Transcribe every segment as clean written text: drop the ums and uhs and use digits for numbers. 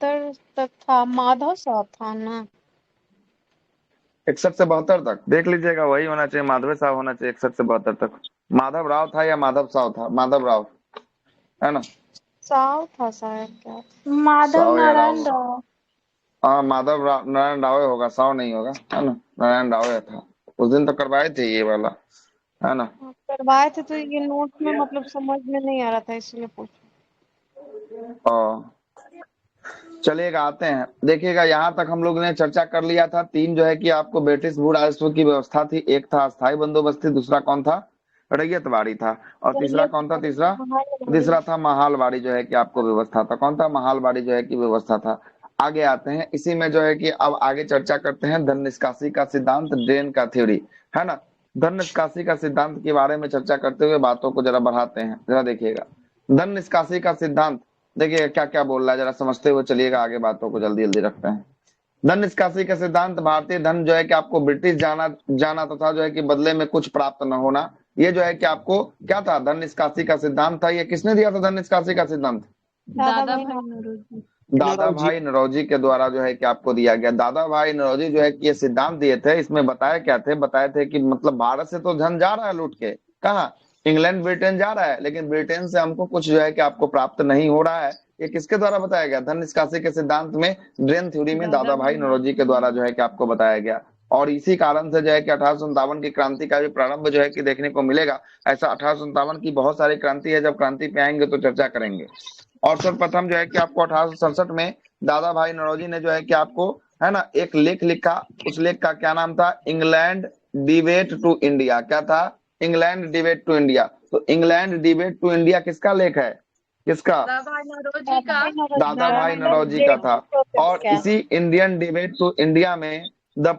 72 तक था, माधव साहब था ना। 61 से 72 तक देख लीजिएगा, वही होना चाहिए, माधव साहब होना चाहिए 61 से 72 तक। माधव राव था या माधव साहब था? माधव राव है ना? साव था शायद, क्या माधव साव या नारायण राव? राव। हाँ माधव राव, नारायण राव होगा, साव नहीं होगा, है ना? नारायण राव था। उस दिन तो करवाए थे ये वाला, है ना? करवाए थे, तो ये नोट में मतलब समझ में नहीं आ रहा था, इसलिए पूछा। और चलिएगा, आते हैं, देखिएगा, यहाँ तक हम लोग ने चर्चा कर लिया था। तीन जो है कि आपको ब्रिटिश भू राजस्व की व्यवस्था थी। एक था अस्थायी बंदोबस्ती, दूसरा कौन था? रैयतवाड़ी था। और तीसरा कौन था? तीसरा तीसरा था महालवाड़ी जो है कि आपको व्यवस्था था। कौन था? महालवाड़ी जो है कि व्यवस्था था। आगे आते हैं, इसी में जो है कि अब आगे चर्चा करते हैं धन निष्कासी का सिद्धांत, ड्रेन का थ्योरी, है ना? धन निष्कासी का सिद्धांत के बारे में चर्चा करते हुए बातों को जरा बढ़ाते हैं। जरा देखिएगा धन निष्कासी का सिद्धांत, देखिए क्या क्या बोल रहा है, जरा समझते हुए चलिएगा, आगे बातों को जल्दी जल्दी रखते हैं। धन निष्कासी का सिद्धांत, भारतीय धन जो है कि आपको ब्रिटिश जाना जाना तथा जो है कि बदले में कुछ प्राप्त न होना, ये जो है कि आपको क्या था? धन निष्कासी का सिद्धांत था। ये किसने दिया था धन निष्कासी का सिद्धांत? दादा भाई नौरोजी। दादा भाई नौरोजी के द्वारा जो है कि आपको दिया गया। दादा भाई नौरोजी जो है कि ये सिद्धांत दिए थे। इसमें बताया क्या थे? बताए थे कि मतलब भारत से तो धन जा रहा है लूट के, कहाँ? इंग्लैंड ब्रिटेन जा रहा है, लेकिन ब्रिटेन से हमको कुछ जो है कि आपको प्राप्त नहीं हो रहा है। ये किसके द्वारा बताया गया? धन निष्कासी के सिद्धांत में, ड्रेन थ्योरी में दादा भाई नौरोजी के द्वारा जो है कि आपको बताया गया। और इसी कारण से जो है कि 1857 की क्रांति का भी प्रारंभ जो है कि देखने को मिलेगा। ऐसा 1857 की बहुत सारी क्रांति है, जब क्रांति पे आएंगे तो चर्चा करेंगे। और सर्वप्रथम जो है कि आपको 1867 में दादा भाई नौरोजी ने जो है कि आपको, है ना, एक लेख लिखा। उस लेख का क्या नाम था? England debate to India. क्या था? England debate to India. तो इंग्लैंड डिबेट टू इंडिया किसका लेख है? किसका? दादा भाई नौरोजी का। दादा भाई नौरोजी का था। और इसी इंडियन डिबेट टू इंडिया में the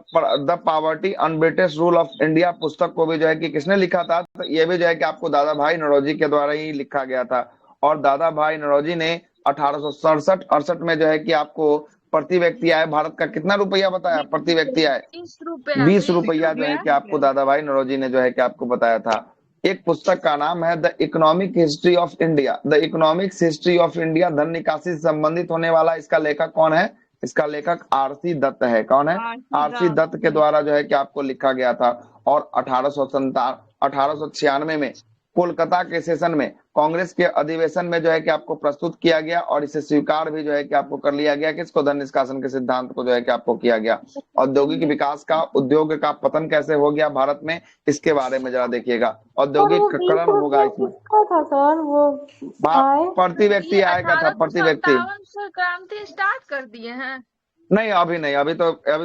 poverty on British rule of India पुस्तक को भी जो है कि किसने लिखा था? तो ये भी जो है कि आपको दादा भाई नौरोजी के द्वारा ही लिखा गया था। और दादा भाई नौरोजी ने 1867-68 में जो है कि आपको प्रति व्यक्ति आय भारत का कितना रुपया बताया? प्रति व्यक्ति आय 20 रुपया। 20 रुपया जो है कि आपको दादा भाई नौरोजी ने जो है कि आपको बताया था। एक पुस्तक का नाम है the economic history of India. The economics history of India, धन निकासी से संबंधित होने वाला। इसका लेखक कौन है? इसका लेखक आरसी दत्त है। कौन है? आरसी दत्त के द्वारा जो है कि आपको लिखा गया था। और 1896 में कोलकाता के सेशन में, कांग्रेस के अधिवेशन में जो है कि आपको प्रस्तुत किया गया। और इसे स्वीकार भी जो है कि आपको कर लिया गया। किसको? धन निष्कासन के सिद्धांत को जो है कि आपको किया गया। औद्योगिक विकास का, उद्योग का पतन कैसे हो गया भारत में, इसके बारे में जरा देखिएगा। और वो औद्योगिकरण 20 होगा रुपया इसमें। किसका था सर? वो आए प्रति व्यक्ति ये आय का था, प्रति व्यक्ति। 1857 से क्रांति स्टार्ट कर दिए हैं। नहीं अभी नहीं, अभी तो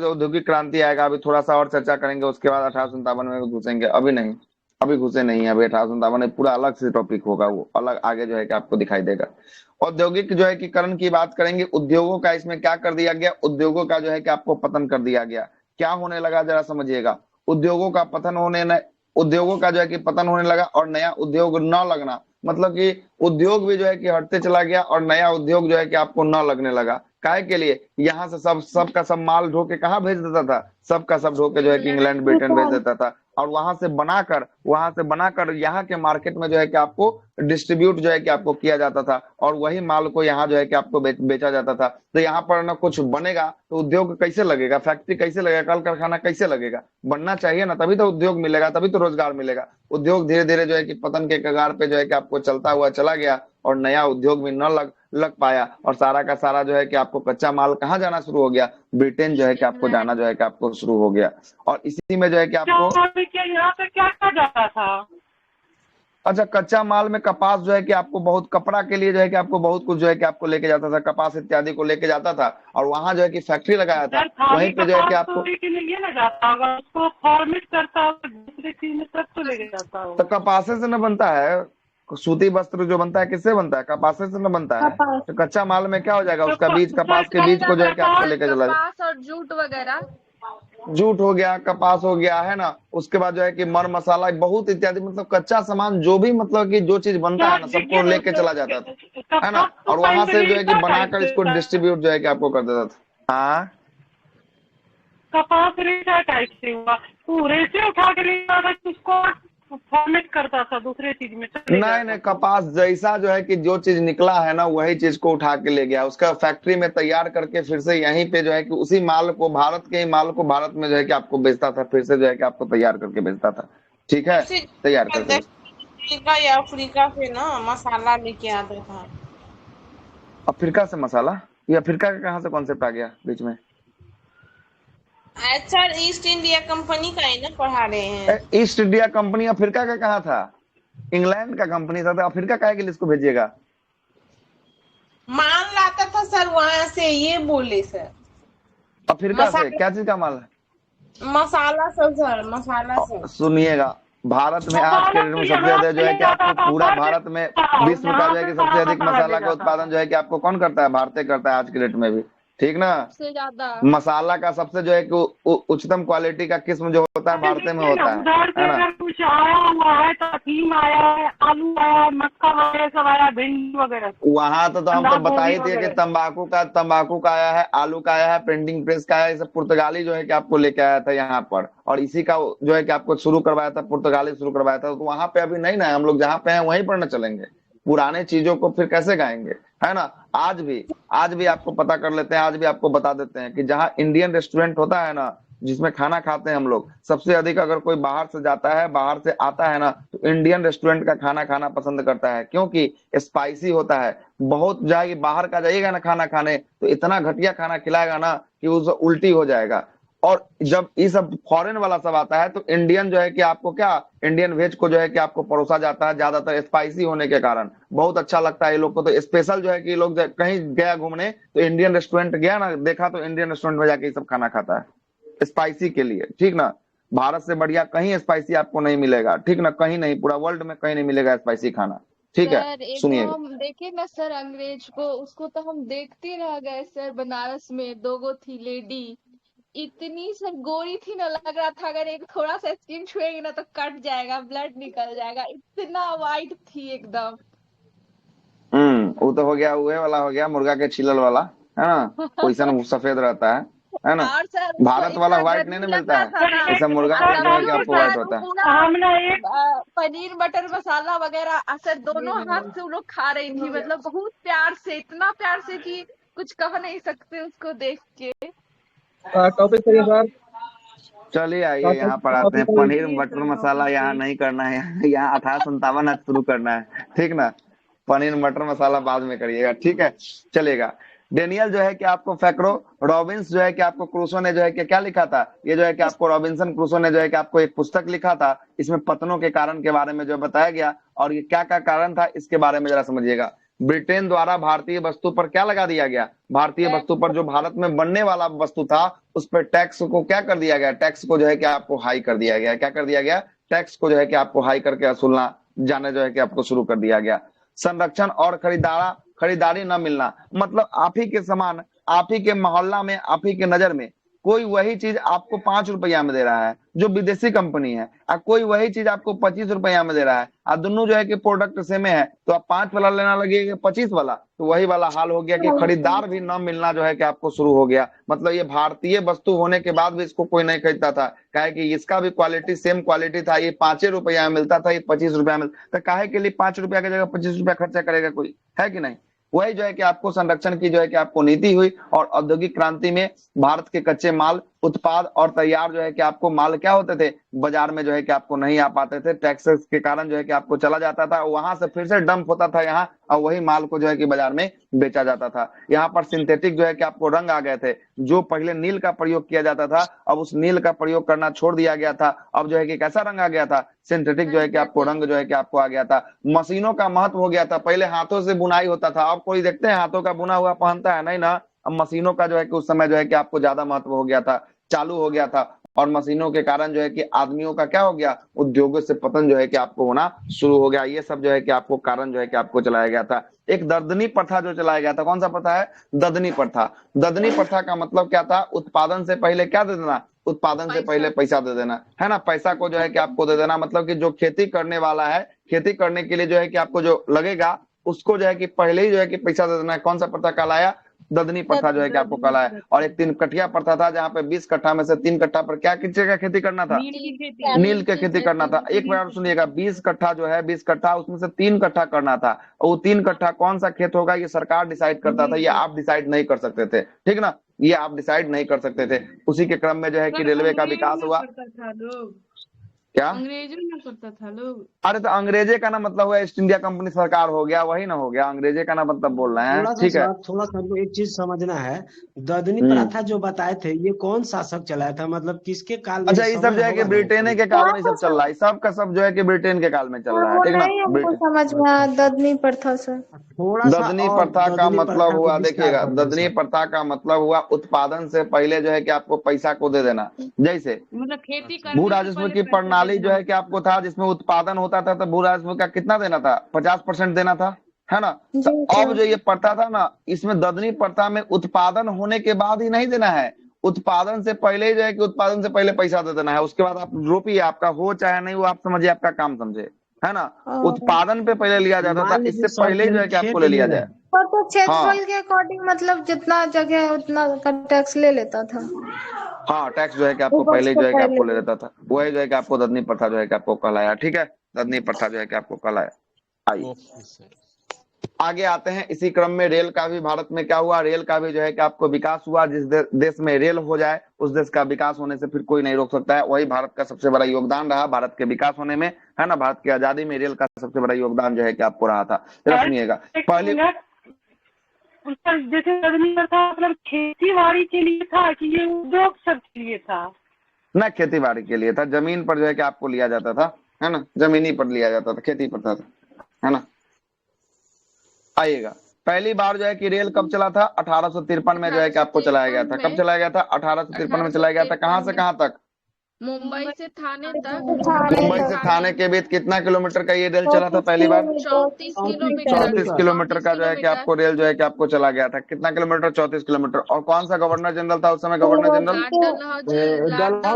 औद्योगिक क्रांति आएगा। अभी थोड़ा सा और चर्चा करेंगे, उसके बाद 1857 में घुसेंगे। अभी नहीं, अभी घुसे नहीं है। अभी 1857 में पूरा अलग से टॉपिक होगा, वो अलग आगे जो है कि आपको दिखाई देगा। औद्योगिक जो है कि करण की बात करेंगे। उद्योगों का इसमें क्या कर दिया गया? उद्योगों का जो है कि आपको पतन कर दिया गया। क्या होने लगा जरा समझिएगा। उद्योगों का पतन होने न, उद्योगों का जो है कि पतन होने लगा और नया उद्योग न लगना, मतलब कि उद्योग भी जो है कि हटते चला गया और नया उद्योग जो है कि आपको न लगने लगा। काहे के लिए? यहाँ से सबका सब माल ढो के कहाँ भेज देता था? सबका सब ढो के जो है कि इंग्लैंड ब्रिटेन भेज देता था। और वहां से बनाकर यहाँ के मार्केट में जो है कि आपको डिस्ट्रीब्यूट जो है कि आपको किया जाता था। और वही माल को यहाँ जो है कि आपको बेचा जाता था। तो यहाँ पर ना कुछ बनेगा तो उद्योग कैसे लगेगा? फैक्ट्री कैसे लगेगा? कल कारखाना कैसे लगेगा? बनना चाहिए ना, तभी तो उद्योग मिलेगा, तभी तो रोजगार मिलेगा। उद्योग धीरे धीरे जो है कि पतन के कगार पे जो है कि आपको चलता हुआ चला गया। और नया उद्योग भी न लग पाया। और सारा का सारा जो है कि आपको कच्चा माल कहाँ जाना शुरू हो गया? ब्रिटेन जो है कि आपको जाना जो है कि आपको शुरू हो गया। और इसी में जो है कि आपको, यहाँ पे क्या क्या जाता था? अच्छा, कच्चा माल में कपास जो है कि आपको बहुत, कपड़ा के लिए जो है कि आपको बहुत कुछ जो है कि आपको लेके जाता था, कपास इत्यादि को लेके जाता था। और वहां जो है कि फैक्ट्री लगाया था, खाली वहीं पे जो है कि कपास आपको, तो के लिए ना जाता होगा, उसको फॉर्मेट करता होगा, दूसरी चीज में सब तो लेके जाता तो होगा। कपासे से न बनता है। सूती वस्त्र जो बनता है किससे बनता है? कपासे से न बनता है। कपास। तो कच्चा माल में क्या हो जाएगा? उसका बीज, कपास के बीज को जो है कि आपको कपास लेके चला जाए। कपास और जूट वगैरह। जूट हो गया, कपास हो गया, है ना? उसके बाद जो है कि मर मसाला बहुत इत्यादि, मतलब कच्चा सामान जो भी, मतलब कि जो चीज बनता क्या है ना, सबको लेके चला जाता था, है ना? कपास तो और वहां से पहले जो ही है कि था टाइप बनाकर इसको से, डिस्ट्रीब्यूट जो है कि आपको कर देता था। हाँ, कपास रेशा टाइप से हुआ, तो रेशे उठा के ले जाता था उसको फॉर्मेट करता था दूसरे चीज में चले नहीं नहीं, कपास जैसा जो है कि जो चीज निकला है ना वही चीज को उठा के ले गया, उसका फैक्ट्री में तैयार करके फिर से यहीं पे जो है कि उसी माल को, भारत के ही माल को भारत में जो है कि आपको बेचता था, फिर से जो है कि आपको तैयार करके बेचता था। ठीक है, से तैयार करके। अफ्रीका या अफ्रीका से ना मसाला लेके आता था। अफ्रीका से मसाला? ये अफ्रीका का कहाँ से कॉन्सेप्ट आ गया बीच में? अच्छा, ईस्ट इंडिया कंपनी का ही ना पढ़ा रहे हैं। ईस्ट इंडिया कंपनी अफ्रीका का कहाँ था? इंग्लैंड का कंपनी था, तो अफ्रीका काहे के लिए इसको भेजिएगा? माल लाता था सर वहां से, ये बोले सर। अफ्रीका से क्या चीज का माल है? मसाला सर, मसाला सर। सुनिएगा, भारत में आज के डेट में सबसे ज्यादा जो है कि आपको पूरा भारत में विश्व का जो है कि सबसे अधिक मसाला का उत्पादन जो है कि आपको कौन करता है? भारतीय करता है आज के डेट में भी, ठीक ना। सबसे ज्यादा मसाला का सबसे जो है कि उच्चतम क्वालिटी का किस्म जो होता है भारतीय में होता उधर से है ना। अगर कुछ आया हुआ है तो अफीम आया है, आलू आया है, मक्का वगैरह सब आया, भिंडी वगैरह। वहां तो हम तो अंडा बता ही गोभी दिए कि वगैरह। तंबाकू का आया है, आलू का आया है, प्रिंटिंग प्रेस का आया है, ये सब पुर्तगाली जो है कि आपको लेके आया था यहाँ पर, और इसी का जो है कि आपको शुरू करवाया था, पुर्तगाली शुरू करवाया था। तो वहां पे अभी नहीं ना है, हम लोग जहाँ पे हैं वहीं पर न चलेंगे, पुराने चीजों को फिर कैसे गाएंगे, है ना। आज भी आपको पता कर लेते हैं, आज भी आपको बता देते हैं कि जहाँ इंडियन रेस्टोरेंट होता है ना, जिसमें खाना खाते हैं हम लोग, सबसे अधिक अगर कोई बाहर से जाता है, बाहर से आता है ना, तो इंडियन रेस्टोरेंट का खाना खाना पसंद करता है, क्योंकि स्पाइसी होता है। बहुत जाएगी बाहर का जाइएगा ना खाना खाने, तो इतना घटिया खाना खिलाएगा ना कि उसे उल्टी हो जाएगा। और जब ये सब फॉरेन वाला सब आता है तो इंडियन जो है कि आपको क्या, इंडियन वेज को जो है कि आपको परोसा जाता है, ज्यादातर स्पाइसी होने के कारण बहुत अच्छा लगता है ये लोग को। तो स्पेशल जो है कि लोग कहीं गया घूमने तो इंडियन रेस्टोरेंट गया ना, देखा तो इंडियन रेस्टोरेंट में जाके ये सब खाना खाता है स्पाइसी के लिए, ठीक ना। भारत से बढ़िया कहीं स्पाइसी आपको नहीं मिलेगा, ठीक ना, कहीं नहीं, पूरा वर्ल्ड में कहीं नहीं मिलेगा स्पाइसी खाना, ठीक है। सर एक तो सुनिए, हम देखे ना सर अंग्रेज को, उसको तो हम देखते रह गए सर। बनारस में दो थी लेडी, इतनी सर गोरी थी ना, लग रहा था अगर एक थोड़ा सा स्किन छुएगी ना तो कट जाएगा, ब्लड निकल जाएगा, इतना वाइट थी एकदम। वो तो हो गया, वो वाला हो गया मुर्गा के छिलल वाला, है ना, वैसा वो सफेद रहता है ना। और सर उसको भारत वाला इतना व्हाइट नहीं गर्मी ना मिलता लगता है, था ना, जैसा मुर्गा का जो है कि आपको व्हाइट होता है। पूरा हमने एक पनीर बटर मसाला वगैरह सर दोनों हाथ से वो लोग खा रही थी, मतलब बहुत प्यार से, इतना प्यार से कि कुछ कह नहीं सकते उसको देख के। टॉपिक सही है सर। चलिए आइए यहाँ पर आते हैं, पनीर बटर मसाला यहाँ नहीं करना है, यहाँ 1857 शुरू करना है, ठीक ना। पनीर मटर मसाला बाद में करिएगा, ठीक है, चलेगा। डेनियल जो है कि आपको फैक्रो रॉबिन्स जो है कि आपको क्रूसो ने जो है कि क्या लिखा था, ये जो है कि आपको रॉबिन्सन क्रूसो ने जो है कि आपको एक पुस्तक लिखा था, इसमें पतनों के कारण के बारे में जो बताया गया, और ये क्या क्या कारण था इसके बारे में जरा समझिएगा। ब्रिटेन द्वारा भारतीय वस्तु पर क्या लगा दिया गया? भारतीय वस्तु पर जो भारत में बनने वाला वस्तु था उस पर टैक्स को क्या कर दिया गया? टैक्स को जो है कि आपको हाई कर दिया गया। क्या कर दिया गया? टैक्स को जो है कि आपको हाई करके वसूलना जाने जो है कि आपको शुरू कर दिया गया। संरक्षण और खरीदारी न मिलना, मतलब आप ही के समान, आप ही के मोहल्ला में, आप ही के नजर में कोई वही चीज आपको 5 रुपया में दे रहा है जो विदेशी कंपनी है, और कोई वही चीज आपको 25 रुपया में दे रहा है, और दोनों जो है कि प्रोडक्ट सेम है, तो आप 5 वाला लेना लगेगा 25 वाला, तो वही वाला हाल हो गया कि खरीदार भी न मिलना जो है कि आपको शुरू हो गया। मतलब ये भारतीय वस्तु होने के बाद भी इसको कोई नहीं खरीदता था, काहे कि इसका भी क्वालिटी सेम क्वालिटी था, ये 5 रुपया में मिलता था, ये 25 रुपया में, तो काहे के लिए 5 रुपया की जगह 25 रुपया खर्चा करेगा कोई, है कि नहीं। वही जो है कि आपको संरक्षण की जो है कि आपको नीति हुई, और औद्योगिक क्रांति में भारत के कच्चे माल, उत्पाद और तैयार जो है कि आपको माल क्या होते थे, बाजार में जो है कि आपको नहीं आ पाते थे, टैक्सेस के कारण जो है कि आपको चला जाता था, वहां से फिर से डंप होता था यहाँ, और वही माल को जो है कि बाजार में बेचा जाता था। यहाँ पर सिंथेटिक जो है कि आपको रंग आ गए थे, जो पहले नील का प्रयोग किया जाता था अब उस नील का प्रयोग करना छोड़ दिया गया था, अब जो है कि कैसा रंग आ गया था, सिंथेटिक जो है कि आपको रंग जो है कि आपको आ गया था। मशीनों का महत्व हो गया था, पहले हाथों से बुनाई होता था, अब कोई देखते हैं हाथों का बुना हुआ पहनता है, नहीं ना। अब मशीनों का जो है कि उस समय जो है कि आपको ज्यादा महत्व हो गया था, चालू हो गया था, और मशीनों के कारण जो है कि आदमियों का क्या हो गया, उद्योगों से पतन जो है कि आपको होना शुरू हो गया। ये सब जो है कि आपको कारण जो है कि आपको चलाया गया था। एक दर्दनी प्रथा जो चलाया गया था, कौन सा प्रथा है? ददनी प्रथा। ददनी प्रथा का मतलब क्या था? उत्पादन से पहले क्या दे देना? उत्पादन से पहले पैसा दे देना, है ना। पैसा को जो है कि आपको दे देना, मतलब कि जो खेती करने वाला है, खेती करने के लिए जो है कि आपको जो लगेगा उसको जो है कि पहले ही जो है कि पैसा दे देना है। कौन सा प्रथा कहलाया? ददनी प्रथा जो है कि आपको कहलाया। और एक 3 कठिया प्रथा था, जहाँ पे 20 कट्ठा में से 3 कट्ठा पर क्या किसी का खेती करना था? नील के खेती करना था। एक बार सुनिएगा, 20 कट्ठा जो है, 20 कट्ठा उसमें से 3 कट्ठा करना था। और वो 3 कट्ठा कौन सा खेत होगा, ये सरकार डिसाइड करता था, ये आप डिसाइड नहीं कर सकते थे, ठीक ना, ये आप डिसाइड नहीं कर सकते थे। उसी के क्रम में जो है कि रेलवे का विकास हुआ। क्या अंग्रेजों में करता था लोग। अरे तो अंग्रेजे का ना मतलब हुआ ईस्ट इंडिया कंपनी सरकार हो गया, वही ना हो गया, अंग्रेजे का ना मतलब बोल रहे हैं, ठीक है। थोड़ा सा हमको एक चीज समझना है। ददनी हम्म। प्रथा जो बताए थे, ये कौन शासक चलाया था, मतलब किसके काल में? अच्छा, ये सब समय जो है कि होगा ना ब्रिटेन के काल में ये सब चल रहा है, सब का सब जो है कि ब्रिटेन के काल में चल रहा है, वो ठीक ना। नहीं हमको ब्रिटेन समझ में आया ददनी प्रथा से। थोड़ा सा ददनी और प्रथा का ददनी मतलब प्रथा को हुआ, विस्तार देखिएगा, कर दो ददनी सर। प्रथा का मतलब हुआ उत्पादन से पहले जो है कि आपको पैसा को दे देना। जैसे मतलब खेती अच्छा। करने भू से राजस्व पहले की पैसा प्रणाली देना जो है कि आपको था, जिसमें उत्पादन होता था तो भू राजस्व का कितना देना था, 50% देना था, है ना। तो जी अब सर। जो ये प्रथा था ना, इसमें ददनी प्रथा में उत्पादन होने के बाद ही नहीं देना है, उत्पादन से पहले ही जो है कि उत्पादन से पहले पैसा दे देना है। उसके बाद आप रोपिए, आपका हो चाहे नहीं हो, आप समझिए, आपका काम समझे, है ना। उत्पादन पे पहले लिया जाता था, मान लीजिए इससे सर पहले कि जो हम है कि आपको खेत ले ले लिया रहे जाए। हैं। तो क्षेत्रफल हाँ के अकॉर्डिंग मतलब जितना जगह है उतना का टैक्स ले लेता था, हाँ, टैक्स जो है कि आपको उपज पहले से जो है कि आपको पहले। ले लेता था, वही जो है कि आपको ददनी प्रथा जो है कि आपको कहलाया, ठीक है। ददनी प्रथा जो है कि आपको कहलाया। आइए ओके सर। आगे आते हैं। इसी क्रम में रेल का भी भारत में क्या हुआ, रेल का भी जो है कि आपको विकास हुआ। जिस देश में रेल हो जाए, उस देश का विकास होने से फिर कोई नहीं रोक सकता है। वही भारत का सबसे बड़ा योगदान रहा भारत के विकास होने में, है ना। भारत की आजादी में रेल का सबसे बड़ा योगदान जो है कि आपको रहा था। जरा सुनिएगा, एक पहली मिनट। उसका जैसे ददनी प्रथा मतलब खेती बाड़ी के लिए था कि ये उद्योग सब के लिए था? ना खेती बाड़ी के लिए था, जमीन पर जो है कि आपको लिया जाता था, है ना, जमीनी पर लिया जाता था, खेती पर था, है ना। आइएगा, पहली बार जो है कि रेल कब चला था, 1853 में जो है कि आपको चलाया गया था। कब चलाया गया था? 1853 में चलाया गया था। कहाँ से कहाँ तक? मुंबई से थाने तक। मुंबई से थाने के बीच कितना किलोमीटर का ये रेल चला था पहली बार? 34 किलोमीटर। 34 किलोमीटर का जो है कि आपको रेल जो है कि आपको चला गया था। कितना किलोमीटर? 34 किलोमीटर। और कौन सा गवर्नर जनरल था उस समय? गवर्नर जनरल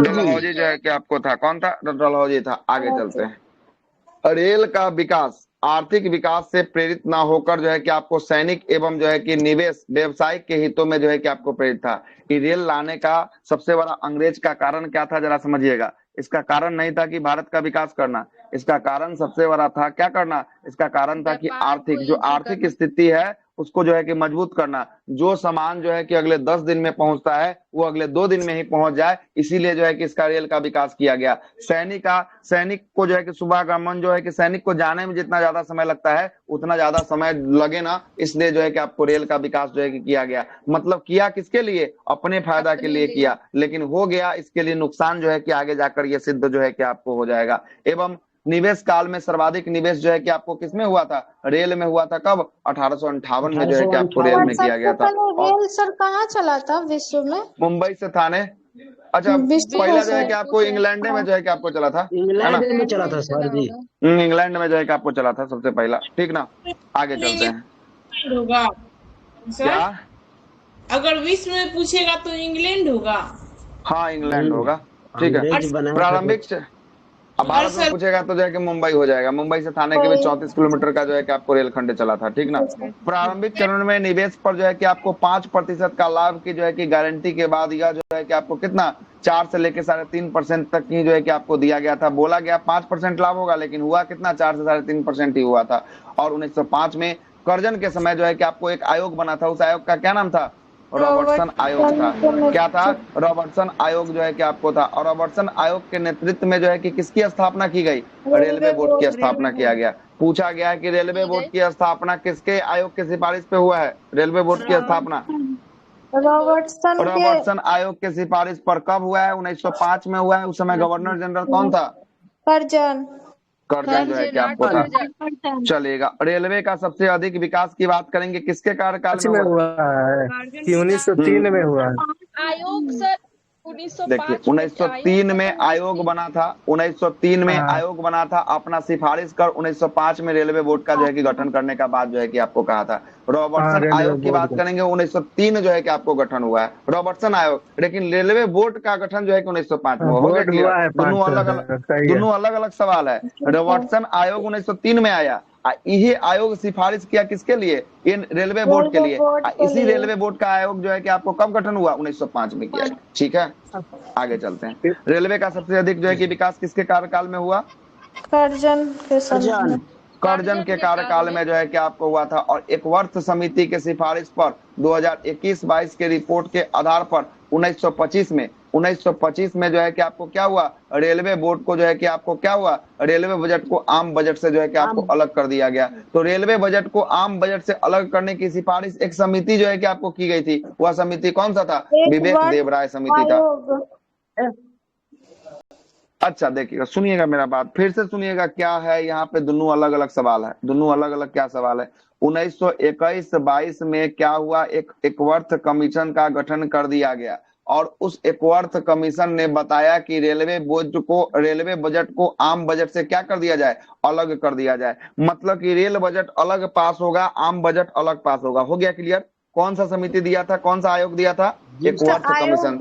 डलहौजी जो है कि आपको था। कौन था? डलहौजी था। आगे चलते हैं। रेल का विकास आर्थिक विकास से प्रेरित ना होकर जो है कि आपको सैनिक एवं जो है कि निवेश व्यवसायिक के हितों में जो है कि आपको प्रेरित था। कि रेल लाने का सबसे बड़ा अंग्रेज का कारण क्या था, जरा समझिएगा। इसका कारण नहीं था कि भारत का विकास करना, इसका कारण सबसे बड़ा था क्या करना, इसका कारण था कि आर्थिक जो आर्थिक स्थिति है उसको जो है कि मजबूत करना। जो सामान जो है कि अगले 10 दिन में पहुंचता है वो अगले 2 दिन में ही पहुंच जाए, इसीलिए जो है कि इसका रेल का विकास किया गया। सैनिक को जो है कि सुबहगमन जो है कि सैनिक को जाने में जितना ज्यादा समय लगता है उतना ज्यादा समय लगे ना, इसलिए जो है कि आपको रेल का विकास जो है कि किया गया। मतलब किया किसके लिए? अपने फायदा के लिए किया, लेकिन हो गया इसके लिए नुकसान जो है कि आगे जाकर ये सिद्ध जो है कि आपको हो जाएगा। एवं निवेश काल में सर्वाधिक निवेश जो है कि आपको किसमें हुआ था? रेल में हुआ था। कब? 1858 में जो है कि आपको रेल में किया गया था। पहले रेल सर कहाँ चला था विश्व में? मुंबई से थाने। अच्छा, विश्व पहला जो है से। कि आपको इंग्लैंड में जो है कि आपको चला था, है ना। इंग्लैंड में चला था सर जी। इंग्लैंड में जो है कि आपको चला था सबसे पहला, ठीक ना। आगे चलते हैं। होगा क्या? सर, अगर विश्व में पूछेगा तो इंग्लैंड होगा। हाँ, इंग्लैंड होगा, ठीक है। अंग्रेज बनाया था प्रारंभिक अब भारत में पूछेगा तो जो है कि मुंबई हो जाएगा। मुंबई से थाने के बीच 34 किलोमीटर का जो है कि आपको रेलखंड चला था, ठीक ना। प्रारंभिक चरण में निवेश पर जो है कि आपको 5% का लाभ की जो है कि गारंटी के बाद यह जो है कि आपको कितना 4 से लेकर 3.5% तक की जो है कि आपको दिया गया था। बोला गया 5% लाभ होगा, लेकिन हुआ कितना? 4 से 3.5% ही हुआ था। और 1905 में कर्जन के समय जो है कि आपको एक आयोग बना था। उस आयोग का क्या नाम था? रॉबर्टसन आयोग था। क्या था? रॉबर्टसन आयोग जो है कि आपको था। और रॉबर्टसन आयोग के नेतृत्व में जो है कि किसकी स्थापना की गई? रेलवे बोर्ड की स्थापना किया गया। पूछा गया है कि रेलवे बोर्ड की स्थापना किसके आयोग की सिफारिश पे हुआ है? रेलवे बोर्ड की स्थापना रॉबर्टसन आयोग के सिफारिश पर कब हुआ है? 1905 में हुआ है। उस समय गवर्नर जनरल कौन था? कर्जन जो है कि आपको था। चलेगा। रेलवे का सबसे अधिक विकास की बात करेंगे किसके कार्यकाल में हुआ है कि 1903 में हुआ है। आयोग सर 1905 देखिए, 1903 में आयोग बना था। 1903 में हाँ। आयोग बना था, अपना सिफारिश कर 1905 में रेलवे बोर्ड का जो है कि गठन करने का बाद जो है कि आपको कहा था। रॉबर्टसन रेलवे आयोग की बोर्ड बात का। करेंगे 1903 जो है कि आपको गठन हुआ है रॉबर्टसन आयोग। लेकिन रेलवे बोर्ड का गठन जो है कि 1905 में हो गया। बोर्ड हुआ है दोनों 5 अलग अलग सवाल है। रॉबर्टसन आयोग 1903 में आया ये आयोग सिफारिश किया किसके लिए? इन रेलवे बोर्ड के लिए। इसी रेलवे बोर्ड का आयोग जो है कि आपको कब गठन हुआ? 1905 में किया गया। ठीक है, आगे चलते हैं। रेलवे का सबसे अधिक जो है कि विकास किसके कार्यकाल में हुआ? कर्जन के कार्यकाल में जो है कि आपको हुआ था। और एक वर्ष समिति के सिफारिश पर 2021-22 के रिपोर्ट के आधार पर 1925 में जो है कि आपको क्या हुआ? रेलवे बोर्ड को जो है कि आपको क्या हुआ? रेलवे बजट को आम बजट से जो है कि आपको अलग कर दिया गया। तो रेलवे बजट को आम बजट से अलग करने की सिफारिश एक समिति जो है कि आपको की गई थी। वह समिति कौन सा था? विवेक देवराय समिति था। अच्छा देखिएगा, सुनिएगा मेरा बात, फिर से सुनिएगा क्या है यहाँ पे। दोनों अलग अलग सवाल है, दोनों अलग अलग क्या सवाल है। 1921-22 में क्या हुआ? एक एकवर्थ कमीशन का गठन कर दिया गया और उस एकवर्थ कमीशन ने बताया कि रेलवे बजट को आम बजट से क्या कर दिया जाए? अलग कर दिया जाए। मतलब कि रेल बजट अलग पास होगा, आम बजट अलग पास होगा। हो गया क्लियर? कौन सा समिति दिया था, कौन सा आयोग दिया था? एकवर्थ कमीशन।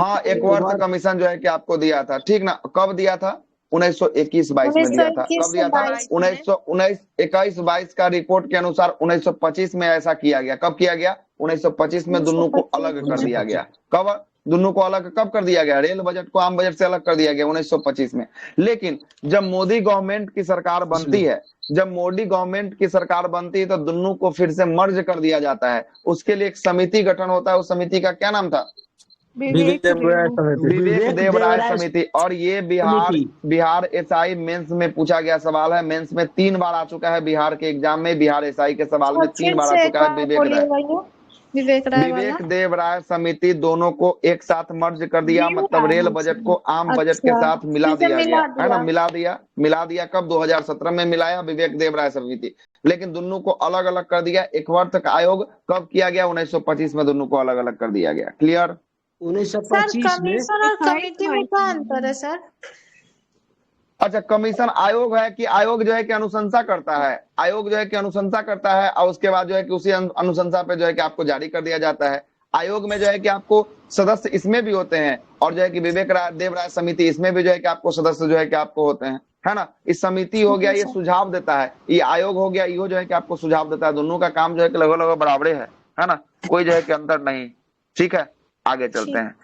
हाँ, एकवर्थ कमीशन जो है कि आपको दिया था। ठीक ना? कब दिया था? 1921-22 में दिया था। कब दिया था? 1921-22 का रिपोर्ट के अनुसार 1925 में ऐसा किया गया। कब किया गया? 1925 में दोनों को अलग कर दिया गया। कब दोनों को अलग कब कर दिया गया? रेल बजट को आम बजट से अलग कर दिया गया 1925 में। लेकिन जब मोदी गवर्नमेंट की सरकार बनती है, तो दोनों को फिर से मर्ज कर दिया जाता है। उसके लिए एक समिति गठन होता है। उस समिति का क्या नाम था? विवेक देवराय समिति। और ये बिहार एसआई मेंस में पूछा गया सवाल है। मेंस में 3 बार आ चुका है। बिहार के एग्जाम में बिहार एसआई के सवाल में 3 बार आ चुका है। विवेक देवराय समिति दोनों को एक साथ मर्ज कर दिया। मतलब रेल बजट को आम बजट के साथ मिला दिया गया है ना? मिला दिया कब? 2017 में मिलाया विवेक देवराय समिति। लेकिन दोनों को अलग अलग कर दिया। एकवर्थ का आयोग कब किया गया? 1925 में दोनों को अलग अलग कर दिया गया। क्लियर? 1925 में। और कमेटी में क्या अंतर है सर? अच्छा, कमीशन आयोग है कि आयोग जो है कि अनुशंसा करता है। आयोग जो है कि अनुशंसा करता है और उसके बाद जो है कि उसी अनुशंसा पे जो है कि आपको जारी कर दिया जाता है। आयोग में जो है कि आपको सदस्य इसमें भी होते हैं और जो है कि विवेक देवराय समिति इसमें भी जो है कि आपको सदस्य जो है कि आपको होते हैं, है ना? इस समिति हो गया, ये सुझाव देता है। ये आयोग हो गया, ये जो है कि आपको सुझाव देता है। दोनों का काम जो है कि लगभग बराबरे है ना? कोई जो है कि अंतर नहीं। ठीक है, आगे चलते हैं।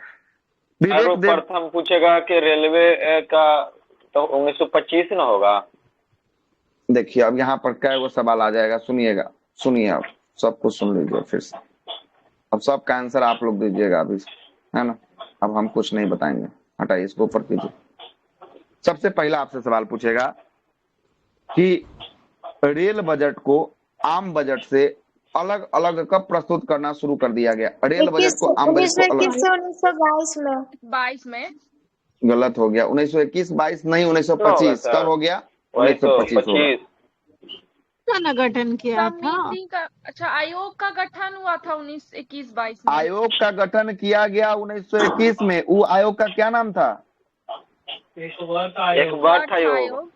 विवेक प्रथम पूछेगा कि रेलवे का तो 1925 ना होगा। देखिए अब यहाँ पर क्या वो सवाल आ जाएगा। सुनिए आप सब कुछ सुन लीजिए फिर से। अब सबका आंसर आप लोग दीजिएगा अभी, है ना? अब हम कुछ नहीं बताएंगे, हटाइए इसको ऊपर कीजिए। सबसे पहला आपसे सवाल पूछेगा कि रेल बजट को आम बजट से अलग अलग कब प्रस्तुत करना शुरू कर दिया गया? रेल बजट को आम बजट को अलग 1922 में। गलत हो गया। 1921-22 नहीं, 1925। कब हो गया? 1925 होगा। गठन किया था समिति का। अच्छा, आयोग का गठन हुआ था 1921-22 में। आयोग का गठन किया गया 1921 में। वो आयोग का क्या नाम था? एकवर्थ आयोग।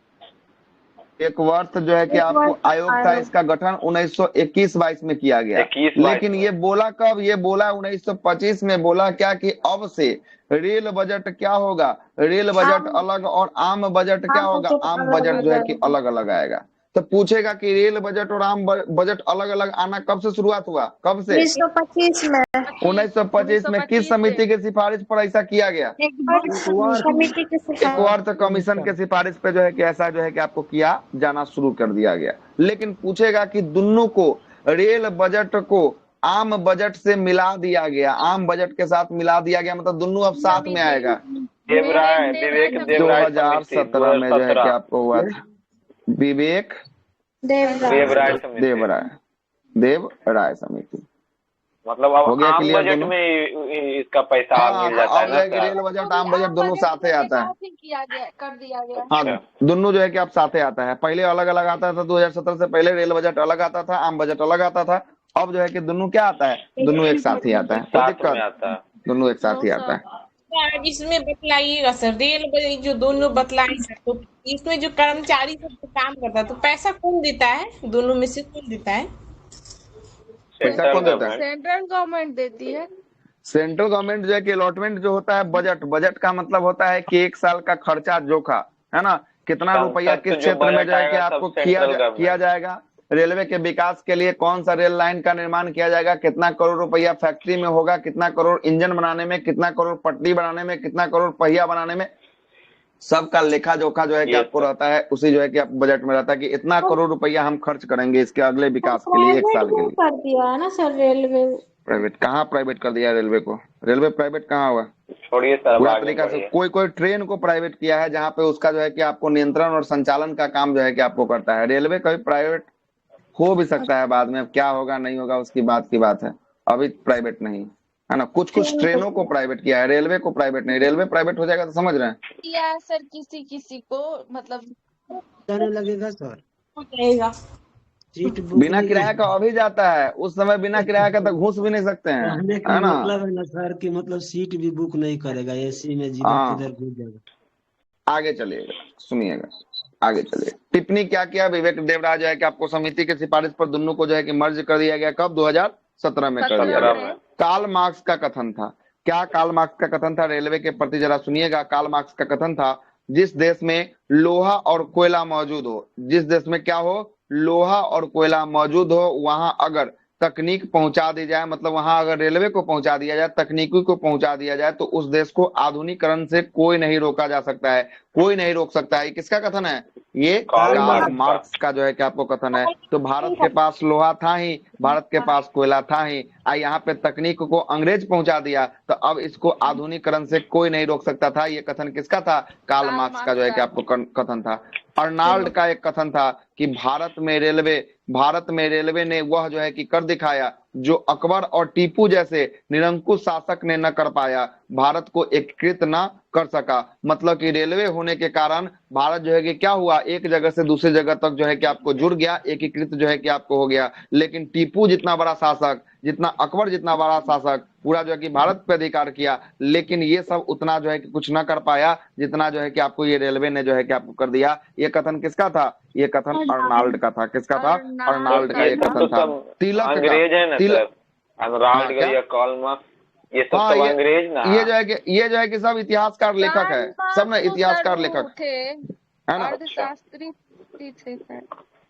एक वर्ष जो है कि आपको आयोग था, इसका गठन 1921-22 में किया गया। लेकिन ये बोला कब? ये बोला 1925 में। बोला क्या कि अब से रेल बजट क्या होगा? रेल बजट अलग और आम बजट क्या होगा? आम बजट जो है कि अलग अलग आएगा। तो पूछेगा कि रेल बजट और आम बजट अलग अलग आना कब से शुरुआत हुआ? कब से? 1925 में। 1925 में। किस समिति की सिफारिश पर ऐसा किया गया? एकवर्थ कमीशन के सिफारिश पे जो है कि ऐसा जो है कि आपको किया जाना शुरू कर दिया गया। लेकिन पूछेगा कि दोनों को, रेल बजट को आम बजट से मिला दिया गया, आम बजट के साथ मिला दिया गया, मतलब दोनों अब साथ में आएगा। 2017 में जो है कि आपको हुआ था विवेक देवराय समिति। मतलब अब आम बजट में इसका पैसा मिल जाता है ना? रेल बजट आम बजट दोनों साथ आता है। कर दिया गया। हाँ, दोनों जो है कि आप साथ आता है। पहले अलग अलग आता था। 2017 से पहले रेल बजट अलग आता था, आम बजट अलग आता था। अब जो है कि दोनों क्या आता है? दोनों एक साथ ही आता है। कोई दिक्कत? दोनों एक साथ ही आता है। इसमें बतलाइएगा सर, रेल बजट जो दोनों बतलाइए सर। तो इसमें जो कर्मचारी सब काम करता है तो पैसा कौन देता है? दोनों में से कौन देता है? पैसा कौन देता है? सेंट्रल गवर्नमेंट देती है। सेंट्रल गवर्नमेंट जो है कि अलॉटमेंट जो होता है बजट का मतलब होता है कि एक साल का खर्चा जोखा, है ना? कितना रुपया किस जो क्षेत्र में बजट जो है कि आएगा सब आपको सेंट्रल किया गवर्नमेंट। जाएगा, रेलवे के विकास के लिए कौन सा रेल लाइन का निर्माण किया जाएगा, कितना करोड़ रुपया फैक्ट्री में होगा, कितना करोड़ इंजन बनाने में, कितना करोड़ पटरी बनाने में, कितना करोड़ पहिया बनाने में, सबका लेखा जोखा जो है कि आपको रहता है, उसी जो है कि आपको बजट में रहता है कि इतना करोड़ रुपया हम खर्च करेंगे इसके अगले विकास के लिए 1 साल के लिए। कर दिया है ना सर रेलवे। प्राइवेट कहाँ प्राइवेट कर दिया रेलवे को? रेलवे प्राइवेट कहाँ हुआ? छोड़िए सर, पूरा तरीका से कोई ट्रेन को प्राइवेट किया है जहाँ पे उसका जो है कि आपको नियंत्रण और संचालन का काम जो है कि आपको करता है। रेलवे कभी प्राइवेट हो भी सकता है बाद में, अब क्या होगा नहीं होगा उसकी बात की बात है, अभी प्राइवेट नहीं है ना। कुछ ट्रेनों को प्राइवेट किया है, रेलवे को प्राइवेट नहीं। रेलवे प्राइवेट हो जाएगा तो समझ रहे हैं या सर किसी किसी को मतलब जाने लगेगा सर, हो जाएगा। सीट बुक बिना नहीं किराया का अभी जाता है, उस समय बिना किराया का तो घुस भी नहीं सकते हैं, कहने का है ना। मतलब है ना सर कि मतलब सीट भी बुक नहीं करेगा, एसी में जिधर हाँ। तिधर घुस जाएगा। आगे चलिएगा, सुनिएगा, आगे चलिए। टिप्पणी क्या किया विवेक देवराज जो है कि आपको समिति की सिफारिश पर दोनों को जो है कि मर्ज कर दिया गया, कब? 2017 में कर दिया गया। कार्ल मार्क्स का कथन था, क्या कार्ल मार्क्स का कथन था रेलवे के प्रति, जरा सुनिएगा। कार्ल मार्क्स का कथन था, जिस देश में लोहा और कोयला मौजूद हो, जिस देश में क्या हो, लोहा और कोयला मौजूद हो, वहां अगर तकनीक पहुंचा दी जाए, मतलब वहां अगर रेलवे को पहुंचा दिया जाए, तकनीकी को पहुंचा दिया जाए, तो उस देश को आधुनिकरण से कोई नहीं रोका जा सकता है, कोई नहीं रोक सकता है। किसका कथन है? ये कार्ल मार्क्स का जो है कि आपको कथन है। तो भारत के पास लोहा था ही, भारत के पास कोयला था ही, यहाँ पे तकनीक को अंग्रेज पहुंचा दिया, तो अब इसको आधुनिकरण से कोई नहीं रोक सकता था। ये कथन किसका था? कार्ल मार्क्स का जो है कि आपको कथन था। अर्नाल्ड का एक कथन था कि भारत में रेलवे ने वह जो है कि कर दिखाया जो अकबर और टीपू जैसे निरंकुश शासक ने न कर पाया, भारत को एकीकृत न कर सका। मतलब कि रेलवे होने के कारण भारत जो है कि क्या हुआ, एक जगह से दूसरी जगह तक जो है कि आपको जुड़ गया, एकीकृत जो है कि आपको हो गया। लेकिन टीपू जितना बड़ा शासक, जितना अकबर जितना बड़ा शासक, पूरा जो है कि भारत पे अधिकार किया, लेकिन ये सब उतना जो है कि कुछ न कर पाया जितना जो है कि आपको ये रेलवे ने जो है कि आपको कर दिया। ये कथन किसका था? ये कथन अर्नाल्ड का था। किसका था? अर्नाल्ड का ये कथन था। तिलक अंग्रेज है ना सर, अर्नाल्ड का या कार्ल मार्क्स, ये सब तो अंग्रेज ना। ये जो है कि सब इतिहासकार लेखक है, सब ना इतिहासकार लेखक है ना, अर्थशास्त्री थे।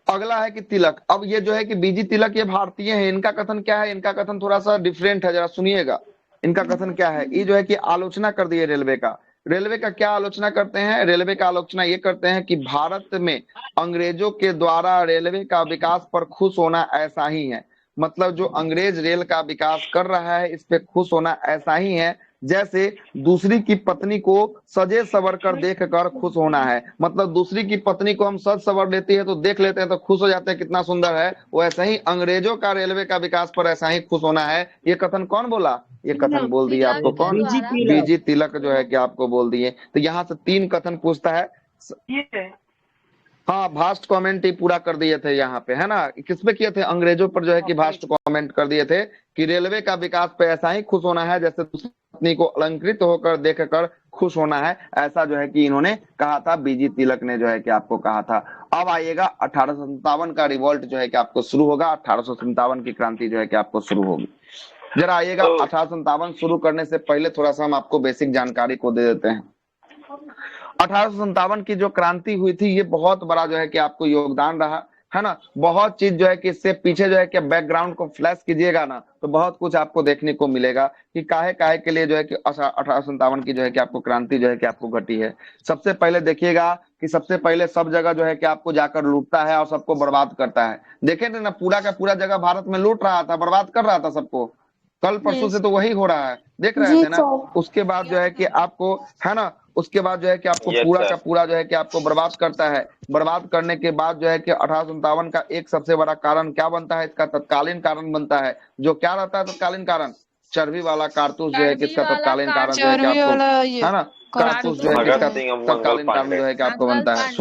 अगला है कि तिलक। अब ये जो है कि बीजी तिलक ये भारतीय है, इनका कथन क्या है? इनका कथन थोड़ा सा डिफरेंट है, जरा सुनिएगा। इनका कथन क्या है? ये जो है कि आलोचना कर दी है रेलवे का। रेलवे का क्या आलोचना करते हैं? रेलवे का आलोचना ये करते हैं कि भारत में अंग्रेजों के द्वारा रेलवे का विकास पर खुश होना ऐसा ही है, मतलब जो अंग्रेज रेल का विकास कर रहा है इस पे खुश होना ऐसा ही है जैसे दूसरी की पत्नी को सजे सवर कर देख कर खुश होना है। मतलब दूसरी की पत्नी को हम सज सवर लेती है तो देख लेते हैं तो खुश हो जाते हैं कितना सुंदर है, वैसे ही अंग्रेजों का रेलवे का विकास पर ऐसा ही खुश होना है। ये कथन कौन बोला? ये कथन बोल दिया आपको कौन? बीजी तिलक जो है कि आपको बोल दिए। तो यहाँ से 3 कथन पूछता है। हाँ, भास्ट कमेंट ही पूरा कर दिए थे यहाँ पे, है ना। किस पे किए थे? अंग्रेजों पर जो है कि भास्ट कमेंट कर दिए थे कि रेलवे का विकास पे ऐसा ही खुश होना है जैसे दूसरी पत्नी को अलंकृत होकर देखकर खुश होना है, ऐसा जो है कि इन्होंने कहा था। बीजी तिलक ने जो है कि आपको कहा था। अब आइएगा 1857 का रिवॉल्ट जो है कि आपको शुरू होगा, 1857 की क्रांति जो है कि आपको शुरू होगी। जरा आइएगा 1857 शुरू करने से पहले थोड़ा सा हम आपको बेसिक जानकारी को दे देते हैं। 1857 की जो क्रांति हुई थी ये बहुत बड़ा जो है कि आपको योगदान रहा, है ना। बहुत चीज जो है कि इससे पीछे जो है कि बैकग्राउंड को फ्लैश कीजिएगा ना तो बहुत कुछ आपको देखने को मिलेगा कि काहे के लिए जो है कि 1857 की जो है कि आपको क्रांति जो है कि आपको घटी है। सबसे पहले देखिएगा कि सबसे पहले सब जगह जो है कि आपको जाकर लूटता है और सबको बर्बाद करता है। देखे थे ना, पूरा का पूरा जगह भारत में लूट रहा था, बर्बाद कर रहा था सबको। कल परसों से तो वही हो रहा है, देख रहे थे ना। उसके बाद जो है कि आपको, है ना, उसके बाद जो है कि आपको पूरा का पूरा जो है कि आपको बर्बाद करता है। बर्बाद करने के बाद जो है कि 1857 का एक सबसे बड़ा कारण क्या बनता है? इसका तत्कालीन कारण बनता है, जो क्या रहता है तत्कालीन कारण? चर्बी वाला कारतूस जो है कि इसका तत्कालीन कारण जो है कि आपको, है ना, कारतूस जो है कि इसका तत्कालीन कारण जो है कि आपको बनता है।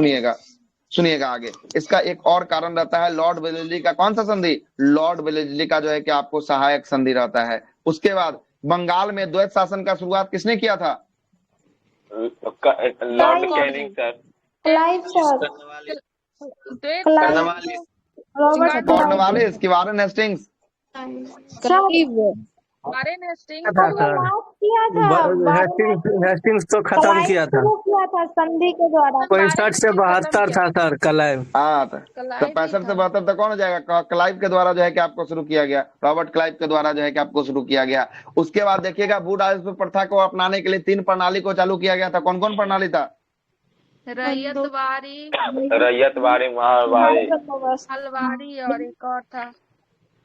सुनिएगा आगे। इसका एक और कारण रहता है लॉर्ड वेलेस्ली का। कौन सा संधि? लॉर्ड वेलेस्ली का जो है कि आपको सहायक संधि रहता है। उसके बाद बंगाल में द्वैत शासन का शुरुआत किसने किया था? लॉर्ड कैनिंग सर, कॉर्नवालिस की वारेन हेस्टिंग्स, वॉरेन हेस्टिंग था वो सर। लास्ट किया था हेस्टिंग्स तो खत्म क्लाइव किया था। शुरू किया था संधि के द्वारा। 65 से 72 था सर कलाइव। हाँ तो कलाइव ही 65 से था। 72 तक कौन हो जाएगा? क्लाइव के द्वारा जो है कि आपको शुरू किया गया, रॉबर्ट क्लाइव के द्वारा जो है कि आपको शुरू किया गया। उसके बाद देखिएगा वुड हाउस प्रथा को अपनाने के लिए 3 प्रणाली को चालू किया गया था। कौन कौन प्रणाली था? रैयतवाड़ी, रैयतवाड़ी, महलवाड़ी, हलवाड़ी और एक और था।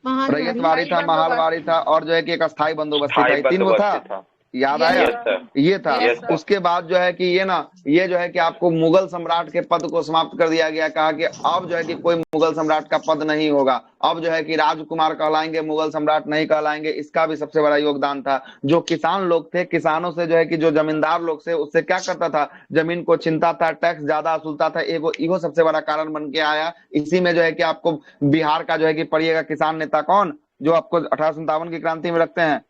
रैयतवाड़ी था, महलवाड़ी था और जो है कि एक अस्थाई बंदोबस्ती था। स्थायी ये 3 वो था, बंदोबस्ती था। याद आया? यस सर, ये था। Yes sir. उसके बाद जो है कि ये जो है कि आपको मुगल सम्राट के पद को समाप्त कर दिया गया। कहा कि अब जो है कि कोई मुगल सम्राट का पद नहीं होगा, अब जो है कि राजकुमार कहलाएंगे, मुगल सम्राट नहीं कहलाएंगे। इसका भी सबसे बड़ा योगदान था। जो किसान लोग थे, किसानों से जो है कि जो जमींदार लोग थे उससे क्या करता था? जमीन को छीनता था, टैक्स ज्यादा वसूलता था। इहो सबसे बड़ा कारण बन के आया। इसी में जो है कि आपको बिहार का जो है कि पढ़िएगा किसान नेता कौन, जो आपको 1857 की क्रांति में रखते हैं?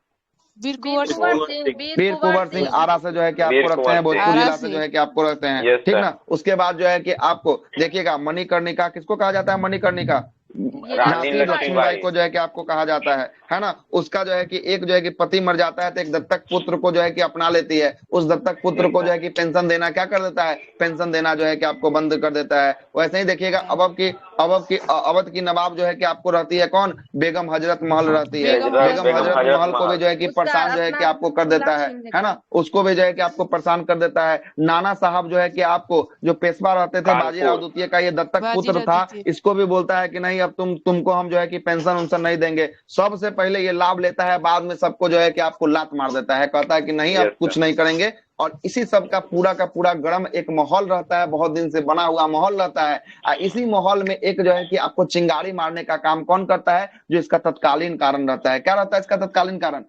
वीर कुंवर सिंह आरा से जो है कि आपको रखते हैं, भोजपुर जिला से जो है कि आपको रखते हैं। Yes, ठीक sir. ना? उसके बाद जो है कि आपको देखिएगा मणिकर्णिका, किसको कहा जाता है मणिकर्णिका? रानी झांसी लक्ष्मीबाई को जो है कि आपको कहा जाता है ना? उसका जो है कि एक जो है कि पति मर जाता है तो एक दत्तक पुत्र को जो है कि अपना लेती है। उस दत्तक पुत्र को जो है कि पेंशन देना क्या कर देता है? पेंशन देना जो है कि आपको बंद कर देता है। वैसे ही देखिएगा अवध की नवाब जो है कि आपको रहती है कौन? बेगम हजरत महल रहती है। बेगम हजरत महल को भी जो है कि परेशान जो है कि आपको कर देता है ना? उसको भी जो है कि आपको परेशान कर देता है। नाना साहब जो है कि आपको जो पेशवा रहते थे, बाजीराव द्वितीय का ये दत्तक पुत्र था, इसको भी बोलता है कि नहीं अब तुमको हम जो है कि पेंशन उनसन नहीं देंगे। सबसे पहले ये लाभ लेता है, बाद में सबको जो है कि आपको लात मार देता है, कहता है कि नहीं अब कुछ नहीं करेंगे। और इसी सब का पूरा गरम एक माहौल रहता है, बहुत दिन से बना हुआ माहौल रहता है। इसी माहौल में एक जो है कि आपको चिंगारी मारने का काम कौन करता है? जो इसका तत्कालीन कारण रहता है। क्या रहता है इसका तत्कालीन कारण?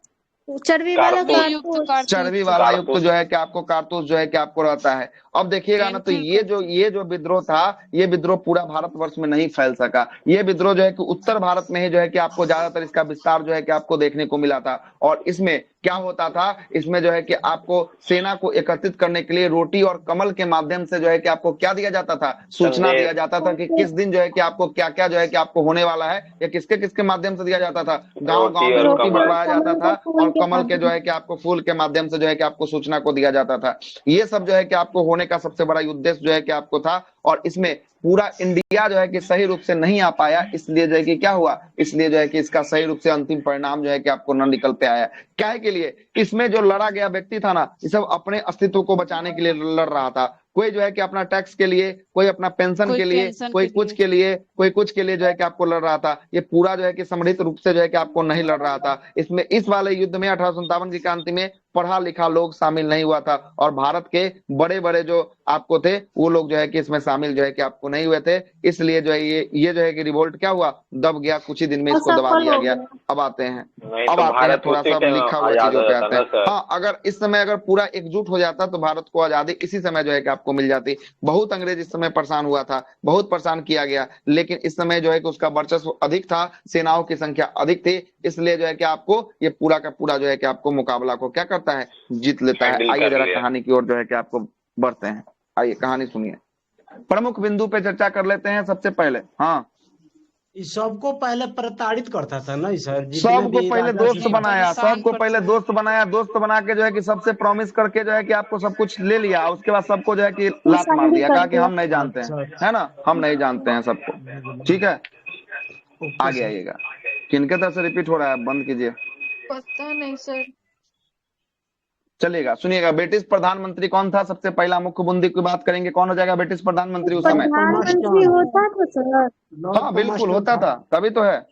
चर्बी वाला चर्बी वाला युक्त जो है कि आपको कारतूस जो है कि आपको रहता है। अब देखिएगा ना, तो ये जो विद्रोह था, ये विद्रोह पूरा भारतवर्ष में नहीं फैल सका। ये विद्रोह जो है कि उत्तर भारत में ही जो है कि आपको ज्यादातर इसका विस्तार जो है कि आपको देखने को मिला था। और इसमें क्या होता था? इसमें जो है कि आपको सेना को एकत्रित करने के लिए रोटी और कमल के माध्यम से जो है कि आपको क्या दिया जाता था? सूचना दिया जाता था कि किस दिन जो है कि आपको क्या क्या जो है कि आपको होने वाला है, या किसके किसके माध्यम से दिया जाता था? गांव गांव में रोटी बंटवाया जाता था और कमल के जो है कि आपको फूल के माध्यम से जो है कि आपको सूचना को दिया जाता था। ये सब जो है कि आपको होने का सबसे बड़ा उद्देश्य जो है कि आपको था। और इसमें पूरा इंडिया जो है कि सही रूप से नहीं आ पाया, इसलिए जो है कि क्या हुआ? इसलिए जो है कि इसका सही रूप से अंतिम परिणाम जो है कि आपको न निकल पे आया। क्या है के लिए? इसमें जो लड़ा गया व्यक्ति था ना, ये सब अपने अस्तित्व को बचाने के लिए लड़ रहा था। कोई जो है कि अपना टैक्स के लिए, कोई अपना पेंशन के लिए, कोई कुछ के लिए, कोई कुछ के लिए जो है कि आपको लड़ रहा था। ये पूरा जो है कि सम्मिलित रूप से जो है कि आपको नहीं लड़ रहा था। इसमें इस वाले युद्ध में 1857 की क्रांति में पढ़ा लिखा लोग शामिल नहीं हुआ था। और भारत के बड़े बड़े जो आपको थे वो लोग जो है कि इसमें शामिल जो है कि आपको नहीं हुए थे। इसलिए जो है ये जो है कि रिवोल्ट क्या हुआ? दब गया, कुछ ही दिन में इसको दबा दिया गया। अब आते हैं थोड़ा सा लिखा हुआ चीजों पे आते हैं। हाँ, अगर इस समय अगर पूरा एकजुट हो जाता तो भारत को आजादी इसी समय जो है कि आपको मिल जाती। बहुत अंग्रेज इस समय परेशान हुआ था, बहुत परेशान किया गया, लेकिन इस समय जो है कि उसका वर्चस्व अधिक था, सेनाओं की संख्या अधिक थी। इसलिए जो है कि आपको ये पूरा का पूरा जो है कि आपको मुकाबला को क्या करता है? जीत लेता है। आइए जरा कहानी की ओर जो है कि आपको बढ़ते हैं। आइए कहानी सुनिए। प्रमुख बिंदु पे चर्चा कर लेते हैं सबसे पहले। हाँ, सबको पहले प्रताड़ित करता था ना सर, सबको पहले दोस्त बनाया, सबको पहले दोस्त बनाया। दोस्त बना के जो है कि सबसे प्रॉमिस करके जो है कि आपको सब कुछ ले लिया। उसके बाद सबको जो है कि लात मार दिया, कहा कि हम नहीं जानते हैं, है ना, हम नहीं जानते हैं सबको। ठीक है, आगे आइएगा। किनके तरफ से रिपीट हो रहा है? बंद कीजिए। पता नहीं सर। चलिएगा, सुनिएगा। ब्रिटिश प्रधानमंत्री कौन था? सबसे पहला मुख्य बिंदु की बात करेंगे। कौन हो जाएगा ब्रिटिश प्रधानमंत्री उस समय? प्रधानमंत्री होता था सर। हाँ बिल्कुल होता था, तभी तो है।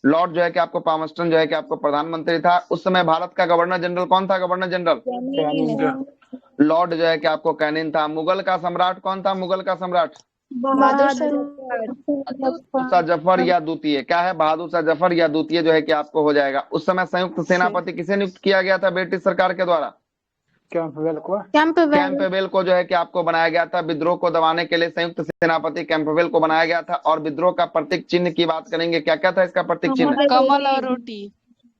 लॉर्ड जो है कि आपको पामस्टन जो है कि आपको प्रधानमंत्री था उस समय। भारत का गवर्नर जनरल कौन था? गवर्नर जनरल लॉर्ड जो है कि आपको कैनिंग था। मुगल का सम्राट कौन था? मुगल का सम्राट बहादुर शाह जफर या द्वितीय। क्या है? बहादुर शाह जफर या द्वितीय जो है कि आपको हो जाएगा। उस समय संयुक्त सेनापति किसे नियुक्त किया गया था ब्रिटिश सरकार के द्वारा? कैंपबेल को जो है कि आपको बनाया गया था। विद्रोह को दबाने के लिए संयुक्त सेनापति कैंपबेल को बनाया गया था। और विद्रोह का प्रतीक चिन्ह की बात करेंगे, क्या क्या था इसका प्रतीक चिन्ह? कमल और रोटी।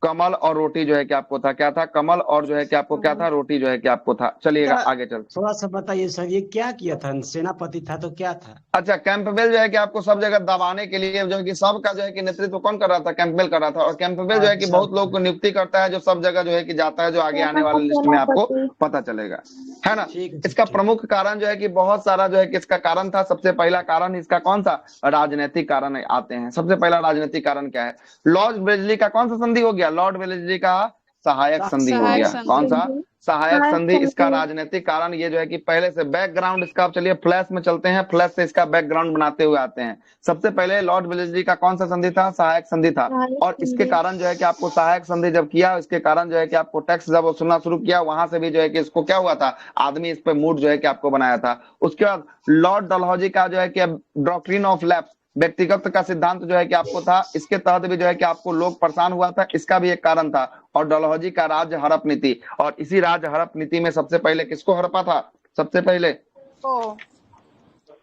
कमल और रोटी जो है कि आपको था, क्या था? कमल और जो है कि आपको क्या था? रोटी जो है कि आपको था। चलिएगा आगे चलते। थोड़ा सा बताइए सर, ये क्या किया था? सेनापति था तो क्या था? अच्छा, कैंपबेल जो है कि आपको सब जगह दबाने के लिए जो है कि सबका जो है कि नेतृत्व कौन कर रहा था? कैंपबेल कर रहा था। और कैंपबेल जो है कि अच्छा बहुत लोगों को नियुक्ति करता है, जो सब जगह जो है कि जाता है, जो आगे आने वाले लिस्ट में आपको पता चलेगा, है ना? ठीक है इसका ठीक। प्रमुख कारण जो है कि बहुत सारा जो है कि इसका कारण था। सबसे पहला कारण इसका कौन सा? राजनीतिक कारण आते हैं। सबसे पहला राजनीतिक कारण क्या है? लॉर्ड वेलेस्ली का कौन सा संधि हो गया? लॉर्ड वेलेस्ली का सहायक संधि हो गया। कौन सा? सहायक संधि। इसका राजनीतिक कारण ये जो है कि पहले से बैकग्राउंड इसका, चलिए फ्लैश में चलते हैं, फ्लैश से इसका बैकग्राउंड बनाते हुए आते हैं। सबसे पहले लॉर्ड वेलेस्ली का कौन सा संधि था? सहायक संधि था। और इसके कारण जो है कि आपको सहायक संधि जब किया, इसके कारण जो है कि आपको टैक्स जब वसूलना शुरू किया, वहां से भी जो है कि इसको क्या हुआ था? आदमी इस पे मूड जो है कि आपको बनाया था। उसके बाद लॉर्ड डलहौजी का जो है कि डॉक्ट्रिन ऑफ लैप्स, व्यक्तिगत का सिद्धांत जो है कि आपको था, इसके तहत भी जो है कि आपको लोग परेशान हुआ था, इसका भी एक कारण था। और डलहौजी का राज्य हड़प नीति, और इसी राज्य हड़प नीति में सबसे पहले किसको हड़पा था? सबसे पहले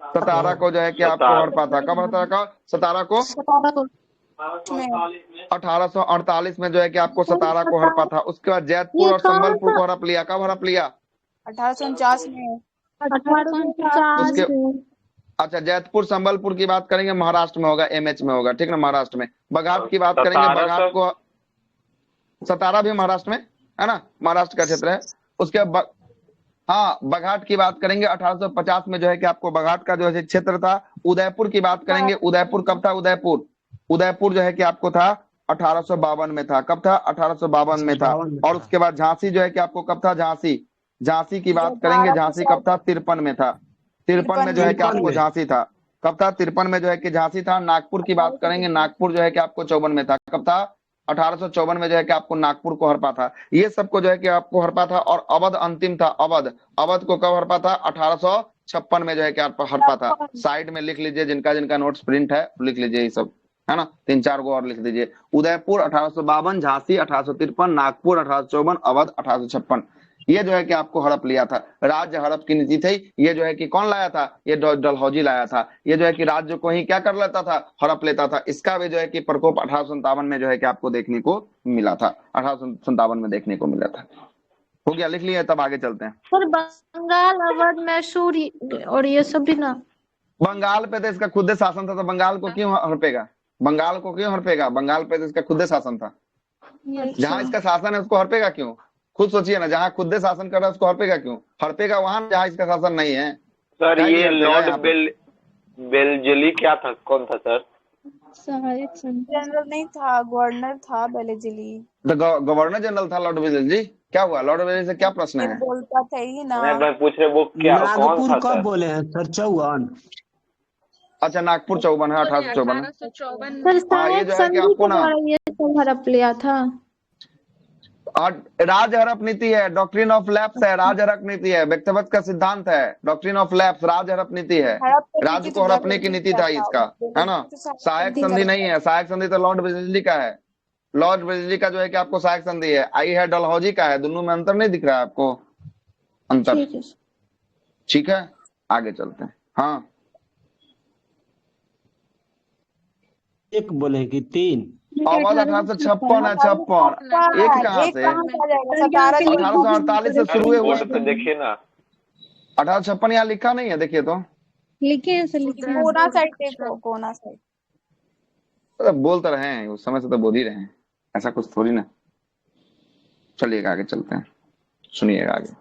सतारा को जो है कि आपको हड़पा था। कब हड़पा था? सतारा को 1848 में जो है कि आपको सतारा को हड़पा था। उसके बाद जैतपुर और संबलपुर को हड़प लिया। कब हड़प लिया? 1849 में। उसके अच्छा, जैतपुर संबलपुर की बात करेंगे, महाराष्ट्र में होगा, एमएच में होगा, ठीक ना? महाराष्ट्र में। बघाट की बात करेंगे, बघाट को, सतारा भी महाराष्ट्र में है ना, महाराष्ट्र का क्षेत्र है। उसके हाँ, बघाट की बात करेंगे 1850 में जो है कि आपको बघाट का जो है क्षेत्र था। उदयपुर की बात करेंगे, उदयपुर कब था? उदयपुर जो है कि आपको था 1852 में था। कब था? 1852 में था। और उसके बाद झांसी जो है कि आपको कब था? झांसी की बात करेंगे, झांसी कब था? 53 में था। 53 में जो है कि आपको झांसी था। कब था? 53 में जो है कि झांसी था। नागपुर की बात करेंगे, नागपुर जो है कि आपको 54 में था। कब था? 1854 में जो है कि आपको नागपुर को हड़पा था। ये सबको जो है कि आपको हड़पा था। और अवध अंतिम था। अवध को कब हड़पा था? 1856 में जो है कि आपको हड़पा था। साइड में लिख लीजिए, जिनका जिनका नोट्स प्रिंट है लिख लीजिए ये सब, है ना? 3-4 गो और लिख दीजिए। उदयपुर 1852, झांसी 1853, नागपुर 1854, अवध 1856। ये जो है कि आपको हड़प लिया था। राज्य हड़प की नीति थी। ये जो है कि कौन लाया था? ये डलहौजी लाया था। ये जो है कि राज्य को ही क्या कर लेता था? हड़प लेता था। इसका भी जो है कि प्रकोप 1857 में जो है कि आपको देखने को मिला था। 1857 में देखने को मिला था। हो गया, लिख लिया? तब आगे चलते हैं। सर बंगाल, अवध, मैसूर और ये सब भी ना। बंगाल पे तो इसका खुद शासन था, तो बंगाल को क्यों हड़पेगा? बंगाल को क्यों हड़पेगा? बंगाल पे तो इसका खुद शासन था। जहां इसका शासन है उसको हड़पेगा क्यों? खुद सोचिए ना, जहाँ खुद शासन कर रहा है उसको हड़पेगा क्यों? हड़पेगा वहां जहाँ इसका शासन नहीं है। सर ये लॉर्ड बेलजली क्या था? कौन था सर? सहायक संधि। जनरल नहीं था, गवर्नर था बेलेजली। तो गवर्नर जनरल था लॉर्ड वेलेस्ली। क्या हुआ? लॉर्ड वेलेस्ली से क्या प्रश्न है? बोलता था ही ना। मैं पूछ रहे वो क्या, कौन था कब सर? बोले हैं सर? 54। अच्छा, नागपुर 54 है, 1854। 1854 सर हाँ, ये सहायक जो है कि संधि आपको के ना द्वारा ये सब हड़प लिया था। और राज हड़प नीति है, डॉक्ट्रिन ऑफ लैप्स है, राज हड़प नीति है, व्यक्तिगत का सिद्धांत है, डॉक्ट्रिन ऑफ लैप्स, राज हड़प नीति है। राज्य को हड़पने की नीति था इसका, है ना? सहायक संधि नहीं है। सहायक संधि तो लॉर्ड वेलेस्ली का है। लॉर्ड वेलेस्ली का जो है कि आपको सहायक संधि है। आई है डलहौजी का है। दोनों में अंतर नहीं दिख रहा है आपको? अंतर, ठीक है, आगे चलते हैं। हाँ, एक बोले कि 3। अवध 1856 है। 56 एक कहाँ से? 1848 से शुरू हुआ बोर्ड पे देखिए ना। 1856 यहाँ लिखा नहीं है, देखिए तो। लिखे हैं सर, लिखे हैं। कोना साइड देखो, कोना साइड। अरे बोल तो रहे हैं, उस समय से तो बोल ही रहे हैं, ऐसा कुछ थोड़ी ना। चलिएगा आगे चलते हैं, सुनिएगा आगे।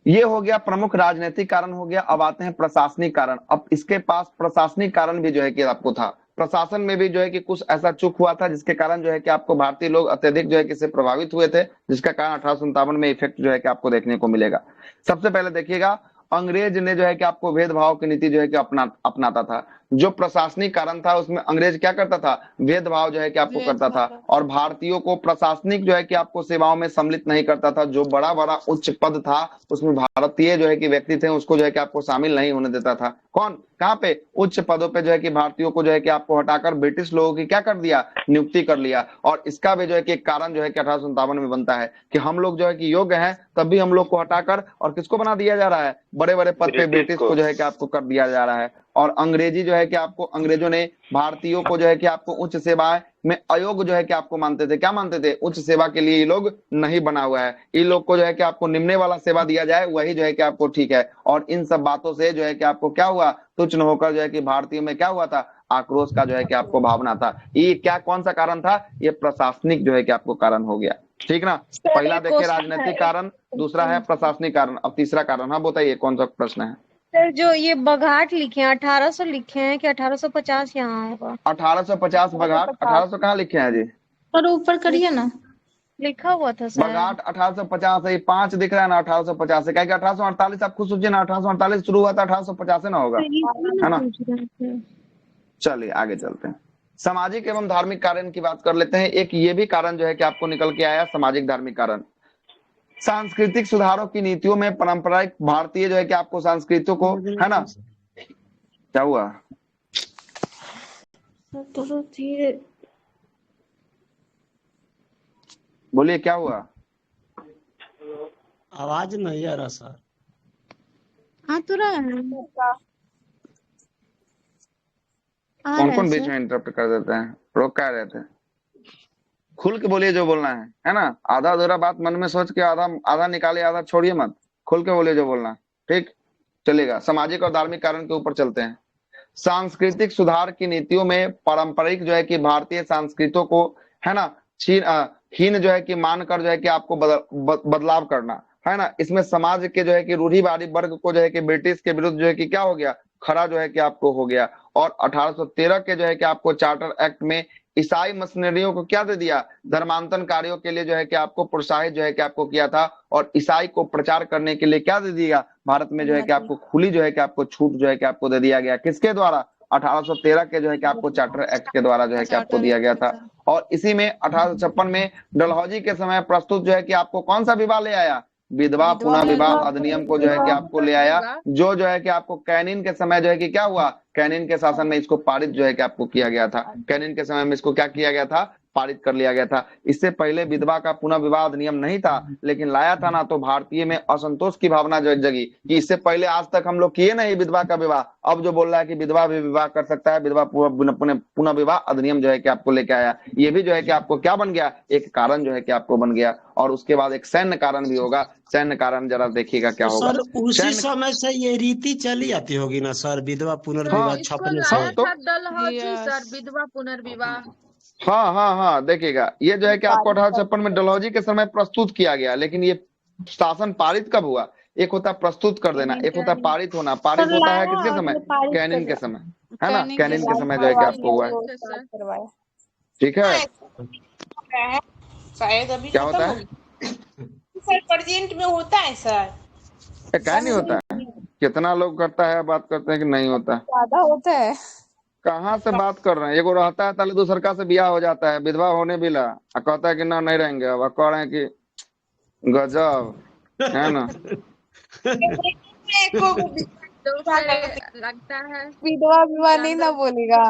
ये हो गया प्रमुख राजनीतिक कारण हो गया। अब आते हैं प्रशासनिक कारण। अब इसके पास प्रशासनिक कारण भी जो है कि आपको था। प्रशासन में भी जो है कि कुछ ऐसा चूक हुआ था जिसके कारण जो है कि आपको भारतीय लोग अत्यधिक जो है कि से प्रभावित हुए थे, जिसका कारण 1857 में इफेक्ट जो है कि आपको देखने को मिलेगा। सबसे पहले देखिएगा, अंग्रेज ने जो है कि आपको भेदभाव की नीति जो है कि अपनाता था। जो प्रशासनिक कारण था उसमें अंग्रेज क्या करता था? भेदभाव जो है कि आपको करता था। और भारतीयों को प्रशासनिक जो है कि आपको सेवाओं में सम्मिलित नहीं करता था। जो बड़ा बड़ा उच्च पद था उसमें भारतीय जो है कि व्यक्ति थे उसको जो है कि आपको शामिल नहीं होने देता था। कौन? कहाँ पे? उच्च पदों पे जो है कि भारतीयों को जो है कि आपको हटाकर ब्रिटिश लोगों की क्या कर दिया? नियुक्ति कर लिया। और इसका भी जो है कि एक कारण जो है कि 1857 में बनता है कि हम लोग जो है कि योग्य हैं, तब भी हम लोग को हटाकर और किसको बना दिया जा रहा है? बड़े बड़े पद पे ब्रिटिश को जो है कि आपको कर दिया जा रहा है। और अंग्रेजी जो है कि आपको अंग्रेजों ने भारतीयों को जो है कि आपको उच्च सेवा में अयोग्य जो है कि आपको मानते थे। क्या मानते थे? उच्च सेवा के लिए ये लोग नहीं बना हुआ है, इन लोग को जो है कि आपको निम्न वाला सेवा दिया जाए वही जो है कि आपको ठीक है। और इन सब बातों से जो है कि आपको क्या हुआ, तुच्छ न होकर जो है कि भारतीयों में क्या हुआ था, आक्रोश का जो है कि आपको भावना था। ये क्या कौन सा कारण था? ये प्रशासनिक जो है कि आपको कारण हो गया, ठीक ना। पहला देखिए राजनीतिक कारण, दूसरा है प्रशासनिक कारण, अब तीसरा कारण। हाँ बताइए कौन सा प्रश्न है? सर जो ये बघाट लिखे हैं 1800 लिखे हैं कि 1850 यहाँ होगा? 1850 बघाट, 1800 कहाँ लिखे हैं जी? और ऊपर करिए ना, लिखा हुआ था सर। बघाट 1850 है, 5 दिख रहा है ना 1850 से, क्या 1848 आप खुद सोचिए ना, 1848 शुरू हुआ था, 1850 से ना होगा, है ना। चलिए आगे चलते हैं। सामाजिक एवं धार्मिक कारण की बात कर लेते हैं। एक ये भी कारण जो है कि आपको निकल के आया, सामाजिक धार्मिक कारण। सांस्कृतिक सुधारों की नीतियों में पारंपरिक भारतीय जो है कि आपको संस्कृतियों को, है ना। क्या हुआ? बोलिए क्या हुआ? आवाज नहीं आ रहा सर। हाँ तो रहा है। कौन कौन बीच में इंटरप्ट कर देते हैं, रोक क्या रहे थे? खुल के बोलिए जो बोलना है ना। आधा अधूरा बात मन में सोच के आधा आधा निकाले, आधा छोड़िए मत, खुल के बोलिए जो बोलना, ठीक चलेगा। सामाजिक और धार्मिक कारण के ऊपर चलते हैं। सांस्कृतिक सुधार की नीतियों में पारंपरिक जो है कि भारतीय संस्कृतियों को, है ना, हीन जो है कि मानकर जो है कि आपको बदलाव करना, है ना। इसमें समाज के जो है कि रूढ़िवादी वर्ग को जो है कि ब्रिटिश के विरुद्ध जो है कि क्या हो गया, खड़ा जो है कि आपको हो गया। और 1813 के जो है कि आपको चार्टर एक्ट में ईसाई मिशनरियों को क्या दे दिया, धर्मांतरण कार्यों के लिए जो है कि आपको प्रोत्साहित जो है कि आपको किया था। और ईसाई को प्रचार करने के लिए क्या दे दिया, भारत में जो है कि आपको खुली जो है कि आपको छूट जो है कि आपको दे दिया गया। किसके द्वारा? 1813 के जो है कि आपको चार्टर एक्ट के द्वारा जो है कि आपको दिया गया था। और इसी में 1856 में डलहौजी के समय प्रस्तुत जो है कि आपको कौन सा विवाह ले आया, विधवा पुनः विवाह अधिनियम को जो है कि आपको ले आया, जो है कि आपको कैनिन के समय जो है कि क्या हुआ, कैनिन के शासन में इसको पारित जो है कि आपको किया गया था। कैनिन के समय में इसको क्या किया गया था, पारित कर लिया गया था। इससे पहले विधवा का पुनः विवाह अधिनियम नहीं था, लेकिन लाया था ना, तो भारतीय में असंतोष की भावना जगी कि इससे पहले आज तक हम लोग किए नहीं विधवा का विवाह, अब जो बोल रहा है कि विधवा भी विवाह कर सकता है, विधवा पुनः विवाह अधिनियम जो है कि आपको लेके आया। ये भी जो है कि आपको क्या बन गया, एक कारण जो है कि आपको बन गया। और उसके बाद एक सैन्य कारण भी होगा। सैन्य कारण जरा देखिएगा क्या होगा। सर उसी समय से ये रीति चली आती होगी ना सर, विधवा पुनर्विवाह छपने से। डलहौजी सर, विधवा पुनर्विवाह। हाँ हाँ हाँ, देखिएगा ये जो है कि आपको 1856 में डलहौजी के समय प्रस्तुत किया गया, लेकिन ये शासन पारित कब हुआ? एक होता प्रस्तुत कर देना, एक होता पारित होना। पारित होता है किसके समय? कैनिन के समय, है ना। कैनिन के समय जो है कि आपको हुआ है, ठीक है। शायद अभी क्या होता है सर, प्रेजेंट में होता है सर। क्या नहीं होता है? कितना लोग करता है, बात करते हैं कि नहीं होता, ज्यादा होता है। कहाँ से बात कर रहे हैं? एगो रहता है ताले दूसरका से ब्याह हो जाता है, विधवा होने भी ला, कहता है कि ना नहीं रहेंगे। अब कह रहे हैं कि गजब, है ना। लगता है विधवा विवाह नहीं ना बोलेगा।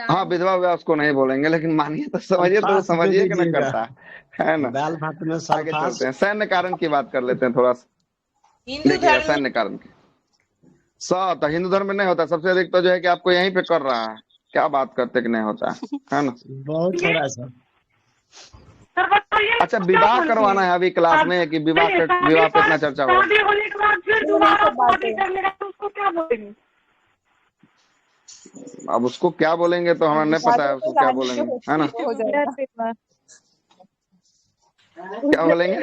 हाँ विधवा विवाह उसको नहीं बोलेंगे, लेकिन मानिए तो समझिए, तो समझिए कि ना करता है ना। आगे चलते हैं, सैन्य कारण की बात कर लेते हैं थोड़ा सा। देखिए सैन्य कारण की तो हिंदू धर्म में नहीं होता। सबसे अधिक तो जो है कि आपको यहीं पे कर रहा है, क्या बात करते कि नहीं होता है ना। बहुत थोड़ा सा। अच्छा विवाह करवाना है अभी क्लास में, कि विवाह पे इतना चर्चा हो। अब उसको क्या बोलेंगे तो हमें नहीं पता है, उसको क्या बोलेंगे, है ना। क्या बोलेंगे?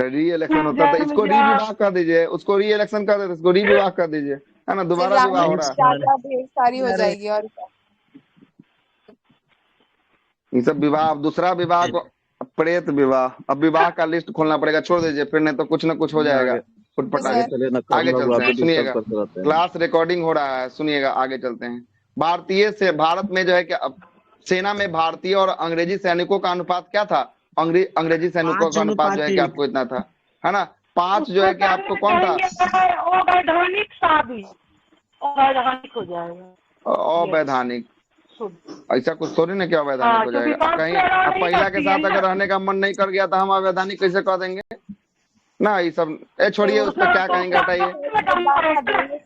री इलेक्शन होता था, इसको री विवाह कर दीजिए, उसको री इलेक्शन कर देते, इसको री विवाह कर दीजिए, है ना। दोबारा विवाह हो रहा है, सारी हो जाएगी। और ये सब विवाह, दूसरा विवाह को प्रेत विवाह। अब विवाह का लिस्ट खोलना पड़ेगा, छोड़ दीजिए, फिर नहीं तो कुछ ना कुछ हो जाएगा। आगे चलते हैं, सुनिएगा, क्लास रिकॉर्डिंग हो रहा है, सुनिएगा, आगे चलते हैं। भारत में जो है कि सेना में भारतीय और अंग्रेजी सैनिकों का अनुपात क्या था? अंग्रेजी सैनिकों का अनुपात जो है कि आपको इतना था, है ना। 5 जो है कि आपको कौन था? अवैधानिक शादी, अवैधानिक हो जाएगा। अवैधानिक, ऐसा कुछ थोड़ी ना क्या अवैधानिक हो जाएगा। कहीं महिला के साथ अगर रहने का मन नहीं कर गया तो हम अवैधानिक कैसे कह देंगे? ना ये सब छोड़िए, उस पर क्या कहेंगे, हटाइए।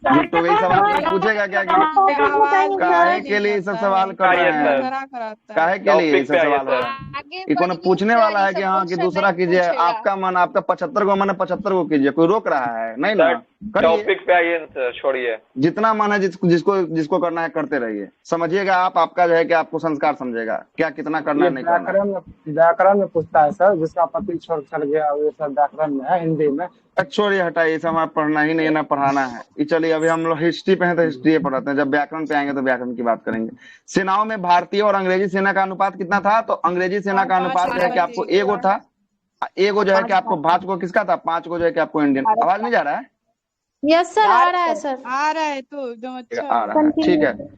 झूठ हो गई, सवाल कोई पूछेगा क्या कि काहे के लिए सब सवाल कर रहे हैं, काहे के लिए ये सब सवाल हो रहा है? कि कौन पूछने वाला है कि हाँ कि दूसरा कीजिए, आपका मन, आपका 75 को मन 75 को कीजिए, कोई रोक रहा है नहीं ना, टॉपिक पे आइए, छोड़िए। जितना मन है जिसको करना है करते रहिए, समझिएगा आप, आपका जो है कि आपको संस्कार समझेगा क्या कितना करना नहीं करना। व्याकरण में पूछता है सर, जिसका पति छोड़ चल गया, ये सब व्याकरण में है, हिंदी में। छोड़िए, हटाइए, सब हमारा पढ़ना ही नहीं है ना पढ़ाना है। चलिए अभी हम लोग हिस्ट्री पे हैं तो हिस्ट्री पढ़ाते हैं, जब व्याकरण पे आएंगे तो व्याकरण की बात करेंगे। सेनाओं में भारतीय और अंग्रेजी सेना का अनुपात कितना था? तो अंग्रेजी सेना का अनुपात जो है कि आपको एगो था, एगो जो है कि आपको 5 को किसका था, 5 को जो है कि आपको इंडियन। आवाज नहीं जा रहा है? यस सर, आ रहा है सर, आ रहा है तो एकदम अच्छा आ रहा है, ठीक है।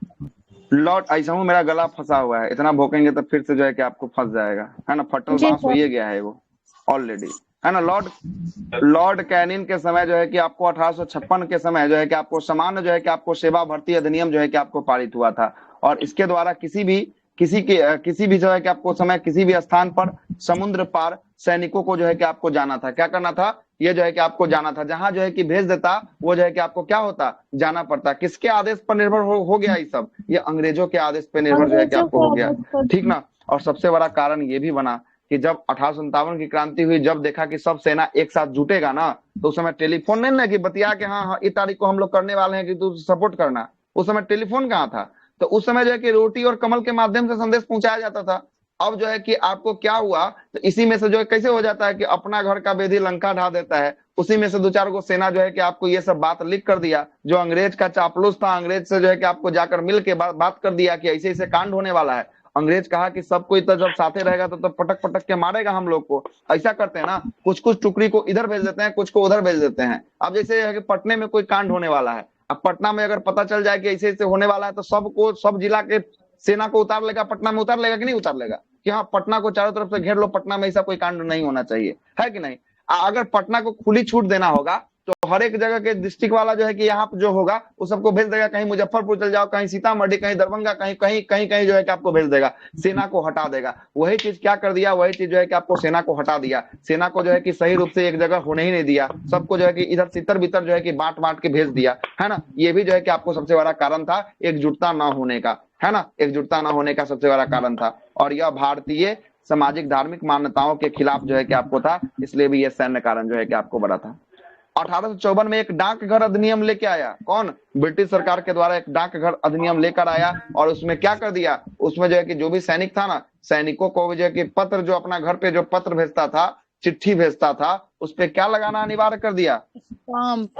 लॉर्ड, ऐसा हूँ मेरा गला फंसा हुआ है, इतना भोंकेंगे तो फिर से जो है कि आपको फंस जाएगा, है ना, फटल बांस हो ही गया है वो ऑलरेडी, है ना। लॉर्ड कैनिंग के समय जो है कि आपको 1856 के समय जो है कि आपको सामान्य जो है कि आपको सेवा भर्ती अधिनियम जो है कि आपको पारित हुआ था, और इसके द्वारा किसी भी जो है कि आपको समय किसी भी स्थान पर समुद्र पार सैनिकों को जो है कि आपको जाना था, क्या करना था, ये जो है कि आपको जाना था, जहां जो है कि भेज देता वो जो है कि आपको क्या होता, जाना पड़ता। किसके आदेश पर निर्भर हो गया ये सब? ये अंग्रेजों के आदेश पर निर्भर जो है कि आपको हो गया, ठीक ना। और सबसे बड़ा कारण ये भी बना कि जब 1857 की क्रांति हुई, जब देखा कि सब सेना एक साथ जुटेगा ना, तो उस समय टेलीफोन नहीं ना कि बतिया के हाँ इस तारीख को हम लोग करने वाले हैं कि तू सपोर्ट करना, उस समय टेलीफोन कहाँ था। तो उस समय जो है कि रोटी और कमल के माध्यम से संदेश पहुंचाया जाता था। अब जो है कि आपको क्या हुआ, तो इसी में से जो है कैसे हो जाता है कि अपना घर का बेदी लंका ढा देता है, उसी में से 2-4 को सेना जो है कि आपको ये सब बात लिख कर दिया, जो अंग्रेज का चापलूस था, अंग्रेज से जो है कि आपको जाकर मिल के बात कर दिया कि ऐसे ऐसे कांड होने वाला है। अंग्रेज कहा कि सब कोई तो जब साथे रहेगा तो पटक पटक के मारेगा हम लोग को। ऐसा करते हैं ना, कुछ टुकड़ी को इधर भेज देते हैं, कुछ को उधर भेज देते हैं। अब जैसे है कि पटने में कोई कांड होने वाला है, अब पटना में अगर पता चल जाए कि ऐसे ऐसे होने वाला है, तो सब जिला के सेना को उतार लेगा, पटना में उतार लेगा कि नहीं उतार लेगा, कि हाँ पटना को चारों तरफ से घेर लो, पटना में ऐसा कोई कांड नहीं होना चाहिए, है कि नहीं। अगर पटना को खुली छूट देना होगा तो हर एक जगह के डिस्ट्रिक्ट वाला जो है कि यहाँ जो होगा वो सबको भेज देगा, कहीं मुजफ्फरपुर चल जाओ, कहीं सीतामढ़ी, कहीं दरभंगा, कहीं जो है कि आपको भेज देगा, सेना को हटा देगा। वही चीज क्या कर दिया, वही चीज जो है कि आपको सेना को हटा दिया, सेना को जो है कि सही रूप से एक जगह होने ही नहीं दिया, सबको जो है कि इधर तितर बितर जो है कि बांट के भेज दिया, है ना। ये भी जो है कि आपको सबसे बड़ा कारण था एकजुटता न होने का, है ना, एकजुटता न होने का सबसे बड़ा कारण था। और यह भारतीय सामाजिक धार्मिक मान्यताओं के खिलाफ जो है कि आपको था, इसलिए भी यह सैन्य कारण जो है कि आपको बड़ा था। 1854 में एक डाकघर अधिनियम लेके आया, कौन? ब्रिटिश सरकार के द्वारा एक डाकघर अधिनियम लेकर आया, और उसमें क्या कर दिया, उसमें जो है कि जो भी सैनिक था ना, सैनिकों को जो है कि पत्र, जो अपना घर पे जो पत्र भेजता था, चिट्ठी भेजता था, उस पे क्या लगाना अनिवार्य कर दिया,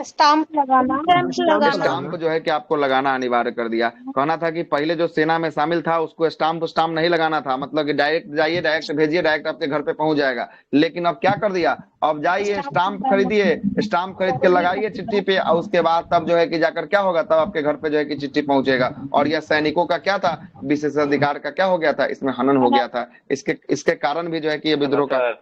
स्टाम्प लगाना, स्टाम्प जो है कि आपको लगाना अनिवार्य कर दिया। कहना था कि पहले जो सेना में शामिल था उसको स्टाम्प नहीं लगाना था, मतलब कि डायरेक्ट जाइए, डायरेक्ट भेजिए, डायरेक्ट आपके घर पे पहुंच जाएगा। लेकिन अब क्या कर दिया, अब जाइए स्टाम्प खरीदिए, स्टाम्प खरीद के लगाइए चिट्ठी पे, और उसके बाद तब जो है कि जाकर क्या होगा, तब आपके घर पे जो है कि चिट्ठी पहुंचेगा। और यह सैनिकों का क्या था, विशेषाधिकार का क्या हो गया था, इसमें हनन हो गया था। इसके कारण भी जो है कि ये विद्रोह का,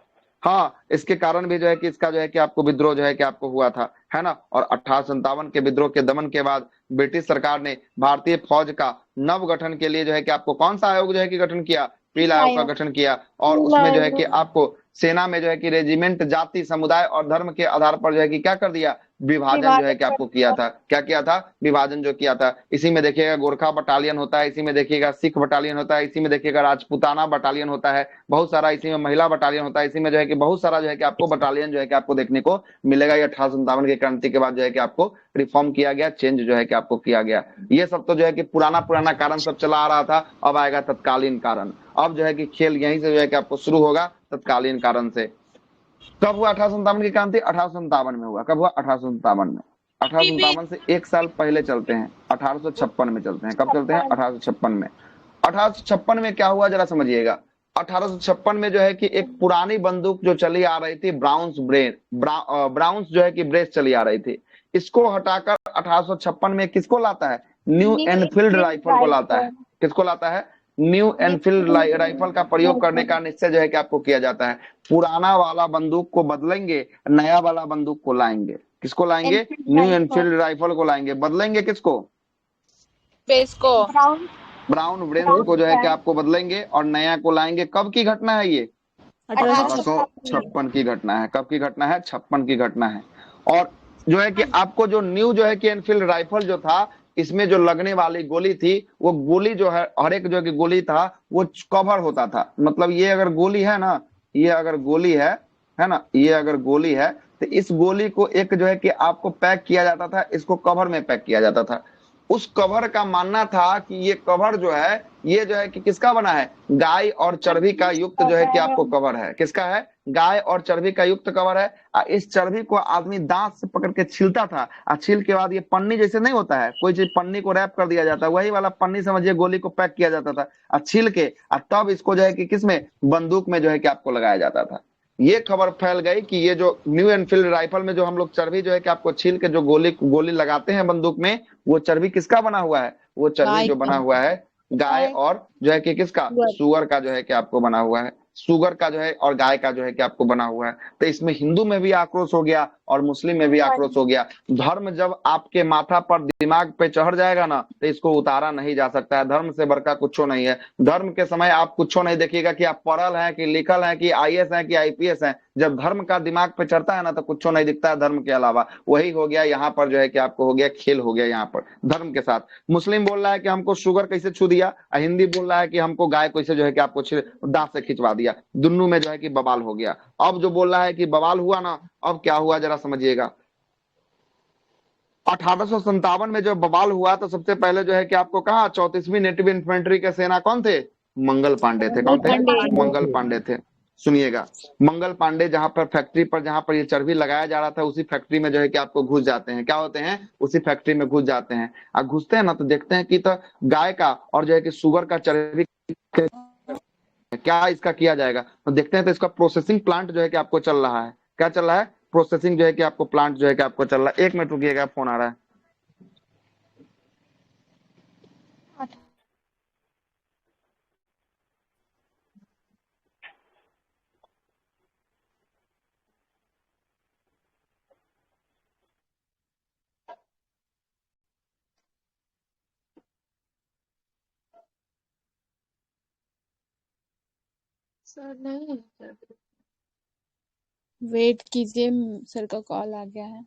हाँ, इसके कारण भी जो है कि इसका जो है कि आपको विद्रोह जो है कि आपको हुआ था, है ना। और 1857 के विद्रोह के दमन के बाद ब्रिटिश सरकार ने भारतीय फौज का नव गठन के लिए जो है कि आपको कौन सा आयोग जो है कि गठन किया, पील आयोग का गठन किया। और उसमें जो है कि आपको सेना में जो है कि रेजिमेंट, जाति, समुदाय और धर्म के आधार पर जो है कि क्या कर दिया, विभाजन जो है कि आपको किया था। क्या किया था, विभाजन जो किया था। इसी में देखिएगा गोरखा बटालियन होता है, इसी में देखिएगा सिख बटालियन होता है, इसी में देखिएगा राजपूताना बटालियन होता है, बहुत सारा इसी में महिला बटालियन होता है, इसी में जो है कि बहुत सारा जो है कि आपको बटालियन जो है कि आपको देखने को मिलेगा। ये 1857 की क्रांति के बाद जो है कि आपको रिफॉर्म किया गया, चेंज जो है कि आपको किया गया। ये सब तो जो है कि पुराना कारण सब चला आ रहा था। अब आएगा तत्कालीन कारण। अब जो है कि खेल यहीं से जो है कि आपको शुरू होगा, तत्कालीन कारण से। कब हुआ 1857 की क्रांति? 1857 में हुआ। कब हुआ? 1857 में। 1857 से एक साल पहले चलते हैं, 1856 में चलते हैं। कब चलते हैं? 1856 में। 1856 में क्या हुआ जरा समझिएगा। 1856 में जो है कि एक पुरानी बंदूक जो चली आ रही थी, ब्राउन्स जो है कि ब्रेस चली आ रही थी, इसको हटाकर 1856 में किसको लाता है? न्यू एनफील्ड राइफल को लाता है। किसको लाता है? न्यू एनफील्ड राइफल का प्रयोग करने का निश्चय जो है कि आपको किया जाता है। पुराना वाला बंदूक को बदलेंगे, नया वाला बंदूक को लाएंगे। किसको लाएंगे? न्यू एनफील्ड राइफल को लाएंगे। बदलेंगे किसको? को ब्राउन ब्रेस को जो है कि आपको बदलेंगे और नया को लाएंगे। कब की घटना है ये? 1856 की घटना है। कब की घटना है? 56 की घटना है। और जो है कि आपको जो न्यू जो है कि एनफील्ड राइफल जो था, इसमें जो लगने वाली गोली थी, वो गोली जो है, हर एक जो है कि गोली था वो कवर होता था। मतलब ये अगर गोली है ना, ये अगर गोली है ना, ये अगर गोली है तो इस गोली को एक जो है कि आपको पैक किया जाता था, इसको कवर में पैक किया जाता था। उस कवर का मानना था कि ये कवर जो है, ये जो है कि किसका बना है? गाय और चर्बी का युक्त जो है कि आपको कवर है। किसका है? गाय और चर्बी का युक्त कवर है। इस चर्बी को आदमी दांत से पकड़ के छीलता था, और छील के बाद ये पन्नी जैसे नहीं होता है, कोई चीज पन्नी को रैप कर दिया जाता है, वही वाला पन्नी समझिए गोली को पैक किया जाता था, और छील के और तब इसको जो है कि किसमें? बंदूक में जो है कि आपको लगाया जाता था। ये खबर फैल गई कि ये जो न्यू एनफील्ड राइफल में जो हम लोग चर्बी जो है कि आपको छील के जो गोली गोली लगाते हैं बंदूक में, वो चर्बी किसका बना हुआ है? वो चर्बी जो बना हुआ है गाय और जो है कि किसका? सुअर का जो है कि आपको बना हुआ है। सुगर का जो है और गाय का जो है कि आपको बना हुआ है। तो इसमें हिंदू में भी आक्रोश हो गया और मुस्लिम में भी आक्रोश हो गया। धर्म जब आपके माथा पर दिमाग पे चढ़ जाएगा ना, तो इसको उतारा नहीं जा सकता है। धर्म से बड़का कुछ नहीं है। धर्म के समय आप कुछ नहीं देखिएगा कि आप पढ़ल हैं कि लिखल हैं कि आईएएस हैं कि आईपीएस हैं। जब धर्म का दिमाग पे चढ़ता है ना, तो कुछ नहीं दिखता है धर्म के अलावा। वही हो गया यहाँ पर जो है कि आपको हो गया, खेल हो गया यहाँ पर धर्म के साथ। मुस्लिम बोल रहा है कि हमको शुगर कैसे छू दिया, और हिंदी बोल रहा है कि हमको गाय कैसे जो है कि आपको दांत से खिंचवा दिया। दोनों में जो है कि बवाल हो गया। अब जो बोल रहा है कि बवाल हुआ ना, अब क्या हुआ जरा समझिएगा। 1857 में जब बवाल हुआ तो सबसे पहले जो है कि आपको कहा 34वीं नेटिव इन्फेंट्री के सेना कौन थे? मंगल पांडे थे। कौन थे? मंगल पांडे थे। सुनिएगा, मंगल पांडे जहां पर फैक्ट्री पर, जहां पर ये चर्बी लगाया जा रहा था, उसी फैक्ट्री में जो है कि आपको घुस जाते हैं। क्या होते हैं? उसी फैक्ट्री में घुस जाते हैं। और घुसते हैं ना तो देखते हैं कि तो गाय का और जो है कि शुगर का चर्बी क्या इसका किया जाएगा। तो देखते हैं तो इसका प्रोसेसिंग प्लांट जो है कि आपको चल रहा है। क्या चल रहा है? प्रोसेसिंग जो है कि आपको प्लांट जो है कि आपको चल रहा है। 1 मिनट रुकिएगा, फोन आ रहा है। सर नहीं है। वेट कीजिए, सर का कॉल आ गया है।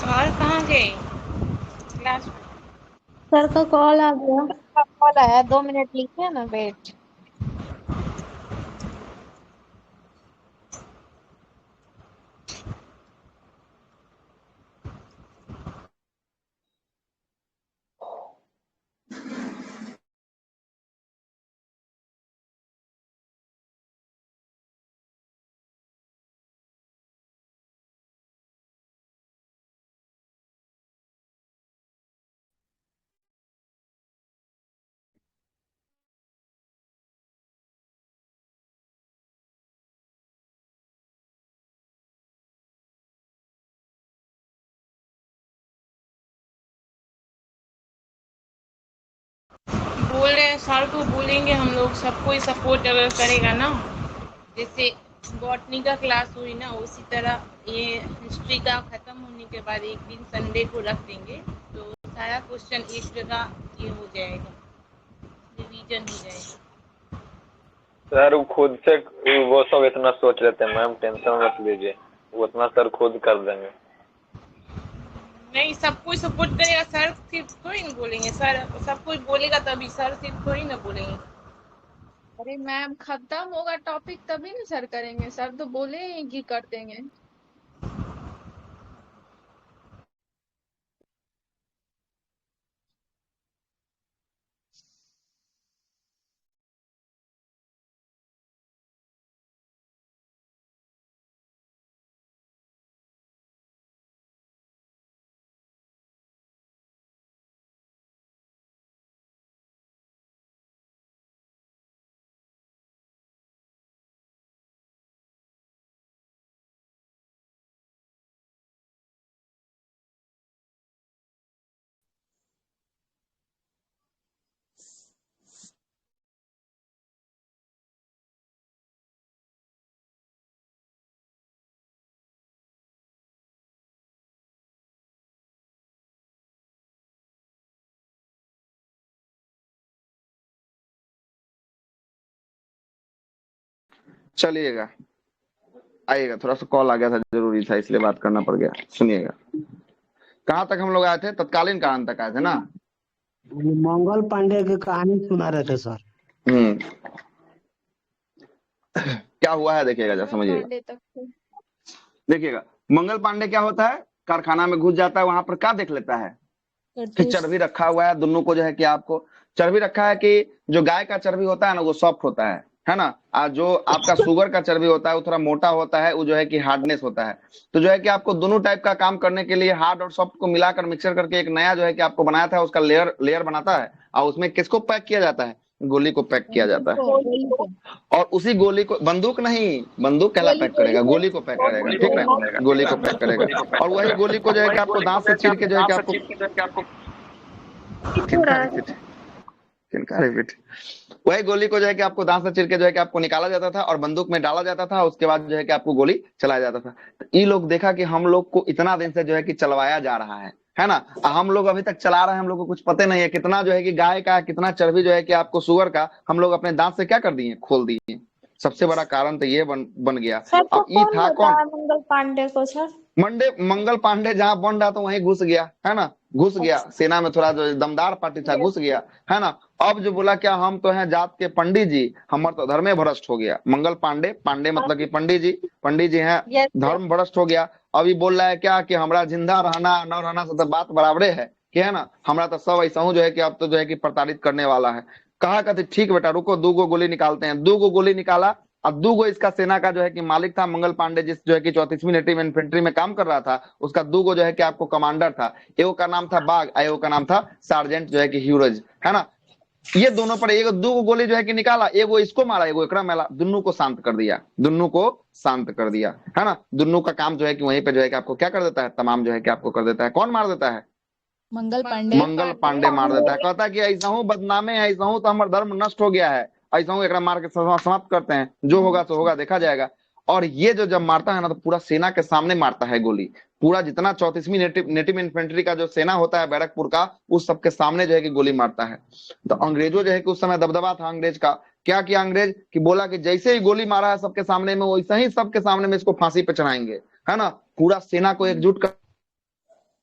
सर कहाँ गए? क्लास सर का कॉल आ गया। कॉल आया, 2 मिनट लिखे ना, वेट। सर को बोलेंगे हम लोग, सबको ही सपोर्ट अगर करेगा ना, जैसे बॉटनी का क्लास हुई ना, उसी तरह ये हिस्ट्री का खत्म होने के बाद एक दिन संडे को रख देंगे, तो सारा क्वेश्चन एक जगह ये हो जाएगा, रिवीजन हो जाएगा। सर वो खुद से वो सब इतना सोच लेते हैं मैम, टेंशन मत लीजिए, वो उतना सर खुद कर देंगे। नहीं, सब कोई सपोर्ट करेगा, सर सिर्फ थोड़ी ना बोलेंगे, सर सब कोई बोलेगा तभी, सर सिर्फ थोड़ी ना बोलेंगे। अरे मैम खत्म होगा टॉपिक तभी ना सर करेंगे, सर तो बोले ही कि कर देंगे। चलिएगा, आइएगा, थोड़ा सा कॉल आ गया था, जरूरी था इसलिए बात करना पड़ गया। सुनिएगा, कहाँ तक हम लोग आए थे? तत्कालीन कांड तक आए थे ना? मंगल पांडे की कहानी सुना रहे थे सर। क्या हुआ है देखिएगा, जरा समझिएगा। देखिएगा, मंगल पांडे क्या होता है, कारखाना में घुस जाता है, वहां पर क्या देख लेता है कि चर्बी रखा हुआ है, दोनों को जो है कि आपको चर्बी रखा है कि जो गाय का चर्बी होता है ना वो सॉफ्ट होता है ना, और जो आपका शुगर का चर्बी होता है वो थोड़ा मोटा होता है, वो जो है कि हार्डनेस होता है। तो जो है कि आपको दोनों टाइप का काम करने के लिए हार्ड और सॉफ्ट को मिलाकर मिक्सर करके एक नया जो है कि आपको बनाया था, उसका लेयर बनाता है, और उसमें किसको पैक किया जाता है? गोली को पैक किया जाता है। और उसी गोली को, बंदूक नहीं, बंदूक कहला पैक करेगा, गोली को पैक करेगा, ठीक है, गोली को पैक करेगा। और वही गोली को जो है कि आपको दांत से चीर के जो है कि आपको वही गोली को जो है कि आपको दांत से चीर के जो है कि आपको निकाला जाता था और बंदूक में डाला जाता था, उसके बाद जो है कि आपको गोली चलाया जाता था। तो ये लोग देखा कि हम लोग को इतना दिन से जो है कि चलवाया जा रहा है ना, हम लोग अभी तक चला रहे हैं, हम लोग को कुछ पता नहीं है कितना जो है कि गाय का, कितना चर्बी जो है कि आपको शुगर का हम लोग अपने दांत से क्या कर दिए, खोल दिए। सबसे बड़ा कारण तो ये बन गया। अब ये था कौन? मंगल पांडे को सर। मंगल पांडे जहां बन रहा था वहीं घुस गया, है ना, घुस गया सेना में, थोड़ा जो दमदार पार्टी था घुस गया, है ना। अब जो बोला क्या, हम तो हैं जात के पंडित जी, हमारे तो धर्म भ्रष्ट हो गया। मंगल पांडे, पांडे मतलब कि पंडित जी हैं, धर्म भ्रष्ट हो गया। अभी बोल रहा है क्या कि हमारा जिंदा रहना न रहना से तो बात बराबरे है, कि है ना, हमारा तो सब ऐसा हूँ जो है कि अब तो जो है कि प्रताड़ित करने वाला है। कहा कहते ठीक बेटा रुको, 2 गोली निकालते हैं। 2 गोली निकाला, अब 2 इसका सेना का जो है कि मालिक था मंगल पांडे, जिस जो है कि 34वीं नेटिव इन्फेंट्री में काम कर रहा था, उसका 2 जो है कि आपको कमांडर था। एगो का नाम था बाग, एगो का नाम था सार्जेंट जो है कि ह्यूरज, है ना। ये दोनों पर एक 2 गोली जो है कि निकाला, एगो इसको मारा, एगो एकरा मारा, दोनों को शांत कर दिया, दोनों को शांत कर दिया, है ना। दोनों का काम जो है कि वहीं पे जो है कि आपको क्या कर देता है, तमाम जो है कि आपको कर देता है। कौन मार देता है? मंगल पांडे मार देता है। कहता है कि ऐसा हूँ बदनामे है, ऐसा हूँ तो हमारा धर्म नष्ट हो गया है, ऐसा हूँ एकरा मार के समाप्त करते हैं, जो होगा सो होगा, देखा जाएगा। और ये जो जब मारता है ना, तो पूरा सेना के सामने मारता है गोली, पूरा जितना 34वीं नेटिव इन्फेंट्री का जो सेना होता है बैरकपुर का, उस सबके सामने जो है कि गोली मारता है। तो अंग्रेजों जो है कि उस समय दबदबा था अंग्रेज का। क्या किया अंग्रेज कि बोला कि जैसे ही गोली मारा है सबके सामने में, वैसे ही सबके सामने में इसको फांसी पे चढ़ाएंगे, है ना। पूरा सेना को एकजुट कर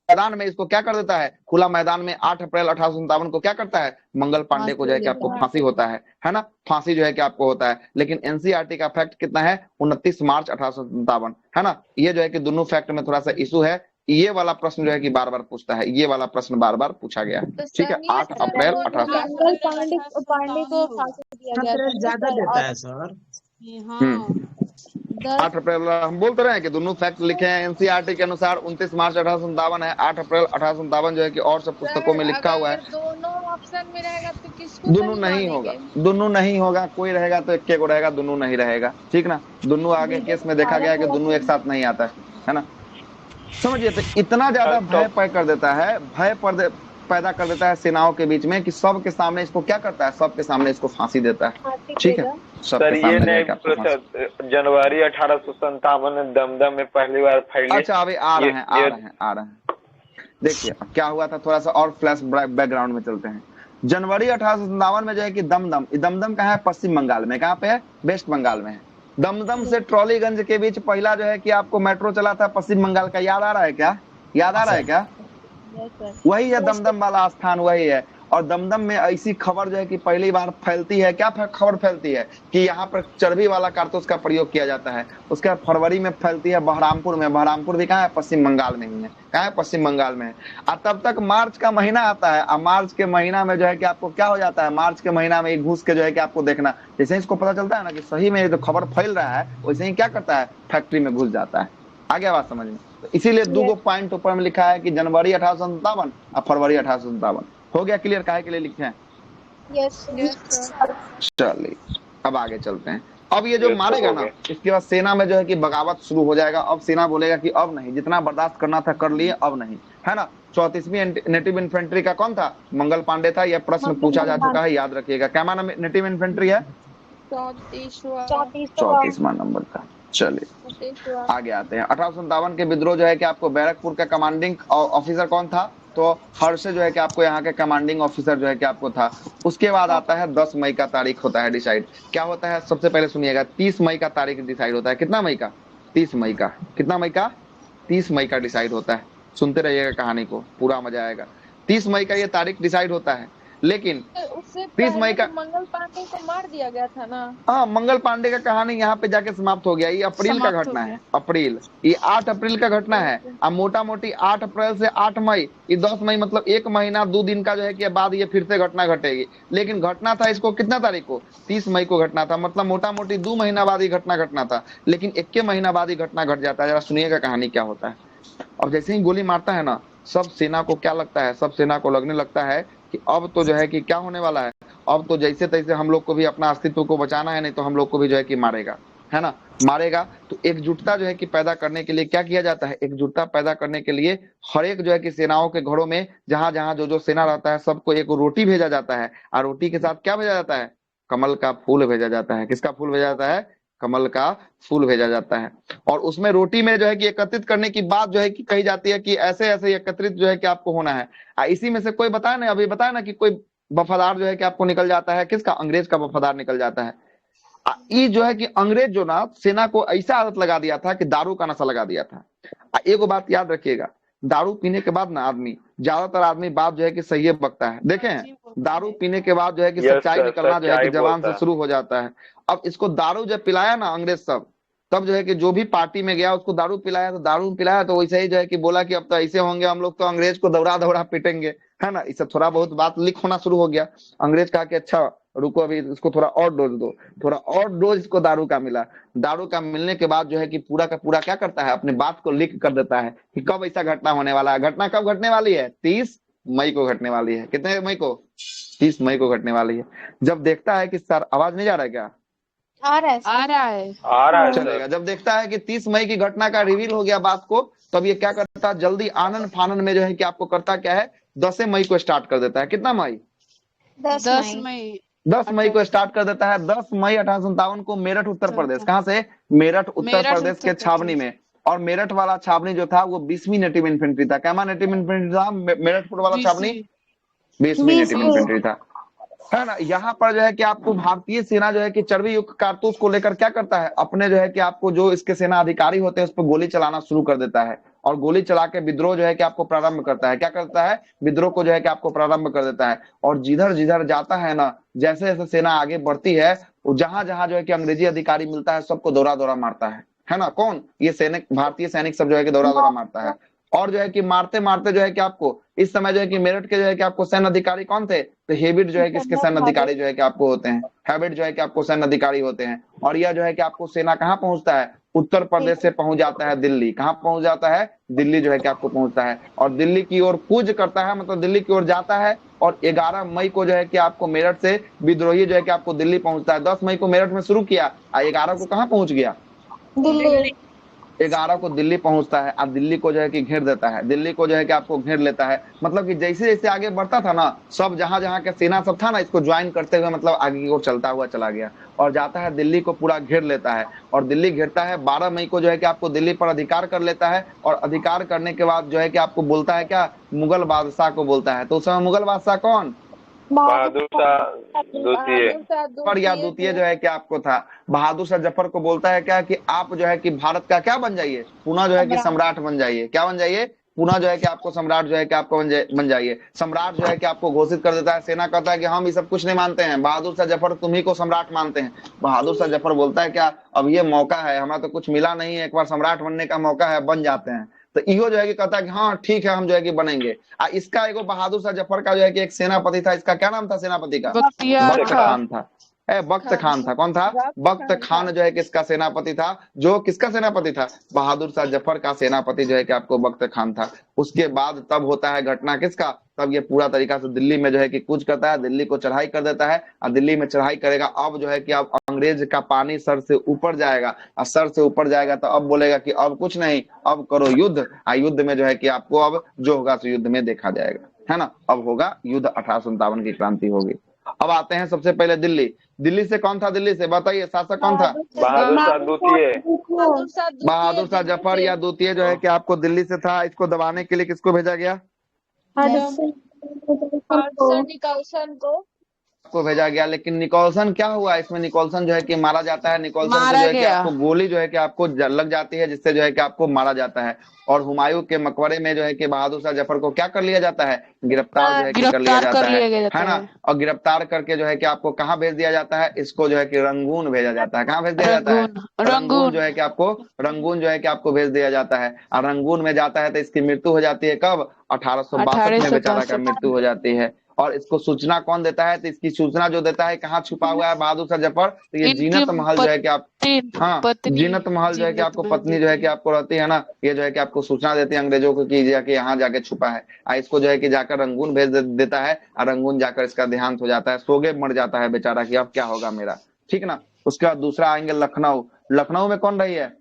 मैदान में इसको क्या कर देता है, खुला मैदान में 8 अप्रैल 1857 को क्या करता है, मंगल पांडे को जो है कि आपको फांसी होता है ना, फांसी जो है कि आपको होता है। लेकिन एनसीईआरटी का फैक्ट कितना है, 29 मार्च 1857, है ना। ये जो है कि दोनों फैक्ट में थोड़ा सा इशू है, ये वाला प्रश्न जो है कि बार बार पूछता है, ये वाला प्रश्न बार बार पूछा गया है, ठीक है। 8 अप्रैल 1857 पांडे को फांसी दिया गया ज्यादा देता है सर। 8 अप्रैल हम बोलते रहे कि दोनों फैक्ट लिखे हैं एनसीईआरटी के अनुसार। 29 मार्च 1857 है, 8 अप्रैल 1857 जो है कि और सब पुस्तकों में लिखा हुआ है। दोनों ऑप्शन में रहेगा तो किसको दोनों नहीं होगा, दोनों नहीं होगा, कोई रहेगा तो एक को रहेगा, दोनों नहीं रहेगा, ठीक ना। दोनों आगे केस में देखा गया है कि दोनों एक साथ नहीं आता है ना। समझिए, तो इतना ज्यादा भय पैदा कर देता है, पैदा कर देता है सेनाओं के बीच में कि सबके सामने इसको क्या करता है, सबके सामने इसको फांसी देता है। ठीक है, सर सबके ये सामने नहीं जाके आपको फांसी। पूछा, जनवरी 1857 में दमदम में पहली बार फैली। अच्छा अभी आ रहे हैं। देखिए अब क्या हुआ था, थोड़ा सा और फ्लैश बैकग्राउंड में चलते हैं। जनवरी 1857 में जो है कि दमदम कहाँ है, पश्चिम बंगाल में। कहाँ पे है, वेस्ट बंगाल में है। दमदम से ट्रॉलीगंज के बीच पहला जो है कि आपको मेट्रो चला था पश्चिम बंगाल का, याद आ रहा है क्या, याद आ रहा है क्या? वही है दमदम वाला स्थान, वही है। और दमदम में ऐसी खबर जो है कि पहली बार फैलती है, क्या खबर फैलती है कि यहाँ पर चर्बी वाला कारतूस का प्रयोग किया जाता है। उसका फरवरी में फैलती है बहरामपुर में। बहरामपुर भी कहाँ है, पश्चिम बंगाल में ही है। कहाँ है, पश्चिम बंगाल में है। और तब तक मार्च का महीना आता है, और मार्च के महीना में जो है कि आपको क्या हो जाता है, मार्च के महीना में घुस के जो है कि आपको देखना, जैसे ही इसको पता चलता है ना कि सही में जो खबर फैल रहा है, वैसे ही क्या करता है, फैक्ट्री में घुस जाता है। आगे बात समझ में। तो इसीलिए दो पॉइंट ऊपर में लिखा है कि जनवरी 1857 और फरवरी 1857। हो गया क्लियर काहे के लिए लिखे हैं? चलिए अब आगे चलते हैं। अब ये जो मारेगा ना, इसके बाद सेना में जो है कि बगावत शुरू हो जाएगा। अब सेना बोलेगा कि अब नहीं, जितना बर्दाश्त करना था कर लिए, अब नहीं, है ना। 34वीं नेटिव इन्फेंट्री का कौन था, मंगल पांडे था। यह प्रश्न पूछा जा चुका है, याद रखिएगा। क्या माना नेटिव इन्फेंट्री है, 34वां नंबर का। चलिए आगे आते हैं। 1857 के विद्रोह जो है कि आपको बैरकपुर का कमांडिंग ऑफिसर कौन था, तो हर्ष जो है कि आपको यहाँ के कमांडिंग ऑफिसर जो है कि आपको था। उसके बाद आता है 10 मई का तारीख होता है डिसाइड। क्या होता है, सबसे पहले सुनिएगा, 30 मई का तारीख डिसाइड होता है। कितना मई का, 30 मई का। कितना मई का, 30 मई का डिसाइड होता है। सुनते रहिएगा कहानी को, पूरा मजा आएगा। 30 मई का ये तारीख डिसाइड होता है। लेकिन उससे 30 मई का मंगल पांडे को मार दिया गया था ना। हाँ, मंगल पांडे का कहानी यहाँ पे जाके समाप्त हो गया। ये अप्रैल का घटना है, अप्रैल, ये 8 अप्रैल का घटना है। अब मोटा मोटी 8 अप्रैल से 8 मई, ये 10 मई, मतलब 1 महीना 2 दिन का जो है कि बाद ये फिर से घटना घटेगी। लेकिन घटना था इसको कितना तारीख को, 30 मई को घटना था। मतलब मोटा मोटी 2 महीना बाद ये घटना घटना था, लेकिन 1 महीना बाद ही घटना घट जाता है। जरा सुनिएगा कहानी क्या होता है। अब जैसे ही गोली मारता है ना, सब सेना को क्या लगता है, सब सेना को लगने लगता है कि अब तो जो है कि क्या होने वाला है, अब तो जैसे तैसे हम लोग को भी अपना अस्तित्व को बचाना है, नहीं तो हम लोग को भी जो है कि मारेगा, है ना, मारेगा। तो एकजुटता जो है कि पैदा करने के लिए क्या किया जाता है, एकजुटता पैदा करने के लिए हर एक जो है कि सेनाओं के घरों में जहां जहां जो जो सेना रहता है, सबको एक रोटी भेजा जाता है। और रोटी के साथ क्या भेजा जाता है, कमल का फूल भेजा जाता है। किसका फूल भेजा जाता है, कमल का फूल भेजा जाता है। और उसमें रोटी में जो है कि एकत्रित करने की बात जो है कि कही जाती है कि ऐसे ऐसे एकत्रित जो है कि आपको होना है। इसी में से कोई बताया ना, अभी बताया ना कि कोई वफादार जो है कि आपको निकल जाता है। किसका, अंग्रेज का वफादार निकल जाता है। ये जो है कि अंग्रेज जो ना सेना को ऐसा आदत लगा दिया था कि दारू का नशा लगा दिया था। एक बात याद रखिएगा, दारू पीने के बाद ना आदमी, ज्यादातर आदमी बात जो है कि सही बकता है। देखें, दारू पीने के बाद जो है कि सच्चाई निकलना जो है कि जवान से शुरू हो जाता है। अब इसको दारू जब पिलाया ना अंग्रेज सब, तब जो है कि जो भी पार्टी में गया उसको दारू पिलाया, तो दारू पिलाया तो वैसे ही जो है कि बोला कि अब तो ऐसे होंगे हम लोग, तो अंग्रेज को दौड़ा दौड़ा पीटेंगे, है ना। इससे थोड़ा बहुत बात लीक होना शुरू हो गया। अंग्रेज कहा कि अच्छा रुको, अभी इसको थोड़ा और डोज दो। थोड़ा और डोज इसको दारू का मिला। दारू का मिलने के बाद जो है कि पूरा का पूरा क्या करता है, अपनी बात को लीक कर देता है कि कब ऐसा घटना होने वाला है। घटना कब घटने वाली है, 30 मई को घटने वाली है। कितने मई को, 30 मई को घटने वाली है। जब देखता है कि सर आवाज नहीं जा रहा है क्या, आ रहा है आ रहा है चलेगा। जब देखता है कि 30 मई की घटना का रिवील हो गया बात को, तब ये क्या करता है, जल्दी आनंद फानन में जो है कि आपको करता क्या है, 10 मई को स्टार्ट कर देता है। कितना मई, 10 मई को स्टार्ट कर देता है। 10 मई 1857 को मेरठ उत्तर प्रदेश, कहाँ से, मेरठ उत्तर प्रदेश के छावनी में। और मेरठ वाला छावनी जो था वो 20वीं नेटिव इन्फेंट्री था। क्या नेटिव इन्फेंट्री था, मेरठपुर वाला छावनी 20वीं नेटिव इन्फेंट्री था, है ना। यहाँ पर जो है कि आपको भारतीय सेना जो है कि चर्बी युक्त कारतूस को लेकर क्या करता है, अपने जो है कि आपको जो इसके सेना अधिकारी होते हैं उस पर गोली चलाना शुरू कर देता है। और गोली चला के विद्रोह जो है कि आपको प्रारंभ करता है। क्या करता है, विद्रोह को जो है कि आपको प्रारंभ कर देता है। और जिधर जिधर जाता है ना, जैसे जैसे सेना आगे बढ़ती है, जहां जहां जो है कि अंग्रेजी अधिकारी मिलता है, सबको दौरा दौरा मारता है ना। कौन, ये सैनिक, भारतीय सैनिक सब जो है कि दौरा दौरा मारता है। और जो है कि मारते मारते जो है कि आपको इस समय जो है कि मेरठ के जो है कि आपको सैन्य अधिकारी कौन थे, तो हेबिट जो है कि इसके सैन्य अधिकारी जो है कि आपको होते हैं, हैबिट जो है कि आपको सैन्य अधिकारी होते हैं। और यह जो है कि आपको सेना कहाँ पहुंचता है, उत्तर प्रदेश से पहुंच जाता है दिल्ली। कहाँ पहुंच जाता है, दिल्ली जो है कि आपको पहुंचता है। और दिल्ली की ओर कूच करता है, मतलब दिल्ली की ओर जाता है। और 11 मई को जो है कि आपको मेरठ से विद्रोही जो है कि आपको दिल्ली पहुंचता है। 10 मई को मेरठ में शुरू किया, 11 को कहाँ पहुंच गया, दिल्ली। 11 को दिल्ली पहुंचता है और दिल्ली को जो है कि घेर देता है, दिल्ली को जो है कि आपको घेर लेता है। मतलब कि जैसे जैसे आगे बढ़ता था ना, सब जहां जहां के सेना सब था ना, इसको ज्वाइन करते हुए मतलब आगे की ओर चलता हुआ चला गया और जाता है दिल्ली को पूरा घेर लेता है। और दिल्ली घेरता है 12 मई को जो है कि आपको दिल्ली पर अधिकार कर लेता है। और अधिकार करने के बाद जो है कि आपको बोलता है क्या, मुगल बादशाह को बोलता है। तो उस समय मुगल बादशाह कौन, बहादुर शाह द्वितीय। जफर या द्वितीय जो है कि आपको था। बहादुर शाह जफर को बोलता है क्या कि आप जो है कि भारत का क्या बन जाइए, पुनः जो है कि सम्राट बन जाइए। क्या बन जाइए, पुनः जो है कि आपको सम्राट जो है कि आपको बन जाइए। सम्राट जो है कि आपको घोषित कर देता है। सेना कहता है कि हम ये सब कुछ नहीं मानते हैं, बहादुर शाह जफर तुम्ही को सम्राट मानते हैं। बहादुर शाह जफर बोलता है क्या, अब ये मौका है, हमें तो कुछ मिला नहीं है, एक बार सम्राट बनने का मौका है, बन जाते हैं। तो इहो जो है कि कहता है कि हाँ ठीक है, हम जो है कि बनेंगे। इसका एगो बहादुर शाह जफर का जो है कि एक सेनापति था, इसका क्या नाम था सेनापति का, बख्त खान था। बख्त खान था। कौन था, बख्त खान जो है कि इसका सेनापति था। जो किसका सेनापति था, बहादुर शाह जफर का सेनापति जो है कि आपको बख्त खान था। उसके बाद तब होता है घटना किसका, तब ये पूरा तरीका से दिल्ली में जो है कि कूच करता है, दिल्ली को चढ़ाई कर देता है। और दिल्ली में चढ़ाई करेगा, अब जो है कि अब अंग्रेज का पानी सर से ऊपर जाएगा। और सर से ऊपर जाएगा तो अब बोलेगा कि अब कुछ नहीं, अब करो युद्ध। युद्ध में जो है कि आपको अब जो होगा सो युद्ध में देखा जाएगा, है ना। अब होगा युद्ध, 1857 की क्रांति होगी। अब आते हैं सबसे पहले दिल्ली। दिल्ली से कौन था, दिल्ली से बताइए, शासक कौन था, बहादुर शाह द्वितीय। बहादुर शाह जफर या द्वितीय जो है कि आपको दिल्ली से था। इसको दबाने के लिए किसको भेजा गया, निकलसन को भेजा गया। लेकिन निकोलसन क्या हुआ, इसमें निकोलसन जो है कि मारा जाता है। निकोलसन को जो है कि आपको गोली जो है कि आपको लग जाती है, जिससे जो है कि आपको मारा जाता है। और हुमायूं के मकबरे में जो है कि बहादुर शाह जफर को क्या कर लिया जाता है, गिरफ्तार जो है कि कर लिया जाता है ना। और गिरफ्तार करके जो है कि आपको कहाँ भेज दिया जाता है, इसको जो है कि रंगून भेजा जाता है। कहाँ भेज दिया जाता है, रंगून जो है कि आपको, रंगून जो है कि आपको भेज दिया जाता है। और रंगून में जाता है तो इसकी मृत्यु हो जाती है कब, 1862 में बेचारा का मृत्यु हो जाती है। और इसको सूचना कौन देता है, तो इसकी सूचना जो देता है, कहाँ छुपा हुआ है बहादुर शाह जफर, तो ये जीनत महल जो है कि आप, हाँ जीनत महल जो है कि आपको पत्नी जो है कि आपको रहती है ना, ये जो है कि आपको सूचना देती है अंग्रेजों को कि जाके यहाँ जाके छुपा है। इसको जो है कि जाकर रंगून भेज देता है। और रंगून जाकर इसका देहांत हो जाता है, सोगे मर जाता है बेचारा कि अब क्या होगा मेरा, ठीक ना। उसके बाद दूसरा आएंगे लखनऊ। लखनऊ में कौन रही है,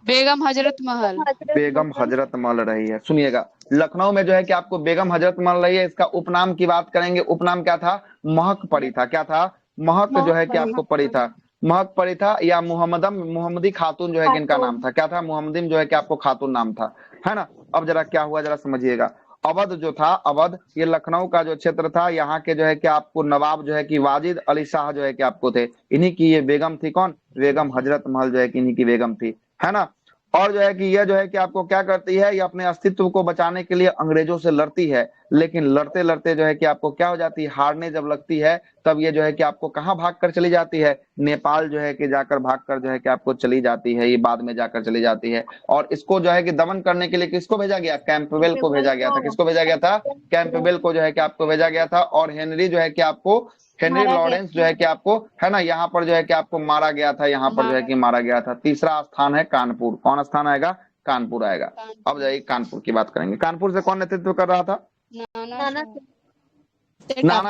बेगम हजरत महल। बेगम हजरत महल रही है। सुनिएगा, लखनऊ में जो है कि आपको बेगम हजरत महल रही है। इसका उपनाम की बात करेंगे, उपनाम क्या था, महक परी था। क्या था, महक जो है कि आपको परी था, महक परी था। या मुहम्मदी खातून जो है कि इनका नाम था। क्या था, मुहम्मदीन जो है कि आपको खातून नाम था, है ना। अब जरा क्या हुआ जरा समझिएगा। अवध जो था, अवध ये लखनऊ का जो क्षेत्र था, यहाँ के जो है कि आपको नवाब जो है कि वाजिद अली शाह जो है कि आपको थे, इन्हीं की ये बेगम थी। कौन, बेगम हजरत महल जो है कि इन्हीं की बेगम थी, है ना। और जो है कि यह जो है कि आपको क्या करती है, ये अपने अस्तित्व को बचाने के लिए अंग्रेजों से लड़ती है। लेकिन लड़ते लड़ते जो है कि आपको क्या हो जाती है, हारने जब लगती है, तब ये जो है कि आपको कहाँ भाग कर चली जाती है, नेपाल जो है कि जाकर भाग कर जो है कि आपको चली जाती है। ये बाद में जाकर चली जाती है। और इसको जो है कि दमन करने के लिए किसको भेजा गया, कैंपबेल को भेजा गया था। किसको भेजा गया था, कैंपबेल को जो है कि आपको भेजा गया था। और हेनरी जो है कि आपको, हेनरी लॉरेंस जो है कि आपको, है ना, यहाँ पर जो है कि आपको मारा गया था, यहाँ पर जो है कि मारा गया था। तीसरा स्थान है कानपुर। कौन स्थान आएगा, कानपुर आएगा। अब जाइए कानपुर की बात करेंगे। कानपुर से कौन नेतृत्व कर रहा था, नाना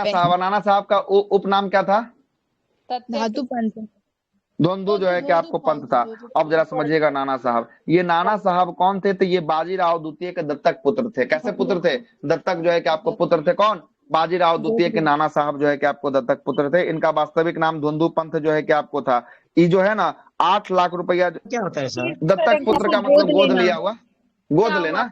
साहब। नाना साहब का उपनाम क्या था, धातु पंत। धोंधू जो है कि आपको पंत था। अब जरा समझिएगा, नाना साहब, ये नाना साहब कौन थे, तो ये बाजीराव द्वितीय के दत्तक पुत्र थे। कैसे पुत्र थे, दत्तक जो है कि आपको पुत्र थे। कौन, बाजीराव द्वितीय के नाना साहब जो है कि आपको दत्तक पुत्र थे। इनका वास्तविक नाम धोंधू पंत जो है कि आपको था। ये जो है ना 8 लाख रुपया, क्या होता है सर, दत्तक पुत्र का मतलब गोद लिया हुआ, गोद लेना,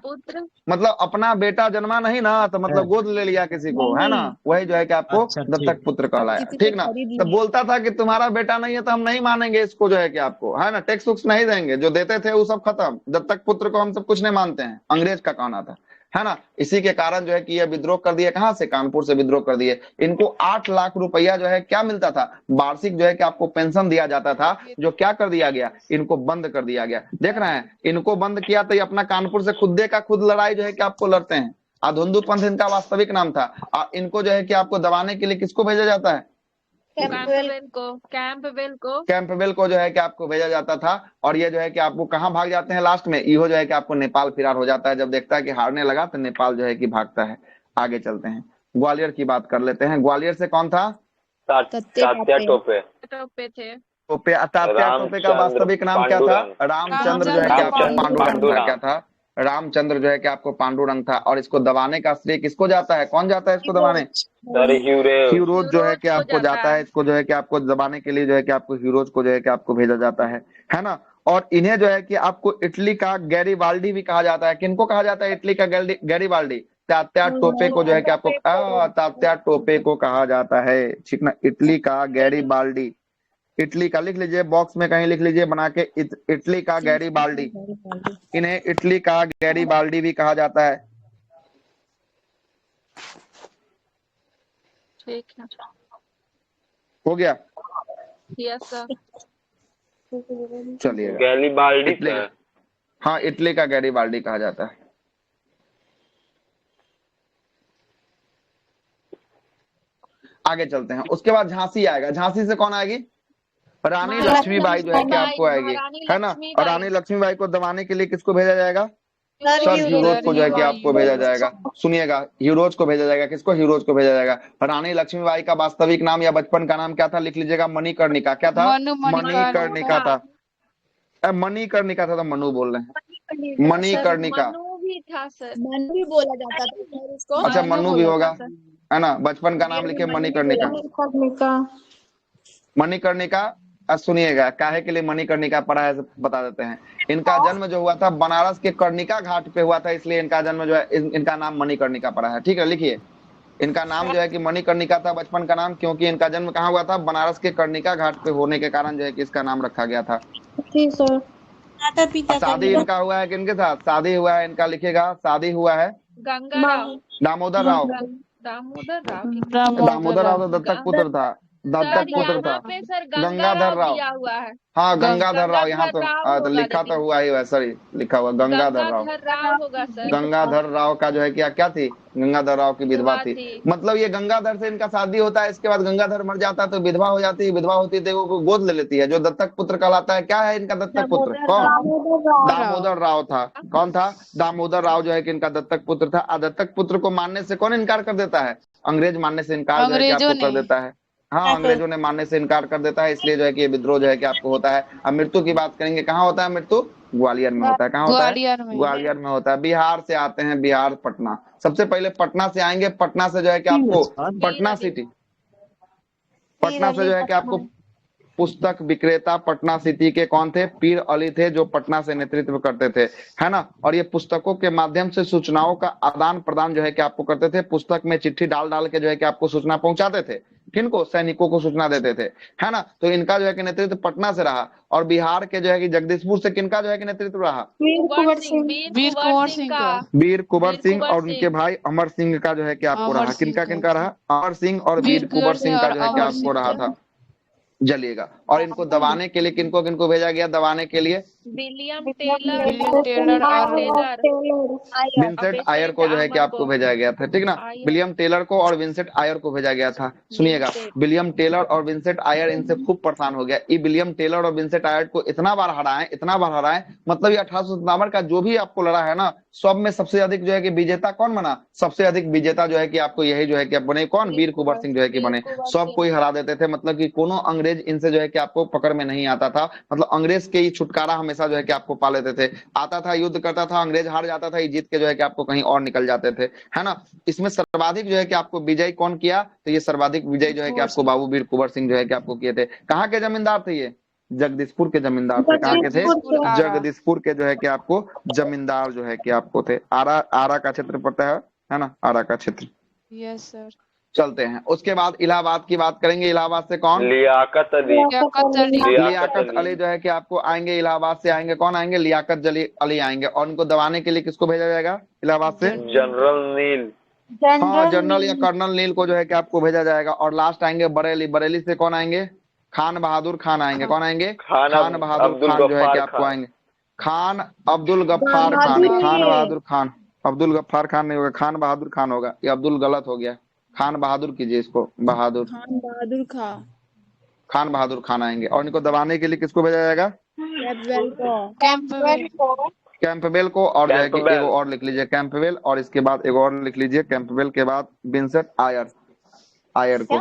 मतलब अपना बेटा जन्मा नहीं ना, तो मतलब गोद ले लिया किसी को, है ना, वही जो है कि आपको दत्तक पुत्र कहलाया, ठीक ना। तो बोलता था कि तुम्हारा बेटा नहीं है तो हम नहीं मानेंगे इसको, जो है कि आपको, है ना, टैक्स वैक्स नहीं देंगे, जो देते थे वो सब खत्म, दत्तक पुत्र को हम सब कुछ नहीं मानते हैं, अंग्रेज का कहना था, है ना। इसी के कारण जो है कि यह विद्रोह कर दिए, कहां से, कानपुर से विद्रोह कर दिए। इनको 8 लाख रुपया जो है क्या मिलता था, वार्षिक जो है कि आपको पेंशन दिया जाता था, जो क्या कर दिया गया, इनको बंद कर दिया गया। देख रहे हैं, इनको बंद किया तो ये अपना कानपुर से खुदे का खुद लड़ाई जो है कि आपको लड़ते हैं। धुंधु पंथ इनका वास्तविक नाम था। इनको जो है कि आपको दबाने के लिए किसको भेजा जाता है, कैंपबेल को जो है कि आपको भेजा जाता था। और ये जो है कि आपको कहाँ भाग जाते हैं लास्ट में, इहो जो है कि आपको नेपाल फिरार हो जाता है। जब देखता है कि हारने लगा तो नेपाल जो है कि भागता है। आगे चलते हैं, ग्वालियर की बात कर लेते हैं। ग्वालियर से कौन था, तात्या टोपे थे। टोपे, तात्या टोपे का वास्तविक नाम क्या था? रामचंद्र जो है कि आपको पांडुरंग था। क्या था? रामचंद्र जो है कि आपको पांडुरंग था। और इसको दबाने का श्रेय किसको जाता है? कौन जाता है इसको दबाने? हीरोज जो है कि आपको जाता है। इसको जो है कि आपको दबाने के लिए जो है कि आपको हीरोज को जो है कि आपको भेजा जाता है ना। और इन्हें जो है कि आपको इटली का गैरीबाल्डी भी कहा जाता है। किनको कहा जाता है इटली का गैरीबाल्डी? तात्या टोपे को जो है कि आपको तात्या टोपे को कहा जाता है, ठीक ना। इटली का गैरीबाल्डी, इटली का लिख लीजिए, बॉक्स में कहीं लिख लीजिए बना के, इटली का गैरीबाल्डी। इन्हें इटली का गैरीबाल्डी भी कहा जाता है। ठीक है, हो गया? Yes sir. चलिए, गैरीबाल्डी इटली, हाँ इटली का गैरीबाल्डी कहा जाता है। आगे चलते हैं। उसके बाद झांसी आएगा। झांसी से कौन आएगी? रानी लक्ष्मीबाई जो है कि आपको आएगी, है ना। और रानी लक्ष्मीबाई को दबाने के लिए किसको भेजा जाएगा? सर हीरोज को जो है कि आपको भेजा जाएगा। सुनिएगा, हीरोज को भेजा जाएगा। किसको? हीरोज को भेजा जाएगा। रानी लक्ष्मीबाई का वास्तविक नाम या बचपन का नाम क्या था? लिख लीजिएगा, मणिकर्णिका। क्या था? मणिकर्णिका था। मणिकर्णिका था तो मनु बोल रहे हैं, मणिकर्णिका। मनु भी था सर, मनु भी बोला जाता था सर इसको। अच्छा मनु भी होगा, है ना। बचपन का नाम लिखे मणिकर्णिका। मणिकर्णिका सुनिएगा, काहे के लिए मणिकर्णिका पढ़ा है बता देते हैं। इनका जन्म जो हुआ था बनारस के कर्णिका घाट पे हुआ था, इसलिए इनका जन्म जो है इनका नाम मणिकर्णिका पड़ा है। ठीक है, लिखिए, इनका नाम जो है कि मणिकर्णिका था बचपन का नाम, क्योंकि इनका जन्म कहाँ हुआ था? बनारस के कर्णिका घाट पे होने के कारण जो है कि इसका नाम रखा गया था। शादी इनका हुआ है किनके साथ? शादी हुआ है इनका, लिखेगा, शादी हुआ है गंगा राव, दामोदर राव। दामोदर राव तो दत्तक पुत्र था, दत्तक पुत्र था। गंगाधर राव हुआ है। हाँ गंगाधर राव, यहाँ तो लिखा तो हुआ ही वैसा ही लिखा हुआ, गंगाधर राव। होगा सर। गंगाधर राव का जो है क्या थी? गंगाधर राव की विधवा थी। मतलब ये गंगाधर से इनका शादी होता है, इसके बाद गंगाधर मर जाता है तो विधवा हो जाती है। विधवा होती है तो गोद ले लेती है, जो दत्तक पुत्र कहलाता है। क्या है इनका दत्तक पुत्र? कौन? दामोदर राव था। कौन था? दामोदर राव जो है कि इनका दत्तक पुत्र था। दत्तक पुत्र को मानने से कौन इनकार कर देता है? अंग्रेज मानने से इनकार जो है कि आपको कर देता है। हाँ, अंग्रेजों ने मानने से इनकार कर देता है, इसलिए जो है कि ये विद्रोह जो है कि आपको होता है। अब मृत्यु की बात करेंगे, कहाँ होता है मृत्यु? ग्वालियर में होता है। कहाँ होता है? ग्वालियर में होता है। बिहार से आते हैं, बिहार पटना। सबसे पहले पटना से आएंगे। पटना से जो है कि आपको पटना सिटी, पटना से जो है कि आपको पुस्तक विक्रेता पटना सिटी के कौन थे? पीर अली थे, जो पटना से नेतृत्व करते थे, है ना। और ये पुस्तकों के माध्यम से सूचनाओं का आदान प्रदान जो है कि आपको करते थे। पुस्तक में चिट्ठी डाल डाल के जो है कि आपको सूचना पहुंचाते थे। किनको? सैनिकों को सूचना देते थे, है ना। तो इनका जो है कि नेतृत्व पटना से रहा। और बिहार के जो है कि जगदीशपुर से किनका जो है कि नेतृत्व रहा? वीर कुंवर सिंह और उनके भाई अमर सिंह का जो है कि आपको रहा। किनका किनका रहा? अमर सिंह और वीर कुंवर सिंह का जो है कि आपको रहा था। जलिएगा। और इनको दबाने के लिए किनको किनको भेजा गया? दबाने के लिए विलियम टेलर और विंसेंट आयर को जो है कि आपको भेजा गया था, ठीक ना। विलियम टेलर को और विंसेंट आयर को भेजा गया था। सुनिएगा, विलियम टेलर और विंसेंट आयर इनसे खूब परेशान हो गया। ये विलियम टेलर और विंसेंट आयर को इतना बार हराए, मतलब ये 1857 का जो भी आपको लड़ा है ना, सब में सबसे अधिक जो है कि विजेता कौन बना? सबसे अधिक विजेता जो है कि आपको यही जो है कि बने कौन? वीर कुंवर सिंह जो है कि बने। सब कोई हरा देते थे, मतलब कि कोनो अंग्रेज इनसे जो है कि आपको पकड़ में नहीं आता था। मतलब अंग्रेज के ही छुटकारा हमेशा जो है कि आपको पा लेते थे। आता था, युद्ध करता था, अंग्रेज हार जाता था, ये जीत के जो है कि आपको कहीं और निकल जाते थे, है ना। इसमें सर्वाधिक जो है कि आपको विजय कौन किया? तो ये सर्वाधिक विजय जो है कि आपको बाबू वीर कुंवर सिंह जो है कि आपको किए थे। कहाँ के जमींदार थे ये? जगदीशपुर के जमींदार थे। कहाँ के थे? जगदीशपुर के जो है कि आपको जमींदार जो है कि आपको थे। आरा का क्षेत्र पड़ता है ना, आरा का क्षेत्र। Yes sir. चलते हैं। उसके बाद इलाहाबाद की बात करेंगे। इलाहाबाद से कौन? लियाकत अली। लियाकत अली जो है कि आपको आएंगे, इलाहाबाद से आएंगे। कौन आएंगे? लियाकत अली आएंगे। और उनको दबाने के लिए किसको भेजा जाएगा इलाहाबाद से? जनरल नील। हाँ, जनरल या कर्नल नील को जो है कि आपको भेजा जाएगा। और लास्ट आएंगे बरेली। बरेली से कौन आएंगे? खान बहादुर खान आएंगे। कौन आएंगे? खान बहादुर खान जो है कि आपको आएंगे। खान अब्दुल गफ्फार खान। खान बहादुर खान, अब्दुल गफ्फार खान नहीं होगा, खान बहादुर खान होगा। ये अब्दुल गलत हो गया। खान बहादुर कीजिए इसको, बहादुर। खान बहादुर खान आएंगे। और इनको दबाने के लिए किसको भेजा जाएगा? कैंपबेल को। और जो है कि एगो और लिख लीजिए, कैंपबेल। और इसके बाद एगो और लिख लीजिए, कैंपबेल के बाद विंसेंट आयर को,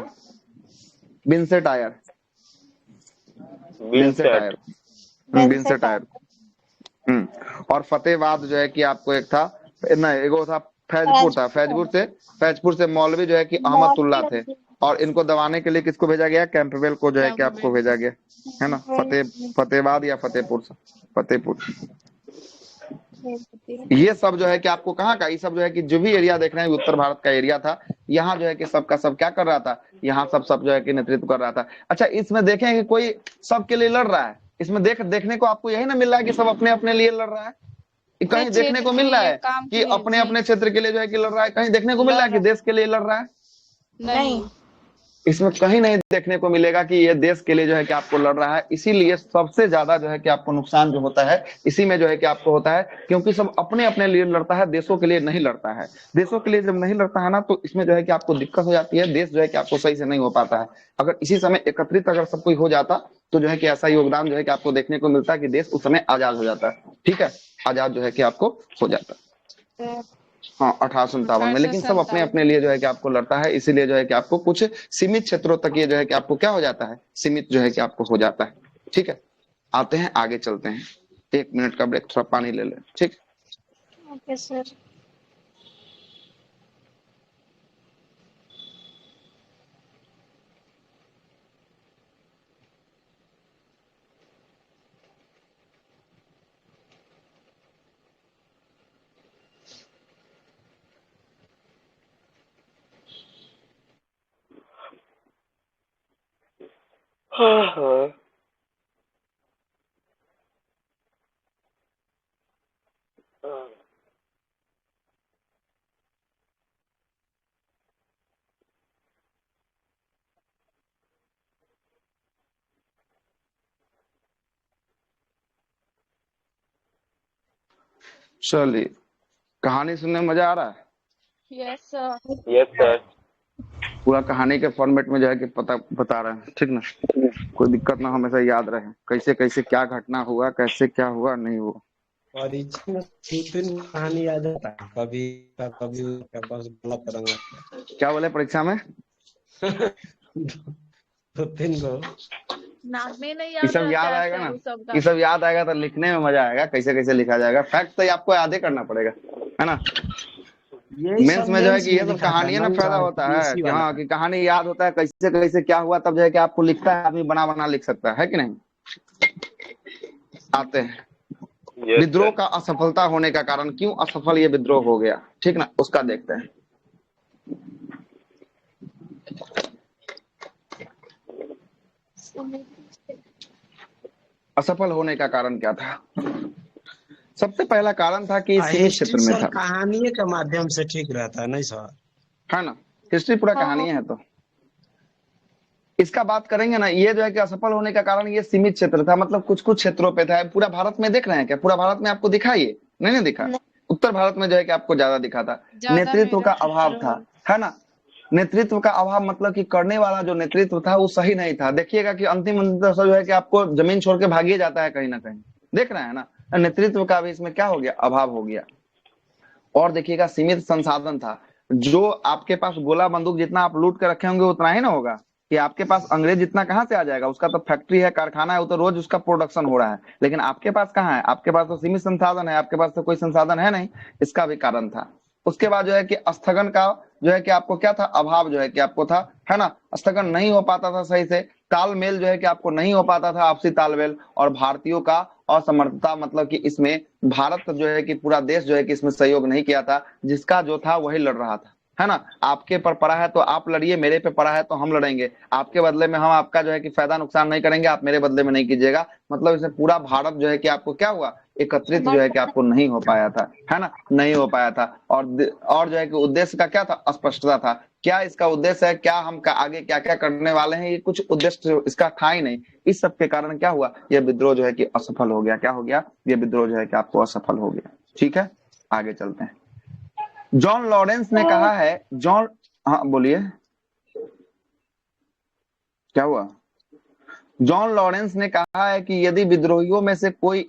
विंसेंट आयर। बिनसेटायर, बिनसेटायर। और फतेहाबाद जो है कि आपको एक था, नहीं एगो था फैजपुर था, फैजपुर से मौलवी जो है कि अहमदुल्ला थे, और इनको दबाने के लिए किसको भेजा गया, कैंपबेल को जो है कि आपको भेजा गया, है ना, फतेहाबाद या फतेहपुर। ये सब जो है कि आपको कहाँ का, ये सब जो है कि जो भी एरिया देख रहे हैं उत्तर भारत का एरिया था, यहाँ जो है कि सबका सब क्या कर रहा था, यहाँ सब जो है कि नेतृत्व कर रहा था। अच्छा, इसमें देखें कि कोई सबके लिए लड़ रहा है, इसमें देखने को आपको यही ना मिल रहा है कि सब अपने अपने लिए लड़ रहा है, कहीं देखने को मिल रहा है कि अपने अपने क्षेत्र के लिए जो है कि लड़ रहा है, कहीं देखने को मिल रहा है कि देश के लिए लड़ रहा है, नहीं। इसमें कहीं नहीं देखने को मिलेगा कि ये देश के लिए जो है कि आपको लड़ रहा है। इसीलिए सबसे ज्यादा जो है कि आपको नुकसान जो होता है इसी में जो है कि आपको होता है, क्योंकि सब अपने अपने लिए लड़ता है, देशों के लिए नहीं लड़ता है। देशों के लिए जब नहीं लड़ता है ना, तो इसमें जो है कि आपको दिक्कत हो जाती है, देश जो है कि आपको सही से नहीं हो पाता है। अगर इसी समय एकत्रित अगर सब कोई हो जाता तो जो है कि ऐसा योगदान जो है कि आपको देखने को मिलता है कि देश उस समय आजाद हो जाता है। ठीक है, आजाद जो है कि आपको हो जाता है, हाँ 1857 में। लेकिन सब अपने अपने लिए जो है कि आपको लड़ता है, इसीलिए जो है कि आपको कुछ सीमित क्षेत्रों तक ये जो है कि आपको क्या हो जाता है, सीमित जो है कि आपको हो जाता है। ठीक है, आते हैं आगे चलते हैं, 1 मिनट का ब्रेक, थोड़ा पानी ले लें। ठीक, ओके सर। हाँ। चलिए, कहानी सुनने में मजा आ रहा है? Yes sir. Yes sir. पूरा कहानी के फॉर्मेट में जो है कि बता रहे हैं, ठीक ना, कोई दिक्कत ना, हमेशा याद रहे कैसे कैसे क्या घटना हुआ, कैसे क्या हुआ नहीं हुआ। परीक्षा में कहानी याद आता है, कभी कभी बस गलत रंग। क्या बोले परीक्षा में? 2-3 गो नाम में नहीं ये सब याद आएगा ना, सबका। ये सब याद आएगा तो लिखने में मजा आएगा, कैसे कैसे लिखा जाएगा। फैक्ट तो आपको याद ही करना पड़ेगा, है ना। मेंस में जो है कि ये सब कहानियां ना फायदा होता है कि हाँ कि कहानी याद होता है, कैसे कैसे क्या हुआ, तब जो है कि आपको लिखता है, आदमी बना बना लिख सकता है कि नहीं। आते हैं विद्रोह का असफलता होने का कारण, क्यों असफल ये विद्रोह हो गया, ठीक ना, उसका देखते हैं। असफल होने का कारण क्या था? सबसे पहला कारण था कि सीमित क्षेत्र में था। कहानी के माध्यम से ठीक रहता है, नहीं सर, है ना, हिस्ट्री पूरा कहानी है, तो इसका बात करेंगे ना। ये जो है कि असफल होने का कारण ये सीमित क्षेत्र था, मतलब कुछ कुछ क्षेत्रों पे था। पूरा भारत में देख रहे हैं क्या? पूरा भारत में आपको दिखा ये नहीं दिखा? उत्तर भारत में जो है कि आपको ज्यादा दिखा था। नेतृत्व का अभाव था, है ना, नेतृत्व का अभाव, मतलब कि करने वाला जो नेतृत्व था वो सही नहीं था। देखिएगा कि अंतिम जो है कि आपको जमीन छोड़ के भागिए जाता है कहीं ना कहीं, देख रहे हैं ना। नेतृत्व का भी इसमें क्या हो गया, अभाव हो गया। और देखिएगा सीमित संसाधन था, जो आपके पास गोला बंदूक जितना आप लूट के रखे होंगे उतना ही ना होगा, कि आपके पास अंग्रेज जितना कहाँ से आ जाएगा, उसका तो फैक्ट्री है, कारखाना है, वो तो रोज उसका प्रोडक्शन हो रहा है। लेकिन आपके पास कहाँ है, आपके पास तो सीमित संसाधन है, आपके पास तो कोई संसाधन है नहीं, इसका भी कारण था। उसके बाद जो है कि स्थगन का जो है कि आपको क्या था, अभाव जो है कि आपको था, है ना, स्थगन नहीं हो पाता था सही से, तालमेल जो है कि आपको नहीं हो पाता था, आपसी तालमेल, और भारतीयों का असमर्थता, मतलब कि इसमें भारत जो है कि पूरा देश जो है कि इसमें सहयोग नहीं किया था, जिसका जो था वही लड़ रहा था, है ना। आपके पर पड़ा है तो आप लड़िए, मेरे पे पड़ा है तो हम लड़ेंगे, आपके बदले में हम आपका जो है कि फायदा नुकसान नहीं करेंगे, आप मेरे बदले में नहीं कीजिएगा। मतलब इसमें पूरा भारत जो है कि आपको क्या हुआ, एकत्रित जो है कि आपको नहीं हो पाया था, है ना, नहीं हो पाया था। और जो है कि उद्देश्य का क्या था, अस्पष्टता था। क्या इसका उद्देश्य है, क्या हम आगे क्या क्या करने वाले हैं, ये कुछ उद्देश्य इसका था ही नहीं। इस सब के कारण क्या हुआ, यह विद्रोह जो है कि असफल हो गया। क्या हो गया, ये विद्रोह जो है कि आपको असफल हो गया। ठीक है, आगे चलते हैं। जॉन लॉरेंस ने कहा है, हाँ बोलिए, क्या हुआ? जॉन लॉरेंस ने कहा है कि यदि विद्रोहियों में से कोई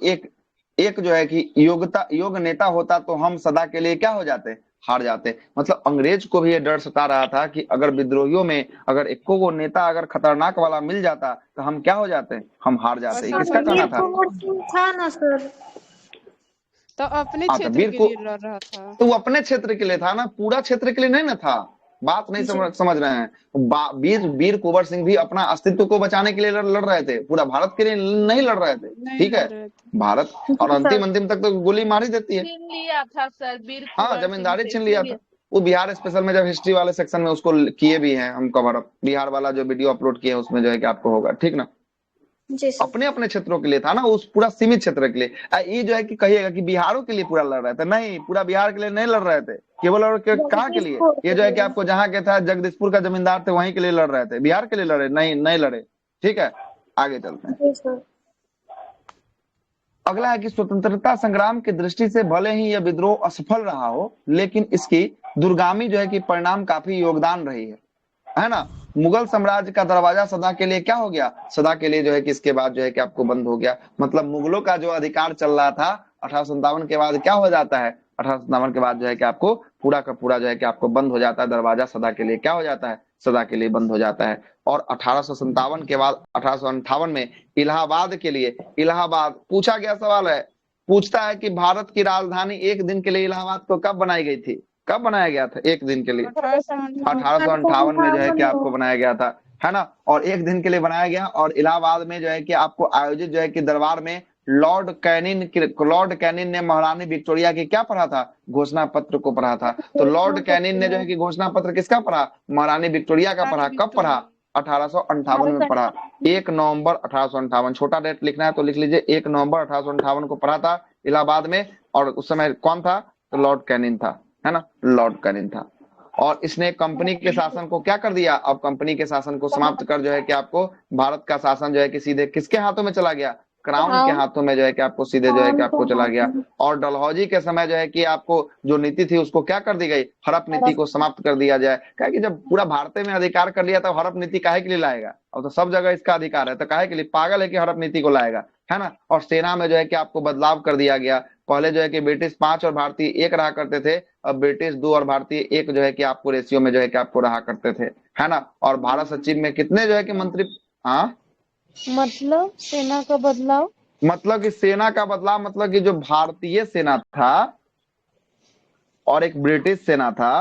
एक जो है कि योग्य नेता होता तो हम सदा के लिए क्या हो जाते, हार जाते। मतलब अंग्रेज को भी ये डर सता रहा था कि अगर विद्रोहियों में अगर इक्को को नेता अगर खतरनाक वाला मिल जाता तो हम क्या हो जाते, हम हार जाते। सर किसका कहना वीर था? कुंवर सिंह था ना सर। तो अपने हाँ, तो क्षेत्र वीर के को लिए लड़ रहा था। तो वो अपने क्षेत्र के लिए था ना, पूरा क्षेत्र के लिए नहीं ना था। बात नहीं समझ रहे हैं। वीर कुंवर सिंह भी अपना अस्तित्व को बचाने के लिए लड़ रहे थे, पूरा भारत के लिए नहीं लड़ रहे थे। नहीं ठीक है, लड़ रहे थे। भारत और अंतिम तक तो गोली मार ही देती है। छीन लिया था सर वीर हाँ, कुंवर सिंह जमींदारी से, छीन लिया था। वो बिहार स्पेशल में जब हिस्ट्री वाले सेक्शन में उसको किए भी हैं हम कवर अप, बिहार वाला जो वीडियो अपलोड किए हैं उसमें जो है कि आपको होगा, ठीक ना। जी सर। अपने अपने क्षेत्रों के लिए था ना, उस पूरा सीमित क्षेत्र के लिए। ये जो है कि कहिएगा कि बिहारों के लिए पूरा लड़ रहे थे, नहीं, पूरा बिहार के लिए नहीं लड़ रहे थे, केवल और कहाँ के लिए, ये जो है कि आपको जहाँ के था जगदीशपुर का जमींदार थे वहीं के लिए लड़ रहे थे, बिहार के लिए लड़े नहीं, नहीं लड़े। ठीक है, आगे चलते हैं। जी सर। अगला है कि स्वतंत्रता संग्राम की दृष्टि से भले ही यह विद्रोह असफल रहा हो, लेकिन इसकी दूरगामी जो है कि परिणाम काफी योगदान रही है ना। मुगल साम्राज्य का दरवाजा सदा के लिए क्या हो गया, सदा के लिए जो है कि इसके बाद जो है कि आपको बंद हो गया। मतलब मुगलों का जो अधिकार चल रहा था 1857 के बाद क्या हो जाता है, 1857 के बाद जो है कि आपको पूरा का पूरा जो है कि आपको बंद हो जाता है, दरवाजा सदा के लिए क्या हो जाता है, सदा के लिए बंद हो जाता है। और 1857 के बाद 1858 में इलाहाबाद के लिए, इलाहाबाद पूछा गया सवाल है, पूछता है कि भारत की राजधानी एक दिन के लिए इलाहाबाद को कब बनाई गई थी, कब बनाया गया था एक दिन के लिए? 1858 में जो है कि आपको बनाया गया था, है ना। और एक दिन के लिए बनाया गया, और इलाहाबाद में जो है कि आपको आयोजित जो है कि दरबार में लॉर्ड कैनिन ने महारानी विक्टोरिया की क्या पढ़ा था, घोषणा पत्र को पढ़ा था। तो लॉर्ड कैनिन ने जो है कि घोषणा पत्र किसका पढ़ा, महारानी विक्टोरिया का पढ़ा। कब पढ़ा, 1858 में पढ़ा, 1 नवंबर 1858। छोटा डेट लिखना है तो लिख लीजिए, 1 नवंबर 1858 को पढ़ा था इलाहाबाद में। और उस समय कौन था, तो लॉर्ड कैनिन था, है ना, लॉर्ड कैनिन था। और इसने कंपनी के शासन को क्या कर दिया, अब कंपनी के शासन को समाप्त कर जो है कि आपको भारत का शासन जो है कि सीधे किसके हाथों में चला गया, क्राउन के हाथों में जो है कि आपको सीधे जो है कि आपको चला गया। और डलहौजी के समय जो है कि आपको जो नीति थी उसको क्या कर दी गई, हड़प नीति को समाप्त कर दिया जाए। क्या कि जब पूरा भारत में अधिकार कर लिया तो हड़प नीति काहे के लिए लाएगा, अब तो सब जगह इसका अधिकार है तो काहे के लिए, पागल है कि हड़प नीति को लाएगा, है ना। और सेना में जो है कि आपको बदलाव कर दिया गया। पहले जो है कि ब्रिटिश 5 और भारतीय 1 रहा करते थे, अब ब्रिटिश 2 और भारतीय 1 जो है कि आपको रेशियो में जो है कि आपको रहा करते थे, है ना। और भारत सचिव में कितने जो है कि मंत्री, हाँ मतलब सेना का बदलाव, मतलब कि सेना का बदलाव, मतलब कि जो भारतीय सेना था और एक ब्रिटिश सेना था,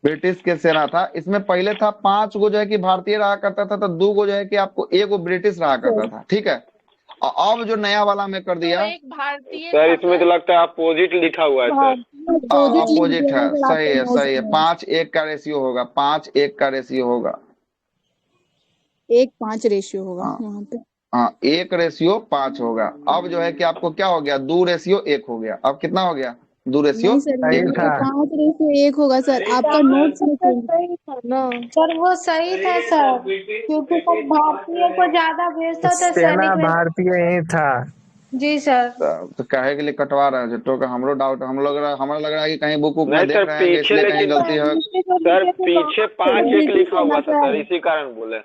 ब्रिटिश के सेना था, इसमें पहले था 5 गो जो है कि भारतीय रहा करता था, तो 2 गो जो है कि आपको 1 गो ब्रिटिश रहा करता था, ठीक है। और अब जो नया वाला में कर दिया, तो एक भारतीय सर था इसमें तो लगता है अपोजिट लिखा हुआ है सर। अपोजिट है, सही है, सही है। 5:1 का रेशियो होगा, 5:1 का रेशियो होगा, 1:5 रेशियो होगा वहां पे। हाँ, 1:5 होगा। अब जो है कि आपको क्या हो गया, 2:1 हो गया। अब कितना हो गया, 2:1 नहीं सर, ये 5:1 होगा सर, आपका नोट्स में सही था ना सर, वो सही था सर, क्योंकि सब भारतीय को ज्यादा भेजता था सेना सैनिक में। भारतीय ही था। जी सर। तो काहे के लिए कटवा रहे हैं तो हमरो डाउट, हमारा लग रहा है कि कहीं बुक में नहीं देख सर, रहे हैं पीछे इसलिए कहीं लेकिन गलती है। सर पीछे 5:1 लिखा हुआ था सर, इसी कारण बोले।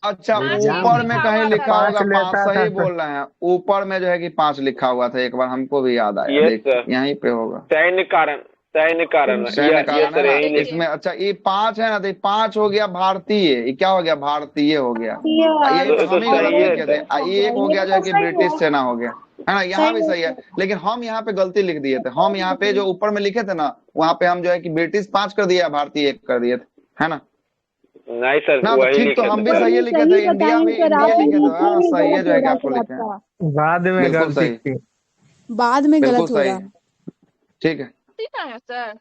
अच्छा, ऊपर में कहीं लिखा होगा 5, सही बोल रहे हैं, ऊपर में जो है कि 5 लिखा हुआ था, एक बार हमको भी याद आया, देखिए यहीं पे होगा, सैन्य कारण है ना इसमें। अच्छा, ये 5 है ना, तो 5 हो गया भारतीय, ये क्या हो गया, भारतीय हो गया, यही पे हम ही गलत लिखे थे। ये 1 हो गया जो है कि ब्रिटिश सेना हो गया, है ना, यहाँ भी सही है। लेकिन हम यहाँ पे गलती लिख दिए थे, हम यहाँ पे जो ऊपर में लिखे थे ना, वहाँ पे हम जो है कि ब्रिटिश 5 कर दिया, भारतीय 1 कर दिए थे, है ना। नहीं सर, ना तो ठीक, तो हम भी सही लिखे थे, इंडिया भी इंडिया लिखे थे, हाँ सही है जो है कि आपको लिखे हैं, बाद में बिल्कुल गलती सही, थी, बाद में बिल्कुल गलत सही, होगा। ठीक है। सर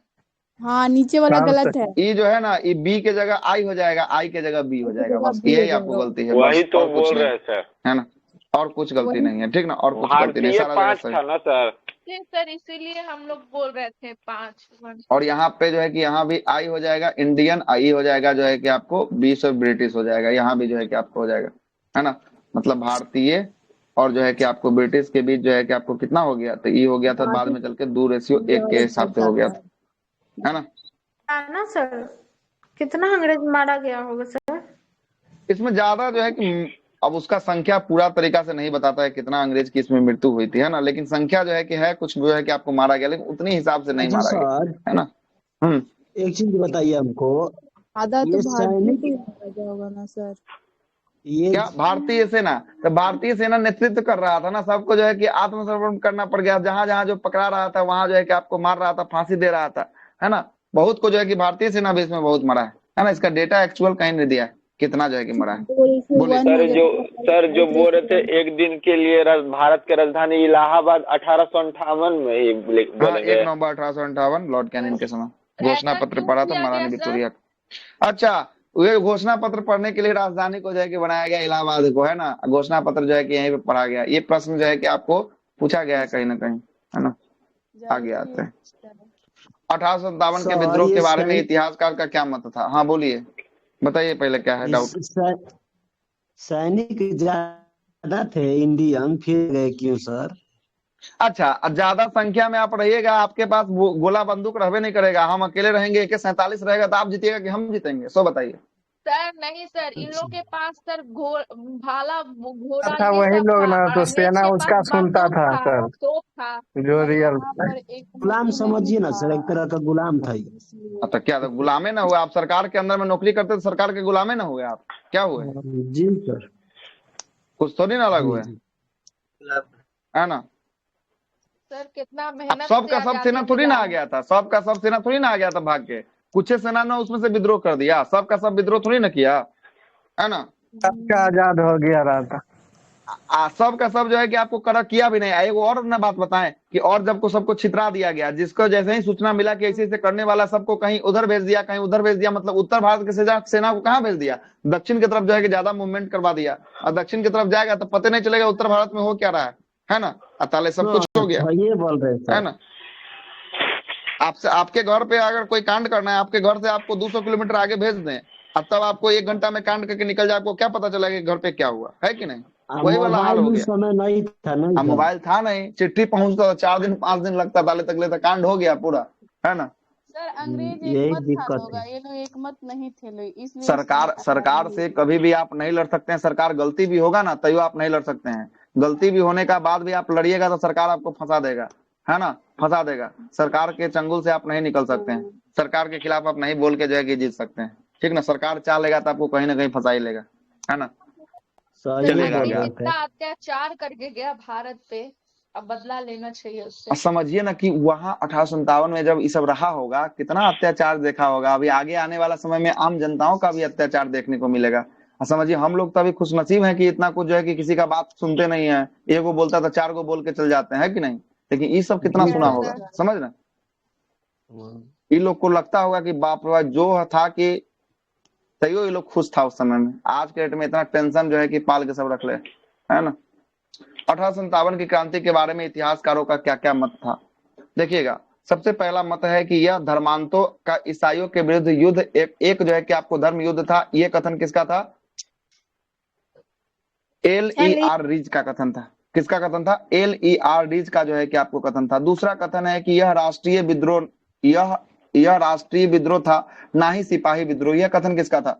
हाँ, नीचे वाला गलत है। ई जो है ना, ई बी के जगह आई हो जाएगा, आई के जगह बी हो जाएगा, बस यही आपको गलती है, वही बस तो और कुछ बोल नहीं, रहे सर, है ना, और कुछ गलती नहीं है, ठीक ना, और कुछ गलती नहीं, भारतीय सारा जगह 5 सही। था ना सर। सर इसीलिए हम लोग बोल रहे थे 5। और यहाँ पे जो है कि यहाँ भी आई हो जाएगा, इंडियन आई हो जाएगा जो है कि आपको 20 और ब्रिटिश हो जाएगा, यहाँ भी जो है कि आपको हो जाएगा, है ना। मतलब भारतीय और जो है कि आपको ब्रिटिश के बीच जो है कि आपको कितना हो गया, तो ई हो गया था, बाद में चल के 2:1 के हिसाब से हो गया था, है ना। ना सर, कितना अंग्रेज मारा गया होगा सर? इसमें ज्यादा जो है कि अब उसका संख्या पूरा तरीका से नहीं बताता है कितना अंग्रेज की इसमें मृत्यु हुई थी, है ना, लेकिन संख्या जो है कि है कुछ जो है कि आपको मारा गया, लेकिन उतनी हिसाब से नहीं अच्छा मारा गया, सर, है ना। एक चीज बताइए हमको, आधा तो ये भारतीय सैनिक को ही मारा गया होगा ना सर। ये क्या भारतीय सेना, तो भारतीय सेना नेतृत्व कर रहा था ना, सबको जो है कि आत्मसमर्पण करना पड़ गया, जहां जहां जो पकड़ा रहा था वहां जो है कि आपको मार रहा था, फांसी दे रहा था, है ना। बहुत को जो है कि भारतीय सेना भी इसमें बहुत मरा है ना। इसका डेटा एक्चुअल कहीं नहीं दिया है कितना जो है कि मरा है। बोलिए। सर जो बोल रहे थे एक दिन के लिए भारत की राजधानी इलाहाबाद 1858 में ही बोले हाँ, गए। 1 नवंबर 1858 लॉर्ड कैनिंग के समय घोषणा पत्र पढ़ा था महारानी विक्टोरिया। अच्छा, ये घोषणा पत्र पढ़ने के लिए राजधानी को जो है कि बनाया गया इलाहाबाद को, है ना। घोषणा पत्र जो है कि यहीं पे पढ़ा गया। ये प्रश्न जो है कि आपको पूछा गया है कहीं ना कहीं, है ना। आगे आते हैं 1857 के विद्रोह के बारे में इतिहासकार का क्या मत था। हाँ बोलिए, बताइए पहले क्या है डाउट। सैनिक ज्यादा थे इंडियन, फिर गए क्यों सर? अच्छा, ज्यादा संख्या में आप रहिएगा, आपके पास गोला बंदूक रहबे नहीं करेगा, हम अकेले रहेंगे, AK-47 रहेगा, तो आप जीतिएगा कि हम जीतेंगे, सो बताइए। सर नहीं सर, इन लोग के पास सर भाला घोड़ा था ये वही सब लोग था, ना, और तो अंग्रेज सेना के उसका पास सुनता बंदूक था था, सर, तोप था। जो रियल गुलाम समझिए ना सर, एक तरह का गुलाम था ये। तो क्या तो गुलामे ना हुए आप? सरकार के अंदर में नौकरी करते तो सरकार के गुलामे ना हुए आप? क्या हुए? जी सर, कुछ थोड़ी ना अलग हुए, है ना। सर कितना अब मेहनत सबका से सब आजादी सेना थोड़ी ना मिला आ है। गया था, सबका सब सेना थोड़ी ना आ गया था भाग के। कुछ सेना ने उसमें से विद्रोह कर दिया, सबका सब विद्रोह थोड़ी ना किया, है ना। सबका आजाद हो गया रहा था। सबका सब जो है कि आपको कड़ा किया भी नहीं। एक और ना बात बताएं कि और जब को सबको छितरा दिया गया, जिसको जैसे ही सूचना मिला कि ऐसे ऐसे करने वाला, सबको कहीं उधर भेज दिया, कहीं उधर भेज दिया, मतलब उत्तर भारत की सेना को कहाँ भेज दिया? दक्षिण की तरफ जो है कि ज्यादा मूवमेंट करवा दिया। और दक्षिण की तरफ जाएगा तो पता नहीं चलेगा उत्तर भारत में हो क्या रहा है ना। ताले सब कुछ हो गया, ये बोल रहे है ना। आपसे आपके घर पे अगर कोई कांड करना है, आपके घर से आपको 200 किलोमीटर आगे भेज दें, अब तब आपको 1 घंटा में कांड करके निकल जाए, आपको क्या पता चलेगा कि घर पे क्या हुआ है कि नहीं? वही वाला हाल हो गया। समय नहीं था ना, अब मोबाइल था नहीं, चिट्ठी पहुंचता था 4 दिन 5 दिन लगता था, तक लेता कांड हो गया पूरा, है ना। सर अंग्रेज यही एक मत था दिक्कत लोग, है। ये लोग एक मत नहीं थे लोग, इसलिए सरकार से कभी भी आप नहीं लड़ सकते हैं। सरकार गलती भी होगा ना तैयो आप नहीं लड़ सकते हैं। गलती भी होने का बाद भी आप लड़िएगा तो सरकार आपको फंसा देगा, है ना, फंसा देगा। सरकार के चंगुल से आप नहीं निकल सकते हैं। सरकार के खिलाफ आप नहीं बोल के जो है कि जीत सकते हैं, ठीक ना। सरकार चाह लेगा तो आपको कहीं ना कहीं फंसा ही लेगा, है ना। चलेगा आगे। इतना अत्याचार करके गया भारत पे, अब बदला लेना चाहिए उससे। समझिए ना कि वहां 1857 में जब ये सब रहा होगा, कितना अत्याचार देखा होगा। अभी आगे आने वाला समय में आम जनताओं का भी अत्याचार देखने को मिलेगा। समझिए, हम लोग तो अभी खुशनसीब हैं कि इतना कुछ जो है कि किसी का बात सुनते नहीं है। एक को बोलता था 4 को बोल के चल जाते हैं, कि नहीं। लेकिन ये सब कितना सुना होगा, समझ ना। ये लोग को लगता होगा कि बाप रे, जो था कि तैयो ये लोग खुश था उस समय में। आज के डेट में इतना टेंशन जो है कि पाल के सब रख ले, है ना। 1857 की क्रांति के बारे में इतिहासकारों का क्या क्या मत था, देखिएगा। सबसे पहला मत है कि यह धर्मांतों का ईसाइयों के विरुद्ध युद्ध एक जो है कि आपको धर्म युद्ध था। ये कथन किसका था? LER रीज का कथन था। किसका कथन था? LER रीज का जो है कि आपको कथन था। दूसरा कथन है कि यह राष्ट्रीय विद्रोह, यह राष्ट्रीय विद्रोह था, ना ही सिपाही विद्रोह। यह कथन किसका था?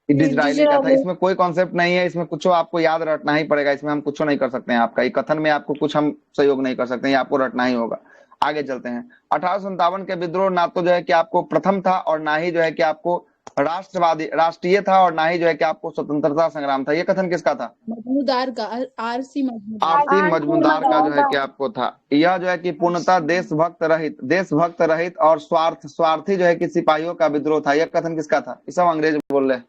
डिजरायली का था। इसमें कोई कॉन्सेप्ट नहीं है, इसमें कुछ आपको याद रटना ही पड़ेगा। इसमें हम कुछ नहीं कर सकते हैं। आपका ये कथन में आपको कुछ हम सहयोग नहीं कर सकते हैं, आपको रटना ही होगा। आगे चलते हैं। 1857 के विद्रोह ना तो जो है कि आपको प्रथम था, और ना ही जो है कि आपको राष्ट्रीय था, और ना ही जो है कि आपको स्वतंत्रता संग्राम था। ये कथन किसका था? मजमूदार का, आरसी मजमूदार का जो है कि आपको था। यह जो है कि पूर्णतः देशभक्त रहित और स्वार्थी जो है कि सिपाहियों का विद्रोह था। यह कथन किसका था? ये सब अंग्रेज बोल रहे।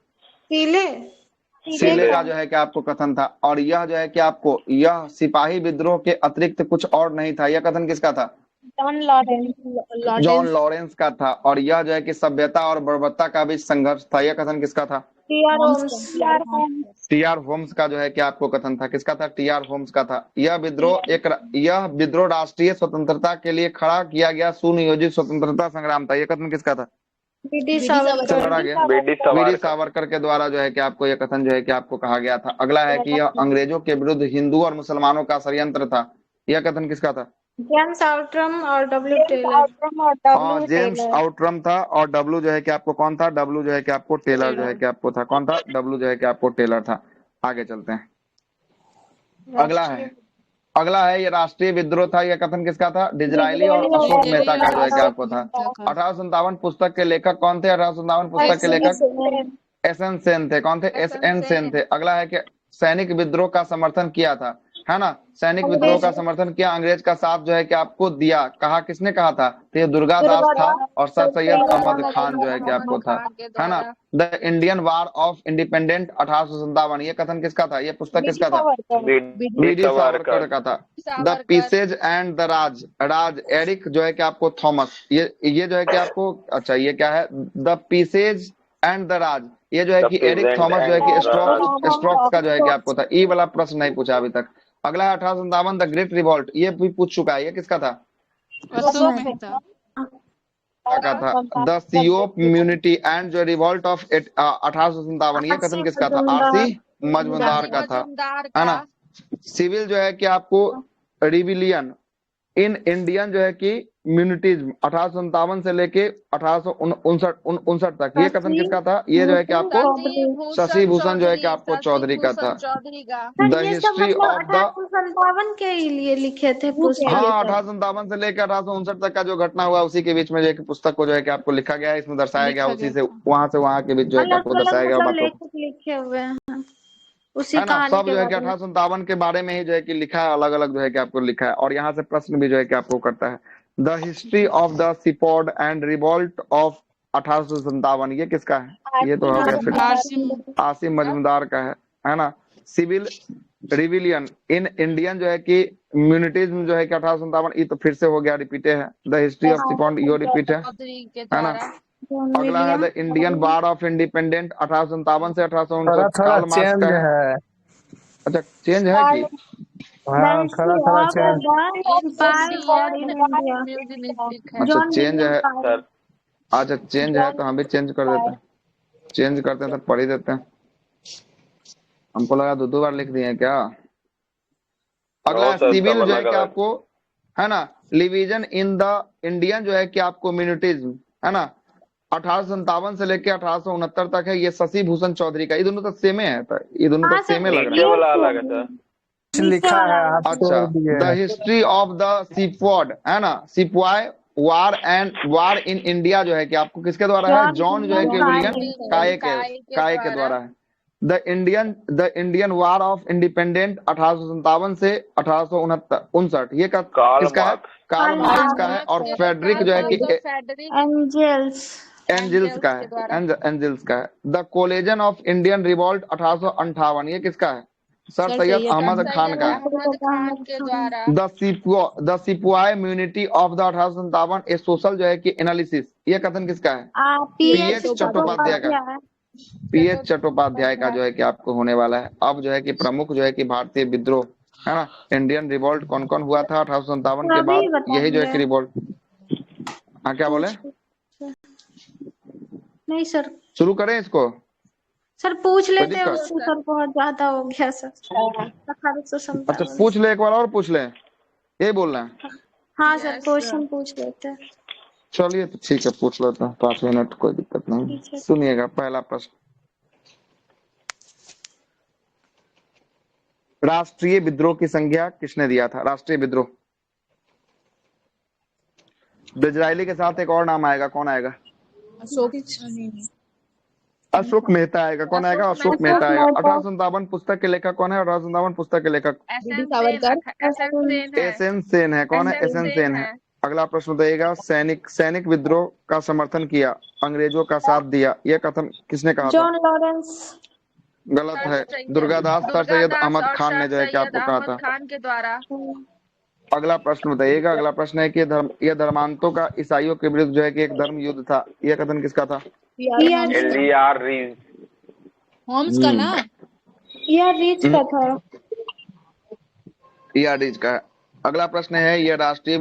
सीले का जो है कि आपको कथन था। और यह जो है कि आपको यह सिपाही विद्रोह के अतिरिक्त कुछ और नहीं था। यह कथन किसका था? जॉन लॉरेंस का था। और यह जो है कि सभ्यता और बर्बरता का बीच संघर्ष था। यह कथन किसका था? TR होम्स का जो है कि आपको कथन था। किसका था? TR होम्स का था। यह विद्रोह राष्ट्रीय स्वतंत्रता के लिए खड़ा किया गया सुनियोजित स्वतंत्रता संग्राम था। यह कथन किसका था? बीडी सावरकर के द्वारा जो है कि आपको यह कथन जो है कि आपको कहा गया था। अगला है कि यह अंग्रेजों के विरुद्ध हिंदू और मुसलमानों का षड्यंत्र था। यह कथन किसका था? जेम्स आउटरम और डब्ल्यू टेलर। और जेम्स आउटरम था और डब्ल्यू जो है कि आपको कौन था? डब्ल्यू जो है कि आपको टेलर जो है कि आपको था। कौन था? डब्ल्यू जो है कि आपको टेलर था। आगे चलते हैं। अगला है ये राष्ट्रीय विद्रोह था। यह कथन किसका था? डिजरायली और अशोक मेहता का जो है कि आपको था। 1857 पुस्तक के लेखक कौन थे? 1857 पुस्तक के लेखक एसएन सेन थे। कौन थे? एसएन सेन थे। अगला है कि सैनिक विद्रोह का समर्थन किया था, है ना? सैनिक विद्रोह का समर्थन किया, अंग्रेज का साथ जो है कि आपको दिया। कहा, किसने कहा था? तो ये दुर्गादास था और सर सैयद अहमद खान जो है कि आपको था, है ना? The Indian war of independent 1857, ये कथन किसका था? ये पुस्तक किसका था? वीडी सावरकर का था। The pieces and the Raj, Raj Eric जो है कि आपको थॉमस, ये जो है कि आपको, अच्छा ये क्या है? द पीसेज एंड द राज, ये जो है कि एरिक थॉमस जो है कि स्ट्रोक्स का जो है कि आपको था। ई वाला प्रश्न नहीं पूछा अभी तक। अगला है 1857 द ग्रेट रिवॉल्ट, ये भी पूछ चुका है। ये किसका था? अशोक मेहता का था। द सियोप म्यूनिटी एंड जो रिवॉल्ट ऑफ 1857, ये कथन किसका था? आरसी मजमुंदार का था, है ना? सिविल जो है कि आपको रिविलियन इन इंडियन जो है कि म्यूनिटीज 1857 से लेके 1859 तक, ये कथन किसका था? ये जो है कि आपको शशि भूषण जो है कि आपको चौधरी का था। द हिस्ट्री ऑफ द 1857 के लिए लिखे थे पुस्तक। हाँ, 1857 से लेकर 1859 तक का जो घटना हुआ उसी के बीच में जो है कि पुस्तक को जो है कि आपको लिखा गया है। इसमें दर्शाया गया उसी से वहां के बीच जो है कि आपको दर्शाया गया बातों को, लिखे हुए हैं उसी है ना? कहानी सब के जो है कि बारे में। 1857 के बारे में ही जो है कि लिखा है, अलग अलग जो है कि आपको लिखा है। और यहाँ से प्रश्न भी जो है कि आपको करता है। The history of the sepoy and revolt of 1857, ये किसका है? ये तो हो गया फिर आसिम मजमुदार का है ना? सिविल रिविलियन इन इंडियन जो है कि म्यूनिटीज जो है कि 1857, ये तो फिर से हो गया, रिपीटे है। द हिस्ट्री ऑफ सीपोर्ड, यो रिपीट है ना? अगला है the Indian war of independent 1857 से 1859, थोड़ा कार्ल मार्क्स चेंज का है। है। अच्छा, चेंज है कि? हाँ, थोड़ा चेंज। अच्छा, चेंज है सर। अच्छा, चेंज है तो हम भी चेंज कर देते हैं। चेंज करते हैं तो पढ़ ही देते हैं। हमको लगा दो बार लिख दिए हैं क्या? अगला सिविल जो है कि आपको, है ना? लिविजन इन द इंडियन जो है कि आपको म्यूनिटीज, है ना? 1857 से लेके 1869 तक है। ये शशि भूषण चौधरी का। ये दोनों तो सेमे है, ये दोनों तो सेमे लग रहा है। लिखा है आप अच्छा, द हिस्ट्री ऑफ द सिपवाड, है ना? सिपवाय war and war in India जो है कि आपको किसके द्वारा है? जॉन जो है कि विलियम काय के द्वारा है। The Indian war of independent 1857 से 1859, ये किसका है? कार्ल मार्क्स का है। और फेडरिक जो है कि एंजिल्स का है। एंजिल्स का है। The collagen of Indian revolt 1858, ये किसका है? सर सैयद अहमद खान का है। The sepoy mutiny of the 1857 a social जो है कि एनालिसिस, ये कथन किसका है? पीएच चट्टोपाध्याय का। पीएच चट्टोपाध्याय का जो है कि आपको होने वाला है। अब जो है कि प्रमुख जो है कि भारतीय विद्रोह, है ना? इंडियन रिवॉल्ट कौन कौन हुआ था 1857 के बाद? यही जो है कि रिवॉल्ट। हाँ, क्या बोले? नहीं सर, शुरू करें इसको? सर पूछ लेते हैं उससे, सर बहुत ज्यादा हो गया सर। 1857। अच्छा, पूछ ले, एक बार और पूछ ले, यही बोलना है। हाँ सर, क्वेश्चन पूछ लेते हैं। चलिए तो ठीक है, पूछ लेता हूँ, 5 मिनट, कोई दिक्कत नहीं। सुनिएगा पहला प्रश्न। राष्ट्रीय विद्रोह की संज्ञा किसने दिया था? राष्ट्रीय विद्रोह, डिजरायली के साथ एक और नाम आएगा, कौन आएगा? अशोक मेहता आएगा। कौन आएगा? अशोक मेहता आएगा। 1857 पुस्तक के लेखक कौन है? 1857 पुस्तक के लेखक एसएन सेन है। कौन है? एसएन सेन है। अगला प्रश्न बताइएगा, सैनिक विद्रोह का समर्थन किया, अंग्रेजों का साथ दिया, यह कथन किसने कहा था? John Lawrence. गलत है, दुर्गादास सर सैयद अहमद खान ने जो है कि आपको कहा था। खान के द्वारा। अगला प्रश्न बताइएगा। अगला प्रश्न है कि यह धर्मांतों का ईसाइयों के विरुद्ध जो है कि एक धर्म युद्ध था, यह कथन किसका था? होम्स का ना? रीच का था। रीच का है। अगला प्रश्न है, यह राष्ट्रीय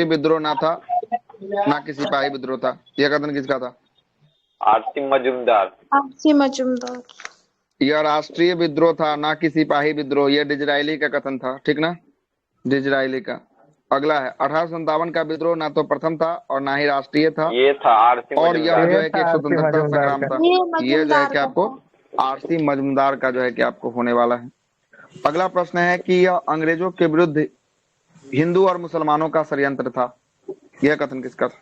विद्रोह ना था, ना कि सिपाही विद्रोह था, यह कथन किसका था? आरसी मजूमदार। यह राष्ट्रीय विद्रोह था, ना कि सिपाही विद्रोह, यह डिजरायली का कथन था, ठीक ना? डिजराइली का। अगला है 1857 का विद्रोह ना तो प्रथम था और ना ही राष्ट्रीय था, ये था आरसी और यह मजूमदार। जो है कि एक स्वतंत्रता संग्राम था। ये जो है कि आपको आरसी मजूमदार का जो है कि आपको होने वाला है। अगला प्रश्न है कि यह अंग्रेजों के विरुद्ध हिंदू और मुसलमानों का षड्यंत्र था। यह कथन किसका था?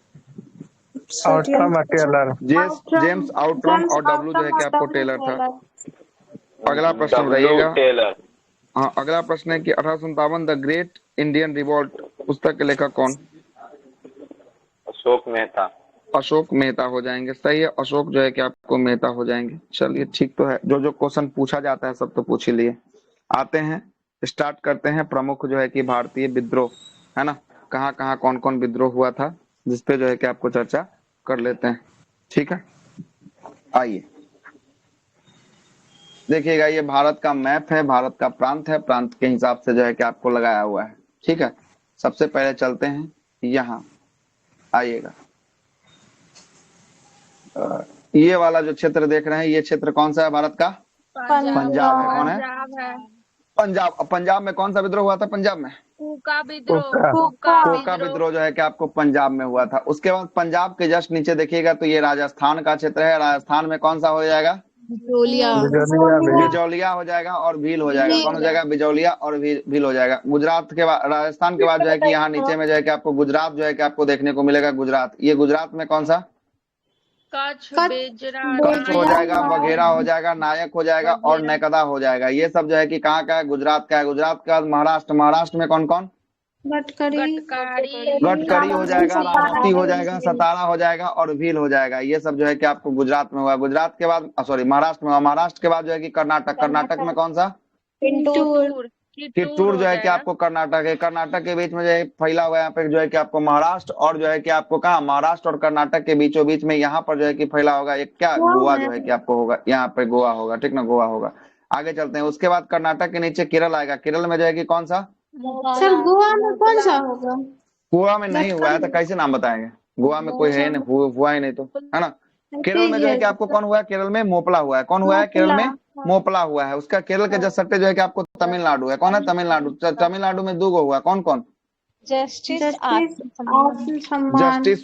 जेम्स आउटरम और डब्ल्यू जो है कि आपको टेलर था। अगला प्रश्न बताइएगा। टेलर। हाँ, अगला प्रश्न है कि 1857 द ग्रेट इंडियन रिवॉल्ट पुस्तक के लेखक कौन? अशोक मेहता। अशोक मेहता हो जाएंगे, सही है। अशोक जो है कि आपको मेहता हो जाएंगे। चलिए ठीक तो है, जो जो क्वेश्चन पूछा जाता है सब तो पूछ ही लिए। आते हैं, स्टार्ट करते हैं प्रमुख जो है कि भारतीय विद्रोह, है ना, कहाँ कहाँ कौन कौन विद्रोह हुआ था, जिसपे जो है कि आपको चर्चा कर लेते हैं। ठीक है, आइए देखिएगा, ये भारत का मैप है, भारत का प्रांत है, प्रांत के हिसाब से जो है कि आपको लगाया हुआ है। ठीक है, सबसे पहले चलते हैं यहाँ, आइएगा। ये वाला जो क्षेत्र देख रहे हैं, ये क्षेत्र कौन सा है भारत का? पंजाब है। कौन है? पंजाब। पंजाब में कौन सा विद्रोह हुआ था? पंजाब में कूका विद्रोह। कोका विद्रोह जो है कि आपको पंजाब में हुआ था। उसके बाद पंजाब के जस्ट नीचे देखिएगा तो ये राजस्थान का क्षेत्र है। राजस्थान में कौन सा हो जाएगा? बिजौलिया हो जाएगा और भील हो जाएगा। कौन हो जाएगा? बिजौलिया और भील हो जाएगा। गुजरात के बाद, राजस्थान के बाद जो है कि यहाँ नीचे में जो है कि आपको गुजरात जो है कि आपको देखने को मिलेगा। गुजरात, ये गुजरात में कौन सा? कच्छ हो जाएगा, बघेरा हो जाएगा, नायक हो जाएगा और नैकदा हो जाएगा। ये सब जो है कि कहाँ का है? गुजरात का है। गुजरात के बाद महाराष्ट्र। महाराष्ट्र में कौन कौन? गडकरी हो जाएगा, राजौती हो जाएगा, सतारा हो जाएगा और भील हो जाएगा। ये सब जो है कि आपको गुजरात में हुआ। गुजरात के बाद सॉरी महाराष्ट्र में हुआ। महाराष्ट्र के बाद जो है कि कर्नाटक। कर्नाटक में कौन सा? कित्तूर जो है कि आपको कर्नाटक है। कर्नाटक के बीच में जो है फैला हुआ है, यहाँ पे जो है कि आपको महाराष्ट्र और जो है कि आपको कहाँ? महाराष्ट्र और कर्नाटक के बीचों बीच में यहाँ पर जो है कि फैला होगा एक क्या? गोवा जो है कि आपको होगा, यहाँ पे गोवा होगा। ठीक ना, गोवा होगा। आगे चलते हैं, उसके बाद कर्नाटक के नीचे केरल आएगा। केरल में जो है कि कौन सा? सर गोवा में कौन सा होगा? गोवा में नहीं हुआ है तो कैसे नाम बताएंगे? गोवा में कोई है नहीं, हुआ ही नहीं तो, है ना। केरल में जो है कि आपको कौन हुआ है? केरल में मोपला हुआ है। कौन हुआ है? केरल में मोपला हुआ है। उसका केरल के जस्ट सट्टे जो है कि आपको तमिलनाडु है। कौन है? तमिलनाडु। तमिलनाडु में 2 हुआ है। कौन कौन? जस्टिस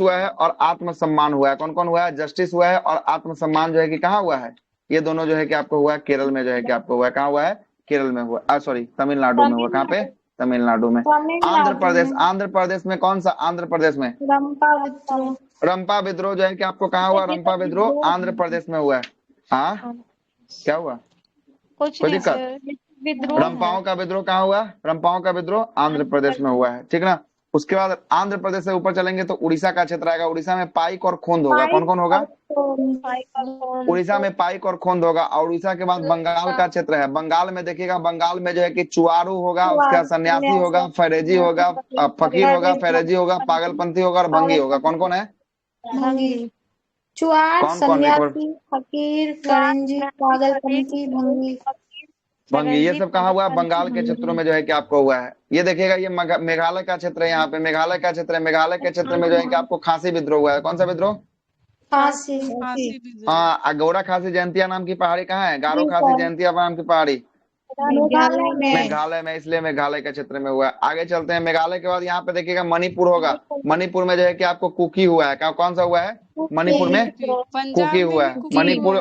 हुआ है और आत्मसम्मान हुआ है। कौन कौन हुआ है? जस्टिस हुआ है और आत्मसम्मान जो है कि कहाँ हुआ है? ये दोनों जो है कि आपको हुआ है केरल में, जो है कि आपको हुआ है। कहाँ हुआ है? केरल में हुआ, सॉरी तमिलनाडु में हुआ। कहाँ पे? तमिलनाडु में। आंध्र प्रदेश। आंध्र प्रदेश में कौन सा? आंध्र प्रदेश में रंपा विद्रोह जो है कि आपको कहाँ हुआ? रंपा विद्रोह आंध्र प्रदेश में हुआ है। हाँ, क्या हुआ? कोई दिक्कत? रंपाओं का विद्रोह कहाँ हुआ? रंपाओं का विद्रोह आंध्र प्रदेश में हुआ है। ठीक ना। उसके बाद आंध्र प्रदेश से ऊपर चलेंगे तो उड़ीसा का क्षेत्र आएगा। उड़ीसा में पाइक और खोंद होगा। कौन कौन होगा? उड़ीसा में पाइक और खोंद होगा। और उड़ीसा के बाद बंगाल का क्षेत्र है। बंगाल में देखिएगा, बंगाल में जो है कि चुआरू होगा, उसका सन्यासी होगा, फैरेजी होगा, फकीर होगा, फैरेजी होगा, पागलपंथी होगा और भंगी होगा। कौन कौन है? चुआर, सन्यासी, फकीर, फरेंजी, पागलपंथी, भंगी। ये सब कहाँ हुआ? बंगाल के क्षेत्रों में जो है कि आपको हुआ है। ये देखिएगा, ये मेघालय का क्षेत्र है। यहाँ पे मेघालय का क्षेत्र है। मेघालय के क्षेत्र में जो है कि आपको खासी विद्रोह हुआ है। कौन सा विद्रोह? खासी। हाँ, अगोरा खासी जयंतिया नाम की पहाड़ी कहाँ है? गारो खासी जयंतिया नाम की पहाड़ी मेघालय में, इसलिए मेघालय के क्षेत्र में हुआ है। आगे चलते हैं। मेघालय के बाद यहाँ पे देखिएगा मणिपुर होगा। मणिपुर में जो है कि आपको कुकी हुआ है। कौन सा हुआ है? मणिपुर में कुकी हुआ है। मणिपुर,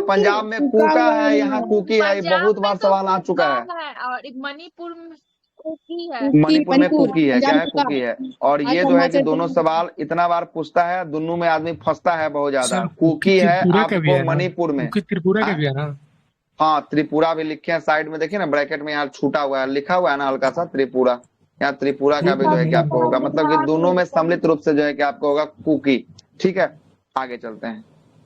पंजाब में कुका है, यहाँ कुकी है। बहुत बार सवाल आ चुका है। और मणिपुर में कुकी है। मणिपुर में कुकी है। क्या है? कुकी है। और ये जो है कि दोनों सवाल इतना बार पूछता है, दोनों में आदमी फंसता है बहुत ज्यादा। कुकी है आपको मणिपुर में। त्रिपुरा का भी है ना? हाँ, त्रिपुरा भी लिखे हैं साइड में, देखिए ना ब्रैकेट में यहाँ छूटा हुआ है, लिखा हुआ है ना हल्का सा त्रिपुरा। यहाँ त्रिपुरा का भी जो है कि आपको होगा, मतलब कि दोनों में सम्मिलित रूप से जो है कि आपको होगा कुकी। ठीक है, आगे चलते हैं।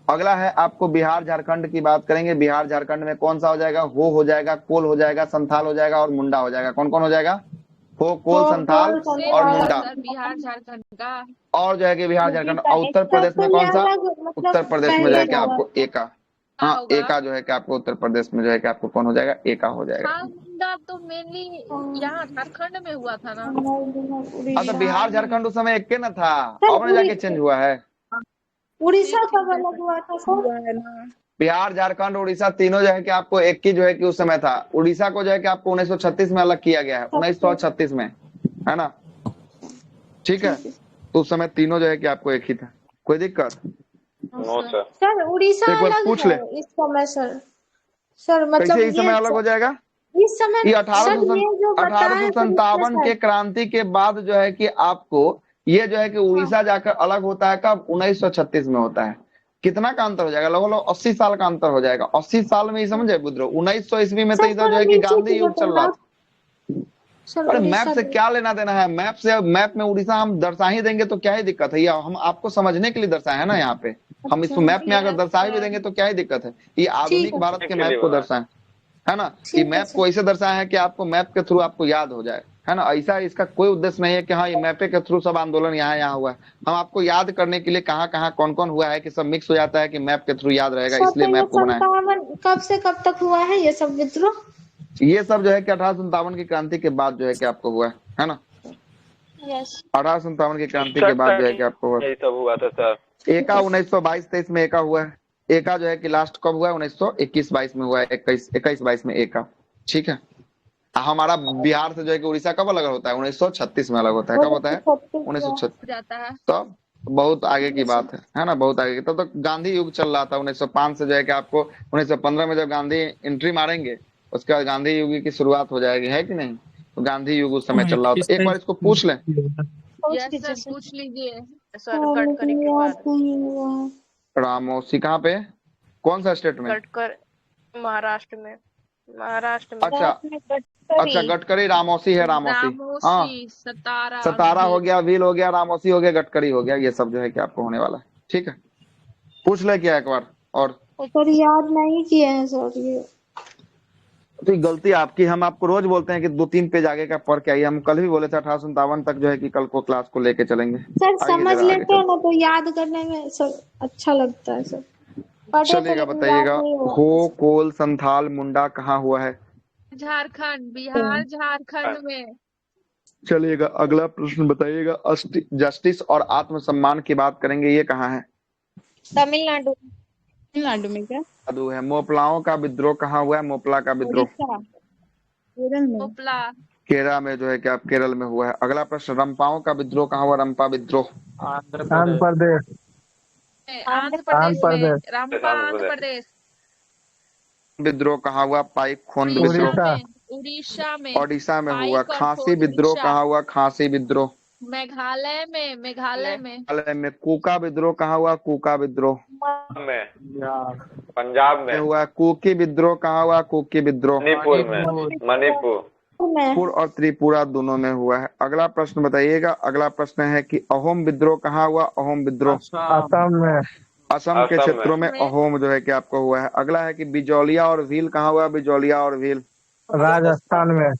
अगला है आपको बिहार झारखंड की बात करेंगे। बिहार झारखंड में कौन सा हो जाएगा? हो जाएगा, कोल हो जाएगा, संथाल हो जाएगा और मुंडा हो जाएगा। कौन कौन हो जाएगा? हो, कोल, संथाल और मुंडा। बिहार झारखंड का और जो है कि बिहार झारखंड। और उत्तर प्रदेश में कौन सा? उत्तर प्रदेश में जो है कि आपको एका। हाँ, एका जो है कि आपको उत्तर प्रदेश में जो है कि आपको कौन हो जाएगा? एका हो जाएगा। हाँ, मुंडा तो मेनली यहाँ झारखंड में हुआ था ना। तो बिहार झारखंड उस समय एक के ना था, अब जाके चेंज हुआ है। उड़ीसा का अलग हुआ था। बिहार झारखंड उड़ीसा तीनों जो है कि आपको एक ही जो है कि उस समय था। उड़ीसा को जो है कि आपको 1936 में अलग किया गया है, 1936 में, है ना? ठीक है, तो उस समय तीनों जो है कि आपको एक ही था। कोई दिक्कत? No sir. सर उड़ीसा एक बार अलग पूछ है ले, इस समय सर। सर मतलब कैसे इस समय अलग हो जाएगा? इस समय ये सर ये जो बताए सर इसमें 1857 के क्रांति के बाद जो है कि आपको ये जो है कि उड़ीसा जाकर अलग होता है कब? 1936 में होता है। कितना का अंतर हो जाएगा? लगभग 80 साल का अंतर हो जाएगा। 80 साल में ही समझे बुद्रो, 1900 ईस्वी में तो सर इधर जो थोड़ा है कि नीचे गांधी की युग चल रहा था। सर अरे मैप उड़ीसा से क्या लेना देना है? मैप से, मैप में उड़ीसा हम दर्शा ही देंगे तो क्या ही दिक्कत है? ये हम आपको समझने के लिए दर्शाए है ना यहाँ पे। हम इसको मैप में अगर दर्शा भी देंगे तो क्या ही दिक्कत है? ये आधुनिक भारत के मैप को दर्शाए, है ना? कि मैप को ऐसे दर्शाया है कि आपको मैप के थ्रू आपको याद हो जाए, है ना? ऐसा इसका कोई उद्देश्य नहीं है कि हाँ ये मैपे के थ्रू सब आंदोलन यहाँ यहाँ हुआ है। हम आपको याद करने के लिए कहाँ कहाँ कौन कौन हुआ है कि सब मिक्स हो जाता है कि मैप के थ्रू याद रहेगा, सर इसलिए तो ये मैप को बनाया। 57 कब से कब तक हुआ है ये सब विद्रोह? ये सब जो है कि 1857 की क्रांति के बाद जो है कि आपको हुआ है ना? यस। 1857 की क्रांति के बाद जो है कि आपको हुआ। यही सब हुआ था सर। एका 1922-23 में एका हुआ है। एका जो है कि लास्ट कब हुआ है? 1921-22 में हुआ है, 21-22 में एका। ठीक है, हमारा बिहार से जो है कि उड़ीसा कब अलग होता है? 1936 में अलग होता है। कब होता है? 1936 जाता है। तब बहुत आगे की बात है ना? बहुत आगे की। तब तो गांधी युग चल रहा था। 1905 से जो है कि आपको 1915 में जब गांधी एंट्री मारेंगे उसके बाद गांधी युग की शुरुआत हो जाएगी, है कि नहीं? तो गांधी युग उस समय चल रहा था। एक बार इसको पूछ लें। यस सर, पूछ लीजिए सर। गडकरी के बाद रामोसी कहाँ पे? कौन सा स्टेट में? गडकर महाराष्ट्र में। अच्छा अच्छा, गडकरी रामोसी है। रामोसी, हाँ। सतारा हो गया, व्हील हो गया, रामोसी हो गया, गडकरी हो गया। ये सब जो है कि आपको होने वाला है। ठीक है, पूछ ले क्या एक बार और। सर याद नहीं किए हैं सर ये। तो ये गलती आपकी। हम आपको रोज बोलते हैं कि 2-3 पेज आगे का पढ़ के आइए। हम कल भी बोले थे 1857 तक जो है कि कल को क्लास को लेके चलेंगे। सर समझ लेते हैं ना तो याद करने में सर अच्छा लगता है सर। चलिएगा, बताइएगा। हो, कोल, संथाल, मुंडा कहाँ हुआ है? झारखंड, बिहार झारखंड में। चलिएगा, अगला प्रश्न बताइएगा। जस्टिस और आत्मसम्मान की बात करेंगे, ये कहाँ है? तमिलनाडु। तमिलनाडु में क्या? तमिलनाडु है। मोपलाओं का विद्रोह कहाँ हुआ है? मोपला का विद्रोह केरल में। मोपला केरल में जो है कि आप केरल में हुआ है। अगला प्रश्न, रंपाओं का विद्रोह कहाँ हुआ? रंपा विद्रोह आंध्र प्रदेश। आंध्र प्रदेश। रंपा आंध्र प्रदेश। विद्रोह कहाँ हुआ? पाइक खोंद विद्रोह उड़ीसा में। ओडिशा में हुआ। खांसी विद्रोह कहाँ हुआ? खांसी विद्रोह मेघालय में। मेघालय में। कूका विद्रोह कहाँ हुआ? कूका विद्रोह में। पंजाब में हुआ। कुकी विद्रोह कहाँ हुआ? कुकी विद्रोह मणिपुर में। मणिपुर और त्रिपुरा दोनों में हुआ है। अगला प्रश्न बताइएगा। अगला प्रश्न है कि अहोम विद्रोह कहाँ हुआ? अहोम विद्रोह असम में। असम के क्षेत्रों में अहोम जो है कि आपको हुआ है। अगला है कि बिजौलिया और भील कहाँ हुआ? बिजौलिया और भील राजस्थान में।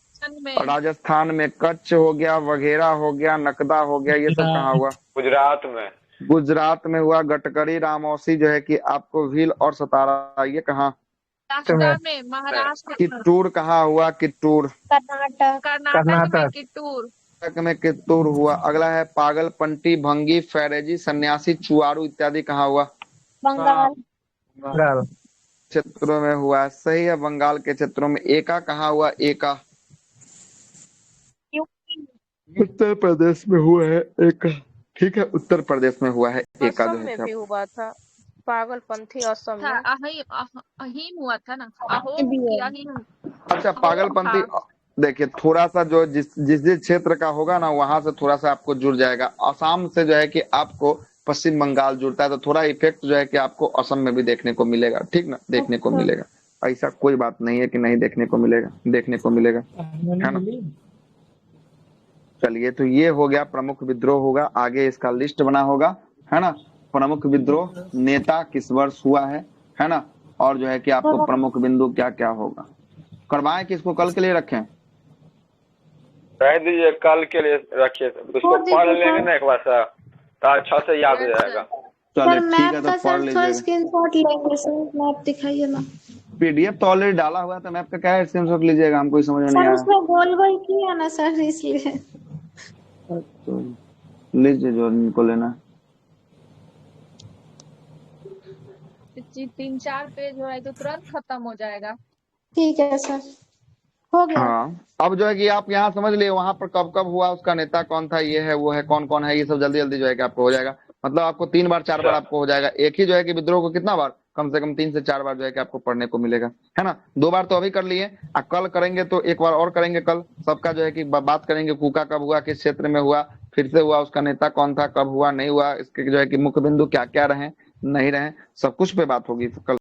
राजस्थान में। कच्छ हो गया, वघेरा हो गया, नकदा हो गया, ये सब कहाँ हुआ? गुजरात में। गुजरात में हुआ। गटकरी, रामौसी जो है कि आपको भील और सतारा, ये कहाँ? में। महाराष्ट्र। कित्तूर कहाँ हुआ? कित्तूर कर्नाटक में। कित्तूर में कित्तूर हुआ। अगला है पागलपंटी, भंगी, फैरेजी, सन्यासी, चुआरू इत्यादि कहाँ हुआ? बंगाल क्षेत्रों में हुआ है। सही है, बंगाल के क्षेत्रों में। एका कहाँ हुआ? एका उत्तर प्रदेश में हुआ है। एका, ठीक है, उत्तर प्रदेश में हुआ है। एका असम में भी हुआ था। पागलपंथी असम में। अहीम हुआ था ना। अहीम। अच्छा, पागलपंथी देखिए, थोड़ा सा जो जिस क्षेत्र का होगा ना वहां से थोड़ा सा आपको जुड़ जाएगा। असम से जो है कि आपको पश्चिम बंगाल जुड़ता है तो थोड़ा इफेक्ट जो है कि आपको असम में भी देखने को मिलेगा। ठीक ना, देखने को मिलेगा। ऐसा कोई बात नहीं है कि नहीं देखने को मिलेगा, देखने को मिलेगा, है ना। चलिए, तो ये हो गया प्रमुख विद्रोह होगा। आगे इसका लिस्ट बना होगा, है ना। प्रमुख विद्रोह, नेता किस वर्ष हुआ है ना। और जो है कि आपको प्रमुख बिंदु क्या क्या होगा। करवाएं कि इसको कल के लिए रखें? कह दीजिए कल के लिए रखिए। उसको पढ़ लेंगे ना एक बार सर तो अच्छा से याद हो जाएगा। चलिए ठीक है, तो पढ़ लीजिएगा। स्क्रीनशॉट लेंगे सर। मैप दिखाइए ना। पीडीएफ तो ऑलरेडी डाला हुआ था। मैप का क्या है? स्क्रीनशॉट लीजिएगा, हमको समझ में नहीं आया। उसमें गोल गोल किया ना सर, इसलिए तो लीजिए जो इनको लेना। चीज 3-4 पेज हो रहा है तो तुरंत खत्म हो जाएगा। ठीक है सर, हो गया। हाँ, अब जो है कि आप यहाँ समझ लिए वहां पर कब कब हुआ, उसका नेता कौन था, ये है वो है, कौन कौन है, ये सब जल्दी जल्दी जो है कि आपको हो जाएगा। मतलब आपको 3 बार 4 बार आपको हो जाएगा। एक ही जो है कि विद्रोह को कितना बार, कम से कम 3 से 4 बार जो है कि आपको पढ़ने को मिलेगा, है ना। 2 बार तो अभी कर लिए, कल करेंगे तो 1 बार और करेंगे। कल सबका जो है कि बात करेंगे, कूका कब हुआ, किस क्षेत्र में हुआ, फिर से हुआ, उसका नेता कौन था, कब हुआ, नहीं हुआ, इसके जो है कि मुख्य बिंदु क्या क्या रहे, नहीं रहे, सब कुछ पे बात होगी कल।